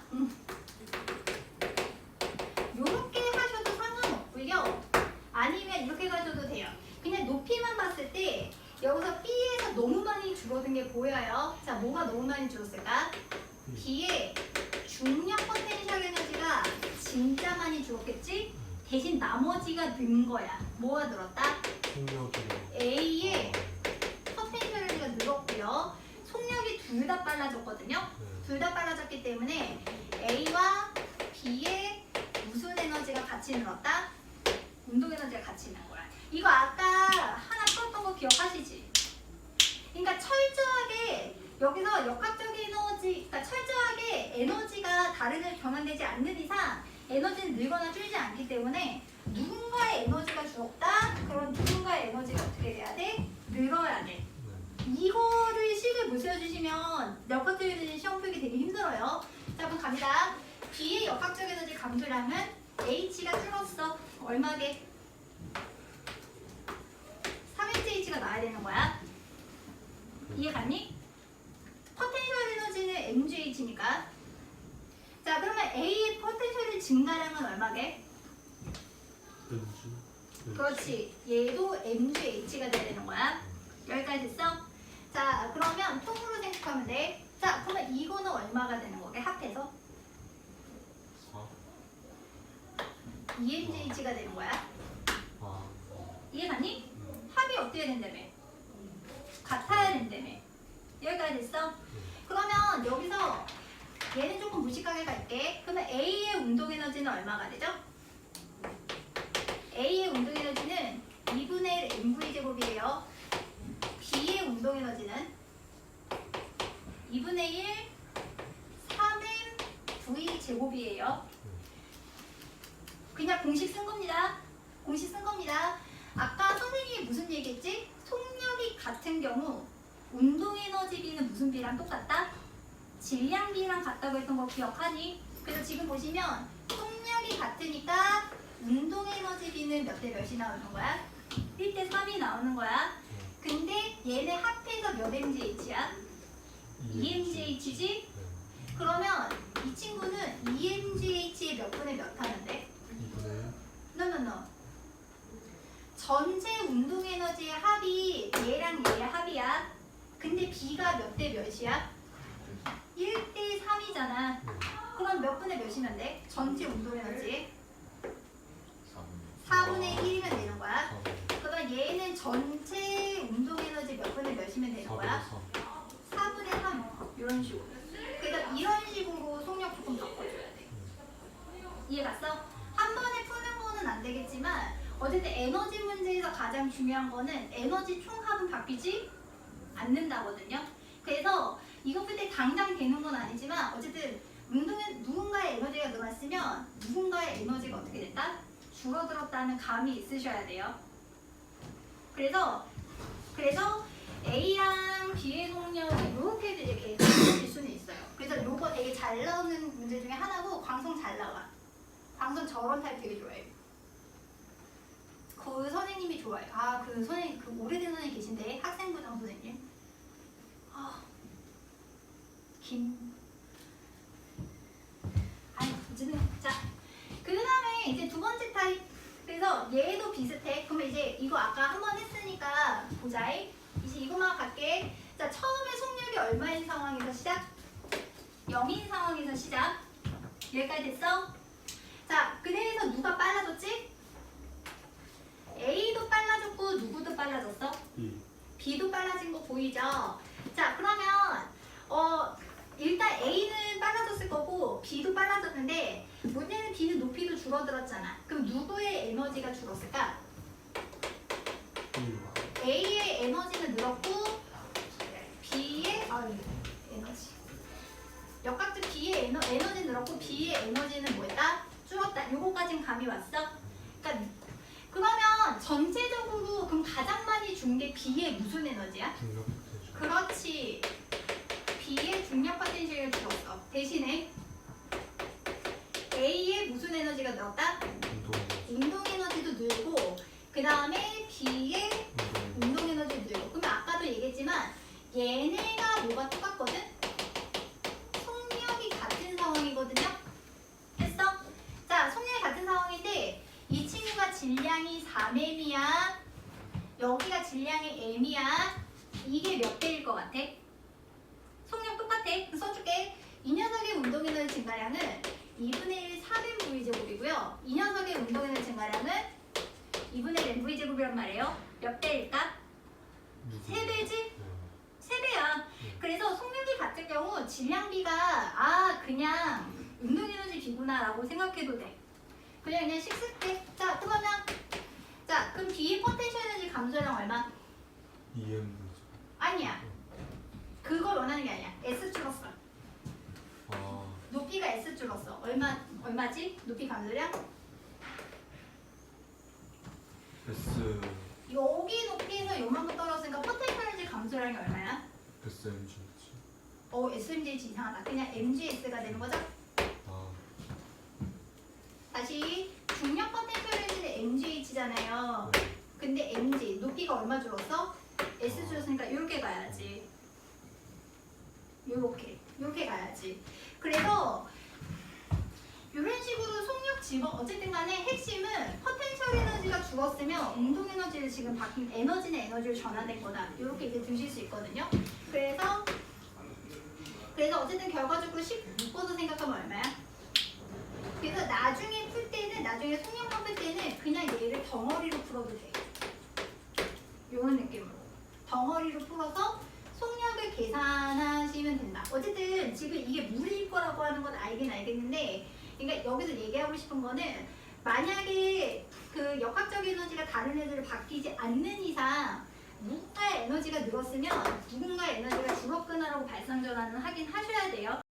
이렇게 하셔도 상관없고요. 아니면 이렇게 가셔도 돼요. 그냥 높이만 봤을 때 여기서 B에서 너무 많이 줄어든 게 보여요. 자, 뭐가 너무 많이 줄었을까? B의 중력 포텐셜 에너지가 진짜 많이 줄었겠지? 대신 나머지가 는 거야. 뭐가 늘었다? A의 포텐셜 에너지가 늘었고요. 속력이 둘 다 빨라졌거든요. 둘 다 빨라졌기 때문에 A와 B의 무슨 에너지가 같이 늘었다? 운동 에너지가 같이 있는 거야. 이거 아까 하나 풀었던 거 기억하시지? 그러니까 철저하게 여기서 역학적 에너지, 그러니까 철저하게 에너지가 다른 데 변환되지 않는 이상 에너지는 늘거나 줄지 않기 때문에 누군가의 에너지가 줄었다? 그럼 누군가의 에너지가 어떻게 돼야 돼? 늘어야 돼. 이거를 식을 못 세워주시면 역학적 에너지 시험 풀기 되게 힘들어요. 자, 그럼 갑니다. B의 역학적 에너지 감소량은 H가 줄었어. 얼마게? 3H가 나와야 되는 거야. 이해 갔니? 포텐셜 에너지는 MGH니까. 자, 그러면 A의 포텐셜 증가량은 얼마게? 왠지. 그렇지. 얘도 MGH가 돼야 되는 거야. 여기까지 됐어? 자, 그러면 통으로 생각하면 돼. 자, 그러면 이거는 얼마가 되는 거게? 합해서 4. EMGH가 되는 거야. 아. 이해 갔니? 합이 어떻게 된다며? 같아야 된다며. 여기까지 됐어? 그러면 여기서 얘는 조금 무식하게 갈게. 그러면 A의 운동 에너지는 얼마가 되죠? A의 운동 에너지는 2분의 1 mv 제곱이에요. B의 운동 에너지는 2분의 1 3mv 제곱이에요. 그냥 공식 쓴 겁니다. 공식 쓴 겁니다. 아까 선생님이 무슨 얘기했지? 속력이 같은 경우 운동 에너지 B는 무슨 B랑 똑같다? 질량 B랑 같다고 했던 거 기억하니? 그래서 지금 보시면 속력이 같으니까 운동 에너지 B는 몇 대 몇이 나오는 거야? 1대 3이 나오는 거야. 근데 얘네 합해서 몇 MGH야? EMGH지? 그러면 이 친구는 EMGH의 몇 분의 몇 하는데? 2분의 No. 전체 운동 에너지의 합이 얘랑 얘의 합이야. 근데 B가 몇 대 몇이야? 1대 3이잖아. 그럼 몇 분의 몇이면 돼? 전체 운동 에너지 4분의 1이면 되는 거야. 4. 그러면 얘는 전체 운동 에너지 몇 분의 몇이면 되는 거야? 4분의 3. 이런 식으로. 그러니까 이런 식으로 속력 조금 바꿔줘야 돼. 이해 갔어? 한 번에 푸는 거는 안 되겠지만 어쨌든 에너지 문제에서 가장 중요한 거는 에너지 총합은 바뀌지 않는다거든요. 그래서 이거 풀 때 당장 되는 건 아니지만 어쨌든 운동에 누군가의 에너지가 늘었으면 누군가의 에너지가 어떻게 됐다? 줄어들었다는 감이 있으셔야 돼요. 그래서 A랑 B의 속력이 이렇게도 이렇게 달라질 수는 있어요. 그래서 요거 되게 잘 나오는 문제 중에 하나고 광성 잘 나와. 광성 저런 타입 되게 좋아해요. 그 선생님이 좋아요. 아, 그 선생님, 그 오래된 선생님 계신데 학생부장 선생님. 아, 어쨌든 자, 그 다음에 이제 두 번째 타입. 그래서 얘도 비슷해. 그러면 이제 이거 아까 한 번 했으니까 보자. 이제 이거만 갈게. 자, 처음에 속력이 얼마인 상황에서 시작? 0인 상황에서 시작. 여기까지 됐어? 자, 그래서 누가 빨라졌지? A도 빨라졌고 누구도 빨라졌어? B도 빨라진 거 보이죠? 자, 그러면 일단 A는 빨라졌을 거고 B도 빨라졌는데 문제는 B는 높이도 줄어들었잖아. 그럼 누구의 에너지가 줄었을까? A의 에너지는 늘었고 B의 에너지 역각적 B의 에너지 늘었고 B의 에너지는 뭐였다? 줄었다. 요거까진 감이 왔어? 그러니까 그러면 전체적으로 그럼 가장 많이 준 게 B의 무슨 에너지야? 중력 포텐셜. 그렇지. B의 중력 포텐셜이 줄었어. 대신에 A의 무슨 에너지가 늘었다? 운동 에너지도 늘고 그 다음에 B의 운동 에너지도 늘고. 그러면 아까도 얘기했지만 얘네가 뭐가 똑같거든? 속력이 같은 상황이거든요. 됐어? 자, 속력이 같은 상황인데 이 친구가 질량이 3m이야. 여기가 질량이 m이야. 이게 몇 대일 것 같아? 속력 똑같아. 써줄게. 이 녀석의 운동 에너지 증가량은 2분의 1 4mv 제곱이고요. 이 녀석의 운동 에너지 증가량은 2분의 1 mv 제곱이란 말이에요. 몇 대일까? 3배지? 3배야. 그래서 속력이 같은 경우 질량비가 그냥 운동 에너지 비구나 라고 생각해도 돼. 그냥 식습해. 자, 그러면 그럼 B의 포텐셜 에너지 감소량 얼마? EM. 아니야. 그걸 원하는 게 아니야. S 줄었어. 아. 높이가 S 줄었어. 얼마지? 높이 감소량? S. 여기 높이에서 요만큼 떨어졌으니까 포텐셜 에너지 감소량이 얼마야? SMG. SMGH 이상하다. 그냥 MGS가 되는 거죠. 아, 다시 중력 포텐셜 에너지는 MGH잖아요. 네. 근데 MG 높이가 얼마 줄었어? S 줄었으니까 이렇게 가야지. 요렇게 가야지. 그래서 이런 식으로 속력 집어 어쨌든 간에 핵심은 포텐셜 에너지가 죽었으면 운동 에너지를 지금 바뀐 에너지는 에너지를 전환된 거다. 이렇게 이제 드실 수 있거든요. 그래서 어쨌든 결과적으로 16번도 생각하면 얼마야? 그래서 나중에 풀 때는 나중에 속력만 풀 때는 그냥 얘를 덩어리로 풀어도 돼. 이런 느낌으로 덩어리로 풀어서 속력을 계산하시면 된다. 어쨌든 지금 이게 무리일 거라고 하는 건 알긴 알겠는데, 그러니까 여기서 얘기하고 싶은 거는 만약에 그 역학적 에너지가 다른 애들을 바뀌지 않는 이상 누군가의 에너지가 늘었으면 누군가의 에너지가 줄었구나라고 발상 전환을 하긴 하셔야 돼요.